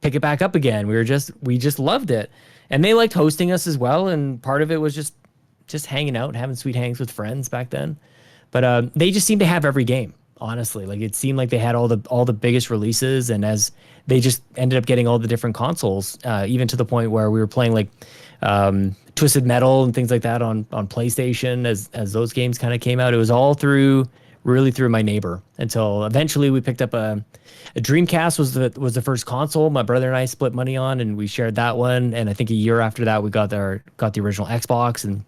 pick it back up again. We just loved it. And they liked hosting us as well, and part of it was just hanging out and having sweet hangs with friends back then. But they just seemed to have every game, honestly. Like it seemed like they had all the biggest releases, and as they just ended up getting all the different consoles, even to the point where we were playing like Twisted Metal and things like that on PlayStation as those games kind of came out. It was all through my neighbor, until eventually we picked up a Dreamcast was the first console my brother and I split money on, and we shared that one. And I think a year after that we got the original Xbox, and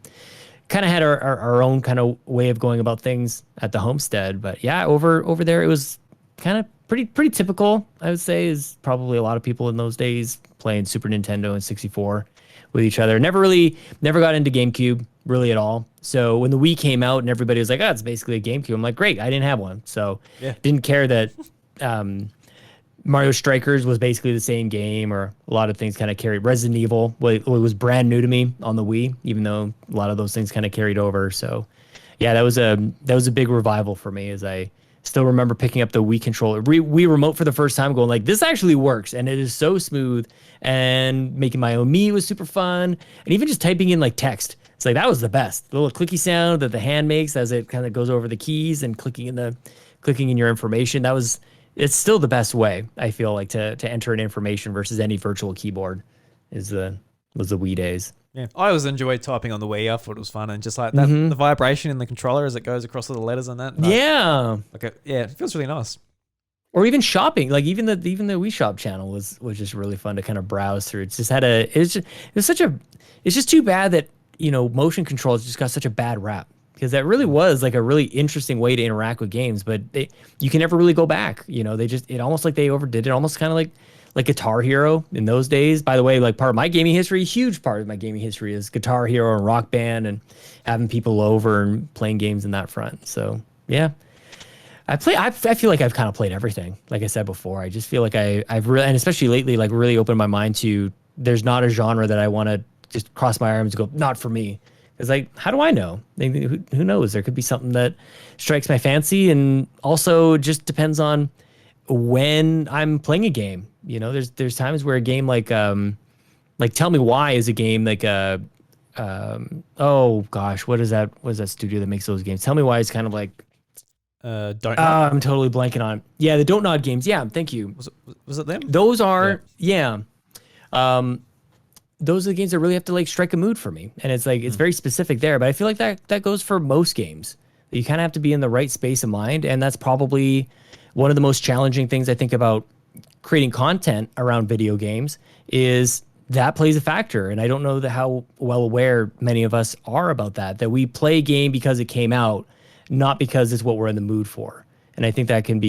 kind of had our own kind of way of going about things at the homestead. But yeah, over there it was kind of pretty typical, I would say, is probably a lot of people in those days playing Super Nintendo and 64 with each other. Never got into GameCube really at all. So when the Wii came out and everybody was like, oh, it's basically a GameCube, I'm like, great, I didn't have one. So didn't care that Mario Strikers was basically the same game, or a lot of things kind of carried. Resident Evil was brand new to me on the Wii, even though a lot of those things kind of carried over. So yeah, that was a big revival for me, as I still remember picking up the Wii controller, Wii remote for the first time, going like, this actually works, and it is so smooth. And making my own Mii was super fun, and even just typing in like text, it's like that was the best. The little clicky sound that the hand makes as it kind of goes over the keys and clicking in your information. It's still the best way, I feel like, to enter in information versus any virtual keyboard. Was the Wii days. Yeah, I always enjoyed typing on the Wii. I thought it was fun, and just like that, the vibration in the controller as it goes across the letters and that. Yeah, it feels really nice. Or even shopping, like even the Wii Shop channel was just really fun to kind of browse through. It's just too bad that motion controls just got such a bad rap, because that really was like a really interesting way to interact with games, but you can never really go back. It almost like they overdid it, almost kind of like Guitar Hero in those days. By the way, like part of my gaming history, huge part of my gaming history is Guitar Hero and Rock Band, and having people over and playing games in that front. So yeah, I feel like I've kind of played everything. Like I said before, I just feel like I've really, and especially lately, like really opened my mind to, there's not a genre that I want to just cross my arms and go, not for me. It's like, how do I know? Who knows? There could be something that strikes my fancy, and also just depends on when I'm playing a game. There's times where a game like Tell Me Why is a game like oh gosh, what is that studio that makes those games? Tell Me Why is kind of like Don't Nod? I'm totally blanking on it. Yeah, the Don't Nod games. Yeah, thank you. Was it them? Those are those are the games that really have to like strike a mood for me, and it's like it's very specific there. But I feel like that goes for most games. You kind of have to be in the right space of mind, and that's probably one of the most challenging things I think about creating content around video games, is that plays a factor. And I don't know how well aware many of us are about that we play a game because it came out, not because it's what we're in the mood for. And I think that can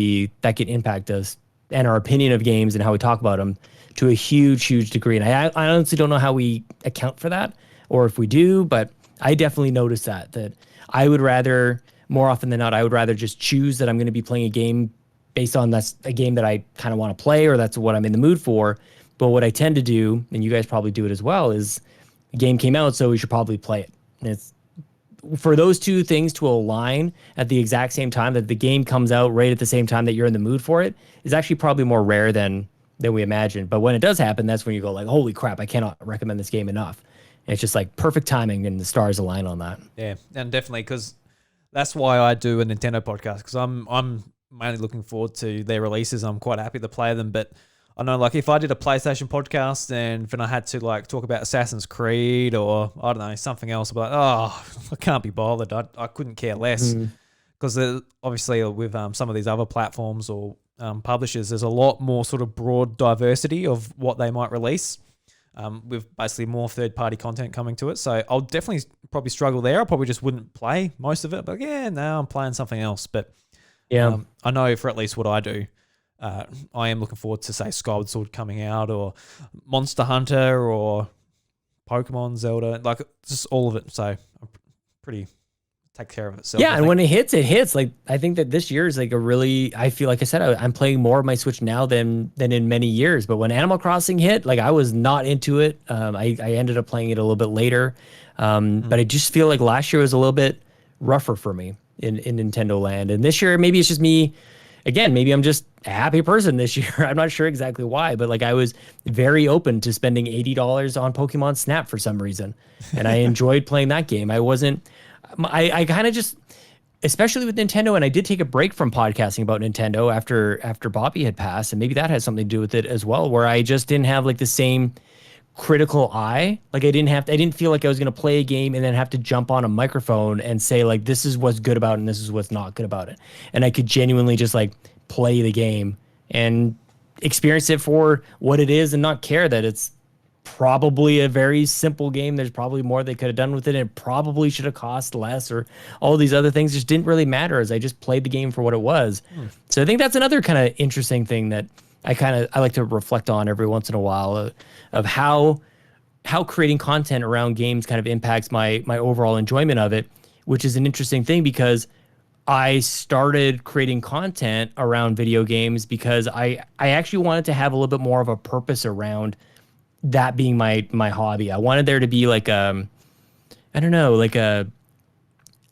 impact us and our opinion of games and how we talk about them to a huge degree. And I honestly don't know how we account for that, or if we do, but I definitely notice that I would rather, more often than not, I would rather just choose that I'm going to be playing a game based on that's a game that I kind of want to play, or that's what I'm in the mood for. But what I tend to do, and you guys probably do it as well, is the game came out, so we should probably play it. And it's for those two things to align at the exact same time, that the game comes out right at the same time that you're in the mood for it, is actually probably more rare than we imagine. But when it does happen, that's when you go like, holy crap, I cannot recommend this game enough. And it's just like perfect timing, and the stars align on that. Yeah, and definitely, because that's why I do a Nintendo podcast, because I'm mainly looking forward to their releases. I'm quite happy to play them, but I know, like, if I did a PlayStation podcast and then I had to, like, talk about Assassin's Creed or, I don't know, something else, I'd be like, oh, I can't be bothered. I couldn't care less. Because obviously with some of these other platforms or publishers, there's a lot more sort of broad diversity of what they might release, with basically more third-party content coming to it. So I'll definitely probably struggle there. I probably just wouldn't play most of it. But, yeah, no, I'm playing something else. But yeah, I know for at least what I do, I am looking forward to, say, Skyward Sword coming out, or Monster Hunter, or Pokemon, Zelda, like just all of it. So I'm pretty take care of itself. Yeah, and when it hits, it hits. Like, I think that this year is like a really, I feel like I said, I'm playing more of my Switch now than in many years. But when Animal Crossing hit, like, I was not into it. I ended up playing it a little bit later. But I just feel like last year was a little bit rougher for me in Nintendo land. And this year, maybe it's just me. Again, maybe I'm just a happy person this year. I'm not sure exactly why, but like, I was very open to spending $80 on Pokemon Snap for some reason. And I enjoyed playing that game. I kind of just, especially with Nintendo, and I did take a break from podcasting about Nintendo after Bobby had passed, and maybe that has something to do with it as well, where I just didn't have like the same critical eye. Like, I didn't feel like I was going to play a game and then have to jump on a microphone and say like, this is what's good about it and this is what's not good about it. And I could genuinely just like play the game and experience it for what it is, and not care that it's probably a very simple game. There's probably more they could have done with it, and it probably should have cost less, or all these other things just didn't really matter, as I just played the game for what it was. So I think that's another kind of interesting thing that I like to reflect on every once in a while, of how creating content around games kind of impacts my overall enjoyment of it, which is an interesting thing, because I started creating content around video games because I actually wanted to have a little bit more of a purpose around that being my hobby. I wanted there to be like I don't know, like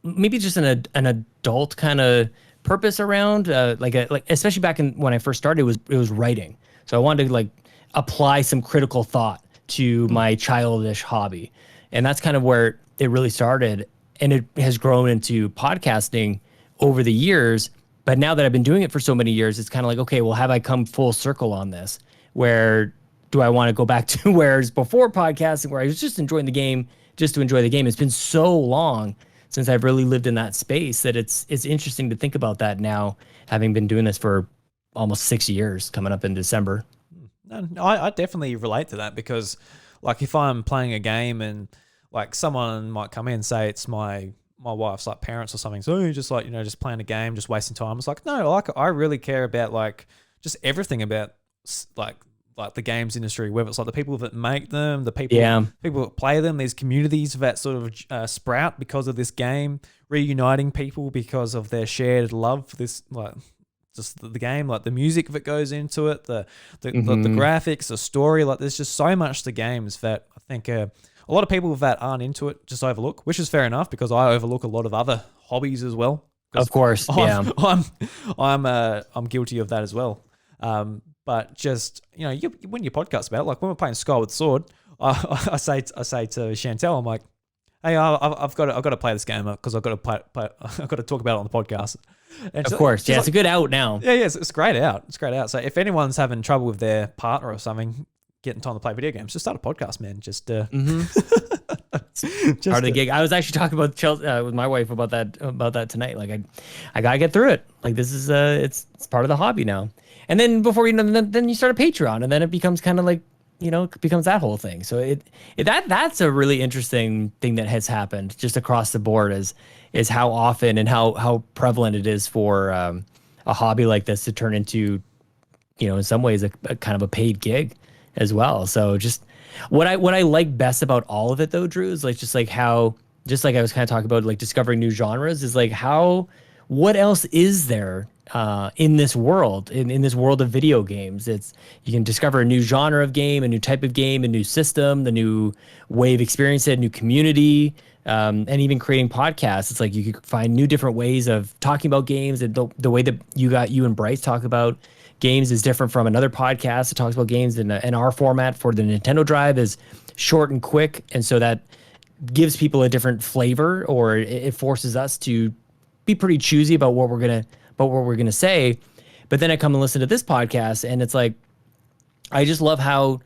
maybe just an adult kind of purpose around like especially back when I first started, it was writing. So I wanted to like apply some critical thought to my childish hobby, and that's kind of where it really started, and it has grown into podcasting over the years. But now that I've been doing it for so many years, it's kind of like, okay, well, have I come full circle on this? Where do I want to go back to whereas before podcasting, where I was just enjoying the game just to enjoy the game? It's been so long since I've really lived in that space that it's interesting to think about that now, having been doing this for almost 6 years, coming up in December. I definitely relate to that, because like, if I'm playing a game and like someone might come in and say it's my wife's like parents or something, so you're just like, just playing a game, just wasting time. It's like, no, like, I really care about like just everything about like the games industry, whether it's like the people that make them, the people that play them, these communities that sort of sprout because of this game, reuniting people because of their shared love for this, like, just the game, like the music that goes into it, the graphics, the story. Like, there's just so much to games that I think a lot of people that aren't into it just overlook, which is fair enough, because I overlook a lot of other hobbies as well. Of course, I'm guilty of that as well. But just, when you podcast about it, like when we're playing Skyward Sword, I say to Chantel, I'm like, hey, I've got to play this game because I've got to talk about it on the podcast. And of course, yeah, it's a good out now. Yeah, it's great out. It's great out. So if anyone's having trouble with their partner or something, getting time to play video games, just start a podcast, man. Just part of the gig. I was actually talking about with my wife about that tonight. Like, I gotta get through it. Like, this is it's part of the hobby now. And then before you know, then you start a Patreon, and then it becomes kind of like becomes that whole thing. So that's a really interesting thing that has happened just across the board is how often and how prevalent it is for a hobby like this to turn into, in some ways a kind of a paid gig as well. So just what I like best about all of it though, Drew, is how just like I was kind of talking about, like discovering new genres, is like what else is there in this world, in this world of video games? You can discover a new genre of game, a new type of game, a new system, the new way of experiencing it, a new community, and even creating podcasts. It's like you could find new different ways of talking about games, and the way that you and Bryce talk about games is different from another podcast that talks about games. And our format for the Nintendo Drive is short and quick, and so that gives people a different flavor, or it forces us to be pretty choosy about what we're gonna say. But then I come and listen to this podcast, and it's like, I just love how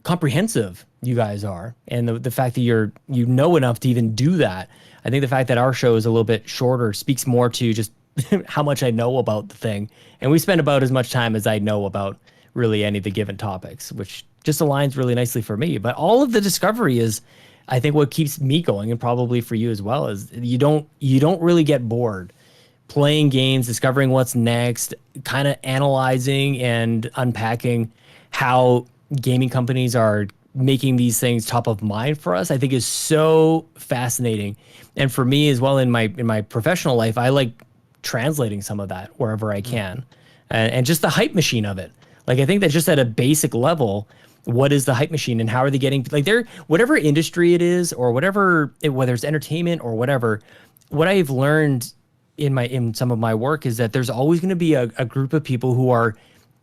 comprehensive you guys are, and the fact that you know enough to even do that. I think the fact that our show is a little bit shorter speaks more to just how much I know about the thing, and we spend about as much time as I know about really any of the given topics, which just aligns really nicely for me. But all of the discovery is, I think, what keeps me going, and probably for you as well, is you don't really get bored playing games, discovering what's next, kind of analyzing and unpacking how gaming companies are making these things top of mind for us. I think is so fascinating. And for me as well, in my professional life, I like translating some of that wherever I can, and just the hype machine of it. Like, I think that just at a basic level, what is the hype machine, and how are they getting, like, whatever industry it is, or whether it's entertainment or whatever, what I've learned in some of my work is that there's always going to be a group of people who are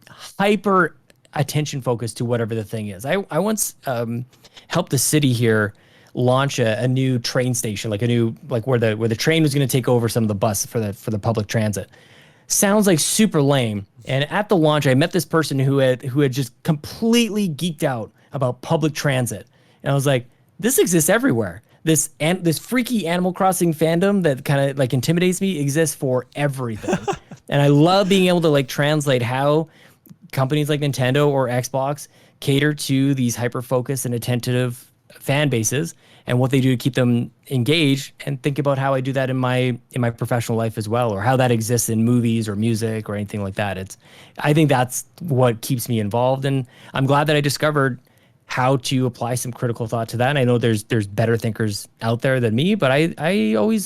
hyper attention focused to whatever the thing is. I once helped the city here launch a new train station, like where the train was going to take over some of the bus for the public transit. Sounds like super lame. And at the launch, I met this person who had just completely geeked out about public transit. And I was like, this exists everywhere. This freaky Animal Crossing fandom that kind of like intimidates me exists for everything. And I love being able to like translate how companies like Nintendo or Xbox cater to these hyper-focused and attentive fan bases, and what they do to keep them engaged, and think about how I do that in my professional life as well, or how that exists in movies or music or anything like that. I think that's what keeps me involved, and I'm glad that I discovered how to apply some critical thought to that. And I know there's better thinkers out there than me, but I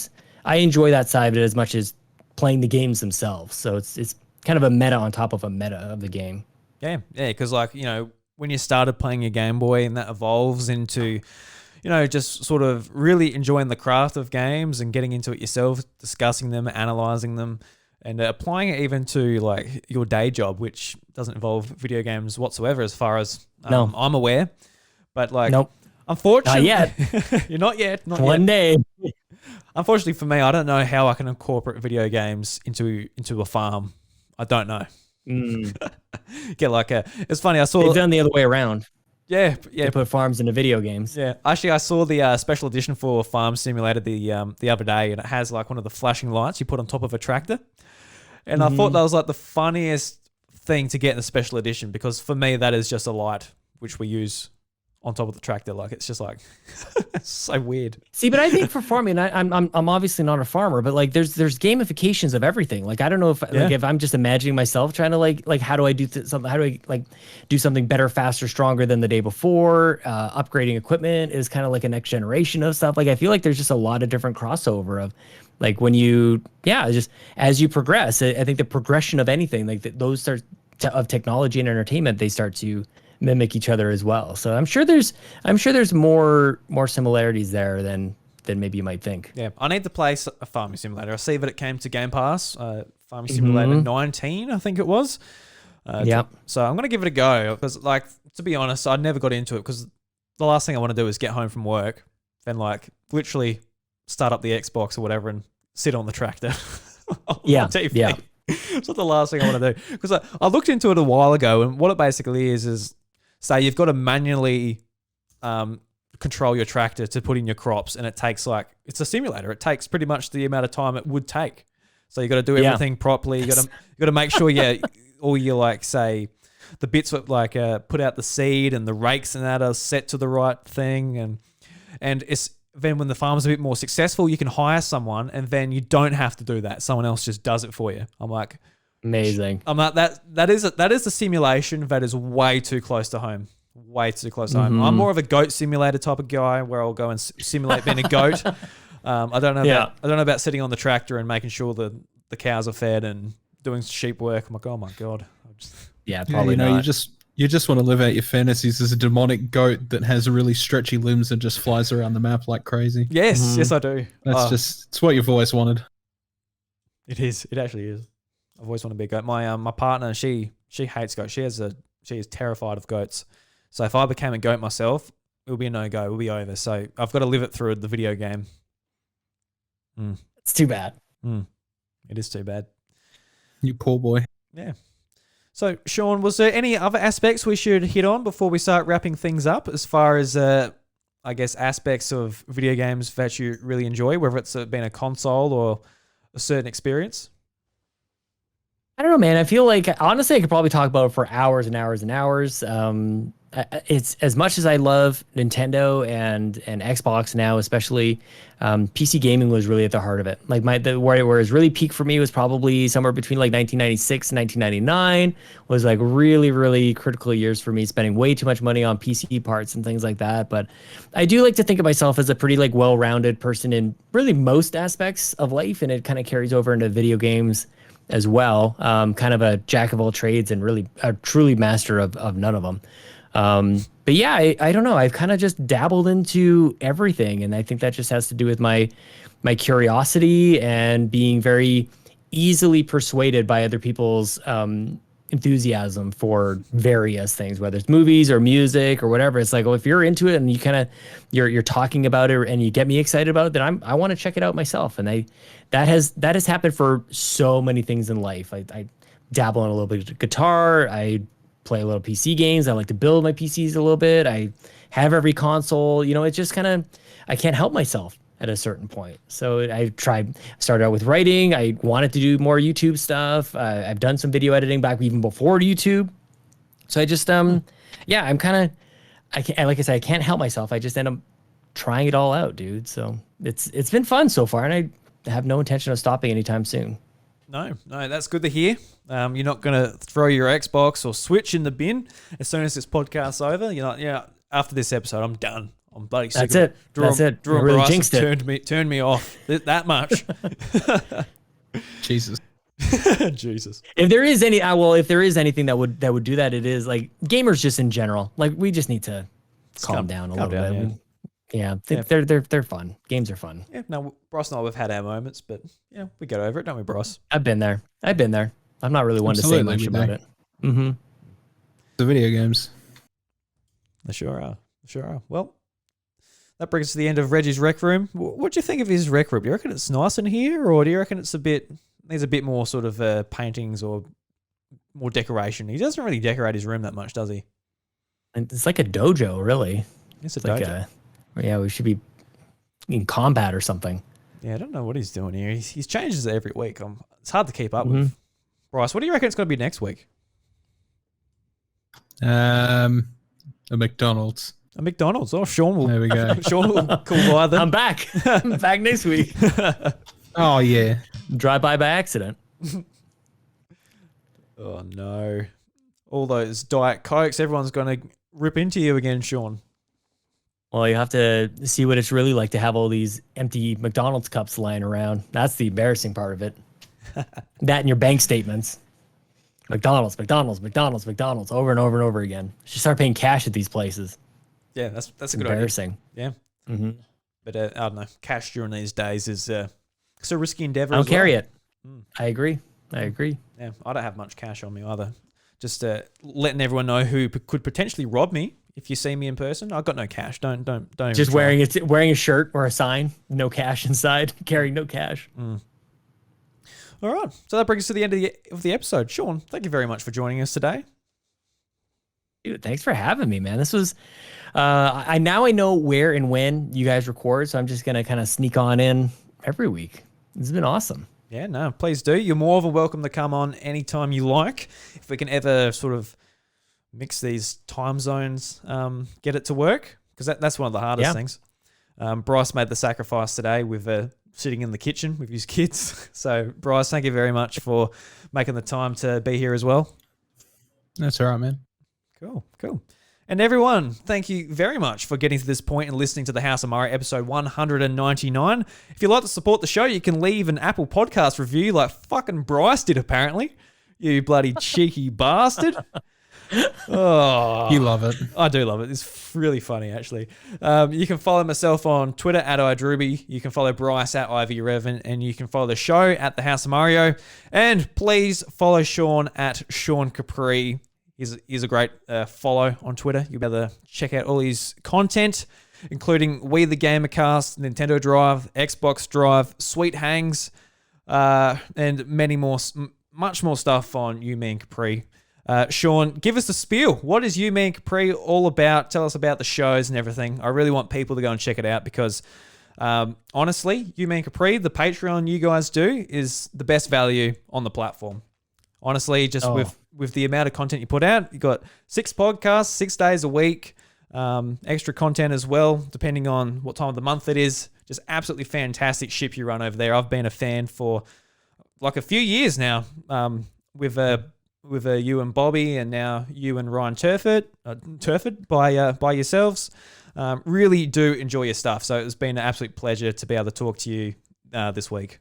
enjoy that side of it as much as playing the games themselves. So it's kind of a meta on top of a meta of the game. Yeah, because like, when you started playing your Game Boy and that evolves into, just sort of really enjoying the craft of games and getting into it yourself, discussing them, analyzing them, and applying it even to like your day job, which doesn't involve video games whatsoever as far as I'm aware. But like, nope. Unfortunately, not yet. You're not yet. One day. Unfortunately for me, I don't know how I can incorporate video games into a farm. I don't know. Get like it's funny. I saw it's done the other way around. Yeah. They put farms into video games. Yeah, actually, I saw the special edition for Farm Simulator the other day, and it has like one of the flashing lights you put on top of a tractor, and I thought that was like the funniest thing to get in the special edition, because for me that is just a light which we use on top of the tractor. Like, it's just like it's so weird. See, but I think for farming, I'm obviously not a farmer, but like there's gamifications of everything. Like, I don't know if I'm just imagining myself trying to like how do I do something? How do I like do something better, faster, stronger than the day before? Upgrading equipment is kind of like a next generation of stuff. Like, I feel like there's just a lot of different crossover of like when you just as you progress. I think the progression of anything, like those start of technology and entertainment, they start to mimic each other as well. So I'm sure there's more similarities there than maybe you might think. Yeah, I need to play a Farming Simulator. I see that it came to Game Pass. Farming Simulator 19, I think it was. So I'm gonna give it a go, because like, to be honest, I never got into it, because the last thing I want to do is get home from work, then like literally start up the Xbox or whatever and sit on the tractor. On TV. Yeah. It's not the last thing I want to do, because I looked into it a while ago, and what it basically is say you've got to manually control your tractor to put in your crops, and it takes like, it's a simulator. It takes pretty much the amount of time it would take. So you got to do everything properly. You got to make sure all your like say the bits that like put out the seed and the rakes and that are set to the right thing, and it's then when the farm's a bit more successful, you can hire someone, and then you don't have to do that. Someone else just does it for you. I'm like, Amazing. I'm like that is a simulation that is way too close to home. Way too close to home. I'm more of a goat simulator type of guy where I'll go and simulate being a goat. I don't know about sitting on the tractor and making sure the cows are fed and doing sheep work. I'm like, oh my god. Probably not. You just want to live out your fantasies as a demonic goat that has really stretchy limbs and just flies around the map like crazy. Yes, I do. It's what you've always wanted. It is. It actually is. I've always wanted to be a goat. My partner, she hates goats. She is terrified of goats. So if I became a goat myself, it would be a no-go. It would be over. So I've got to live it through the video game. It's too bad. It is too bad. You poor boy. Yeah. So, Sean, was there any other aspects we should hit on before we start wrapping things up as far as, I guess, aspects of video games that you really enjoy, whether it's been a console or a certain experience? I don't know, man. I feel like, honestly, I could probably talk about it for hours and hours and hours. It's as much as I love Nintendo and Xbox now, especially PC gaming was really at the heart of it. Like where it was really peak for me was probably somewhere between like 1996 and 1999 was like really, really critical years for me, spending way too much money on PC parts and things like that. But I do like to think of myself as a pretty like well-rounded person in really most aspects of life, and it kind of carries over into video games as well. Kind of a jack of all trades and really a truly master of none of them. But yeah, I don't know. I've kind of just dabbled into everything, and I think that just has to do with my curiosity and being very easily persuaded by other people's enthusiasm for various things, whether it's movies or music or whatever. It's like, well, if you're into it and you kind of you're talking about it and you get me excited about it, then I want to check it out myself. And that has happened for so many things in life. I dabble in a little bit of guitar. I play a little PC games. I like to build my PCs a little bit. I have every console. It's just kind of, I can't help myself at a certain point. So I started out with writing. I wanted to do more YouTube stuff. I've done some video editing back even before YouTube. So I just, I'm kind of, like I said, I can't help myself. I just end up trying it all out, dude. So it's been fun so far, and I have no intention of stopping anytime soon. No, that's good to hear. You're not going to throw your Xbox or Switch in the bin as soon as this podcast's over. You're not, after this episode, I'm done. I'm bloody sick. That's it. Drew really Bryce jinxed it. Turned me off that much. Jesus. Jesus. If there is anything that would do that, it is like gamers just in general. Like we just need to calm down a little bit. Yeah, they're fun. Games are fun. Yeah, no, Bryce and I, we've had our moments, but we get over it, don't we, Bryce? I've been there. I'm not really one to say much about it. Mm-hmm. The video games. They sure are. Well, that brings us to the end of Reggie's Rec Room. What do you think of his Rec Room? Do you reckon it's nice in here, or do you reckon there's a bit more sort of paintings or more decoration? He doesn't really decorate his room that much, does he? And it's like a dojo, really. It's a dojo. We should be in combat or something. Yeah, I don't know what he's doing here. He's changes it every week. It's hard to keep up with. Bryce, what do you reckon it's going to be next week? A McDonald's. A McDonald's. Oh, Sean will. There we go. Sean will cool by them. I'm back. I'm back next week. Oh yeah. Drive by accident. Oh no! All those Diet Cokes. Everyone's going to rip into you again, Sean. Well, you have to see what it's really like to have all these empty McDonald's cups lying around. That's the embarrassing part of it. That and your bank statements. McDonald's, over and over and over again. Should start paying cash at these places. Yeah, that's a good embarrassing. Idea. Yeah. Mm-hmm. But I don't know. Cash during these days is it's a risky endeavor. I don't carry it. I agree. Yeah, I don't have much cash on me either. Just letting everyone know who could potentially rob me. If you see me in person, I've got no cash. Don't. Just wearing a shirt or a sign, no cash inside, carrying no cash. All right. So that brings us to the end of the episode. Sean, thank you very much for joining us today. Dude, thanks for having me, man. This was, I know where and when you guys record, so I'm just gonna kind of sneak on in every week. This has been awesome. Yeah, no, please do. You're more than welcome to come on anytime you like. If we can ever sort of mix these time zones, get it to work, because that's one of the hardest things. Bryce made the sacrifice today with sitting in the kitchen with his kids. So, Bryce, thank you very much for making the time to be here as well. That's all right, man. Cool. And everyone, thank you very much for getting to this point and listening to the House of Mario episode 199. If you'd like to support the show, you can leave an Apple Podcast review like fucking Bryce did, apparently. You bloody cheeky bastard. Oh, You love it. I do love it. It's really funny, actually. You can follow myself on Twitter at iDrewby. You can follow Bryce at IvyRevan, and you can follow the show at the House of Mario. And please follow Sean at Sean Capri. He's a great follow on Twitter. You'll be able to check out all his content, including We the Gamercast, Nintendo Drive, Xbox Drive, Sweet Hangs, and much more stuff on You, Me, and Capri. Sean, give us the spiel. What is You, Me, and Capri all about? Tell us about the shows and everything. I really want people to go and check it out because, honestly, You, Me, and Capri, the Patreon you guys do, is the best value on the platform. Honestly, just with the amount of content you put out, you got 6 podcasts, 6 days a week, extra content as well, depending on what time of the month it is. Just absolutely fantastic ship you run over there. I've been a fan for like a few years now, with you and Bobby, and now you and Ryan Turford by yourselves. Really do enjoy your stuff. So it's been an absolute pleasure to be able to talk to you this week.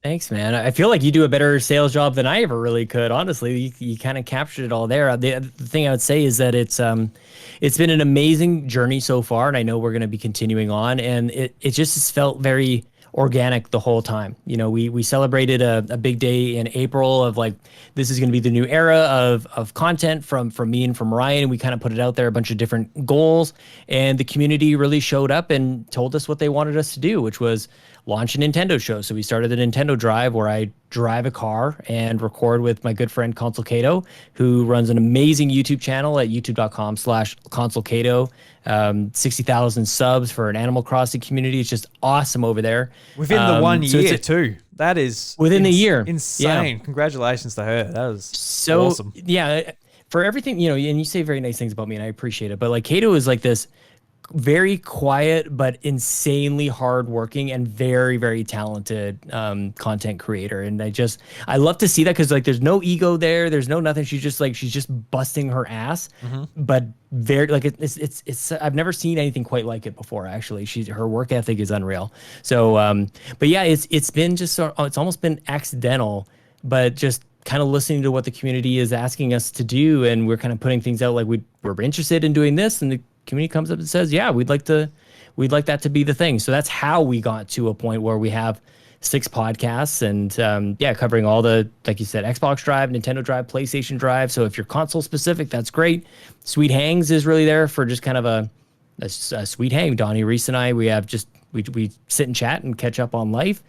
Thanks, man. I feel like you do a better sales job than I ever really could. Honestly, you kind of captured it all there. The thing I would say is that it's been an amazing journey so far, and I know we're going to be continuing on. And it just has felt very organic the whole time. You know, we celebrated a big day in April of like, this is going to be the new era of content from me and from Ryan. We kind of put it out there, a bunch of different goals, and the community really showed up and told us what they wanted us to do, which was launch a Nintendo show. So we started the Nintendo Drive, where I drive a car and record with my good friend Console Cato, who runs an amazing YouTube channel at youtube.com/Console Cato. 60,000 subs for an Animal Crossing community. It's just awesome over there. Within the 1 year too. That is within the year. Insane. Yeah. Congratulations to her. That was so awesome. Yeah. For everything, you know, and you say very nice things about me, and I appreciate it. But like, Cato is like this very quiet but insanely hardworking and very, very talented content creator. And I love to see that, because like there's no ego there, there's no nothing. She's just busting her ass, but very like it's I've never seen anything quite like it before. Actually, her work ethic is unreal. So but yeah, it's been just it's almost been accidental, but just kind of listening to what the community is asking us to do, and we're kind of putting things out like we're interested in doing this, and the community comes up and says, yeah, we'd like that to be the thing. So that's how we got to a point where we have 6 podcasts and covering all the, like you said, Xbox Drive, Nintendo Drive, PlayStation Drive. So if you're console specific, that's great. Sweet Hangs is really there for just kind of a sweet hang. Donnie, Reese, and I, we sit and chat and catch up on life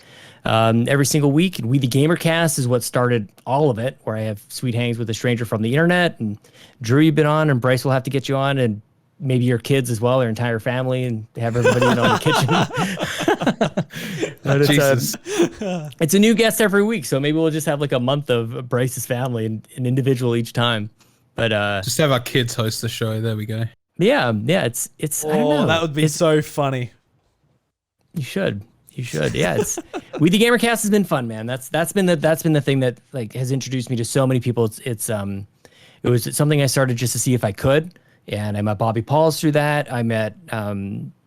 every single week. And We the Gamercast is what started all of it, where I have sweet hangs with a stranger from the internet. And Drew, you've been on, and Bryce will have to get you on, and maybe your kids as well, their entire family, and have everybody in on the kitchen. But Jesus. It's a new guest every week, so maybe we'll just have like a month of Bryce's family and an individual each time. But just have our kids host the show. There we go. Yeah, it's. I don't know. That would be so funny. You should. Yeah, it's We the Gamercast has been fun, man. That's been the thing that like has introduced me to so many people. It was something I started just to see if I could. And I met Bobby Pauls through that. I met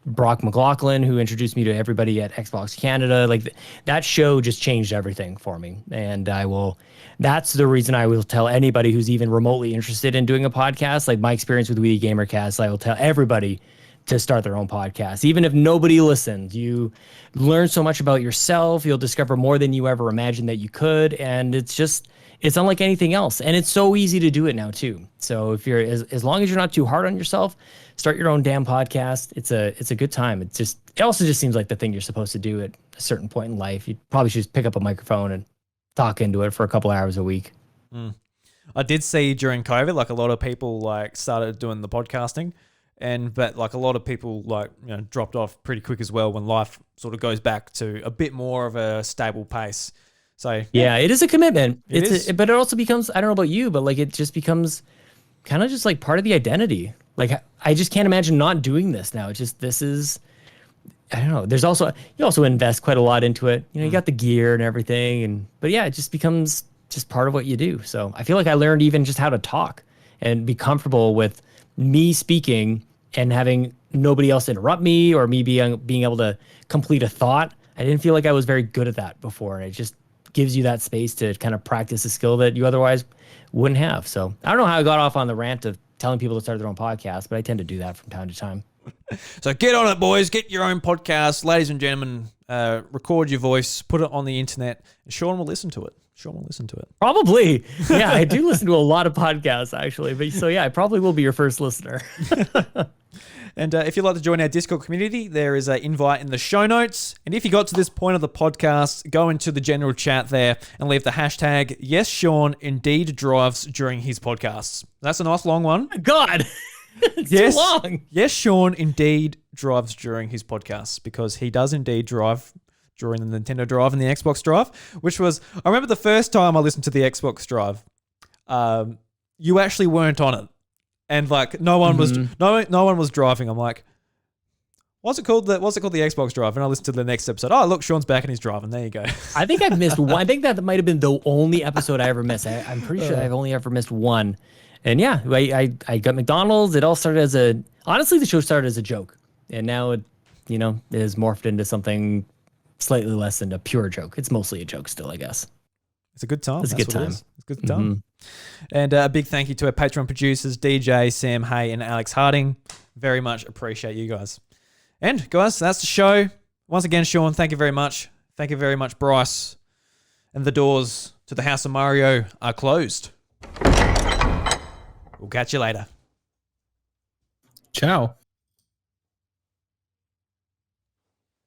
Brock McLaughlin, who introduced me to everybody at Xbox Canada. Like that show just changed everything for me. And that's the reason I will tell anybody who's even remotely interested in doing a podcast. Like my experience with We the Gamercast, I will tell everybody to start their own podcast. Even if nobody listens, you learn so much about yourself. You'll discover more than you ever imagined that you could. And it's unlike anything else. And it's so easy to do it now too. So if you're, as long as you're not too hard on yourself, start your own damn podcast. It's a good time. It also just seems like the thing you're supposed to do at a certain point in life. You probably should just pick up a microphone and talk into it for a couple hours a week. I did see during COVID, like a lot of people like started doing the podcasting, but like a lot of people like, you know, dropped off pretty quick as well when life sort of goes back to a bit more of a stable pace. So yeah, it is a commitment. But it also becomes, I don't know about you, but like it just becomes kind of just like part of the identity. Like I just can't imagine not doing this now. It's just this is. I don't know. There's also you also invest quite a lot into it. You know, you got the gear and everything, but yeah, it just becomes just part of what you do. So I feel like I learned even just how to talk and be comfortable with me speaking and having nobody else interrupt me or me being able to complete a thought. I didn't feel like I was very good at that before, and it just gives you that space to kind of practice a skill that you otherwise wouldn't have. So I don't know how I got off on the rant of telling people to start their own podcast, but I tend to do that from time to time. So get on it, boys. Get your own podcast. Ladies and gentlemen, record your voice, put it on the internet, and Sean will listen to it. Probably. Yeah, I do listen to a lot of podcasts, actually. But so, yeah, I probably will be your first listener. And if you'd like to join our Discord community, there is an invite in the show notes. And if you got to this point of the podcast, go into the general chat there and leave the hashtag, yes, Sean indeed drives during his podcasts. That's a nice long one. God. It's too long. Yes, Sean indeed drives during his podcasts because he does indeed drive during the Nintendo Drive and the Xbox Drive, which was, I remember the first time I listened to the Xbox Drive, you actually weren't on it. And like no one was driving. I'm like, what's it called the Xbox Drive? And I listened to the next episode. Oh, look, Sean's back and he's driving. There you go. I think I've missed one. I think that might have been the only episode I ever missed. I'm pretty sure I've only ever missed one. And yeah, I got McDonald's. It all started honestly, the show started as a joke. And now it has morphed into something slightly less than a pure joke. It's mostly a joke still, I guess. It's a good time. It's a good time. It's a good time. And a big thank you to our Patreon producers, DJ, Sam Hay, and Alex Harding. Very much appreciate you guys. And guys, that's the show. Once again, Sean, thank you very much. Thank you very much, Bryce. And the doors to the House of Mario are closed. We'll catch you later. Ciao.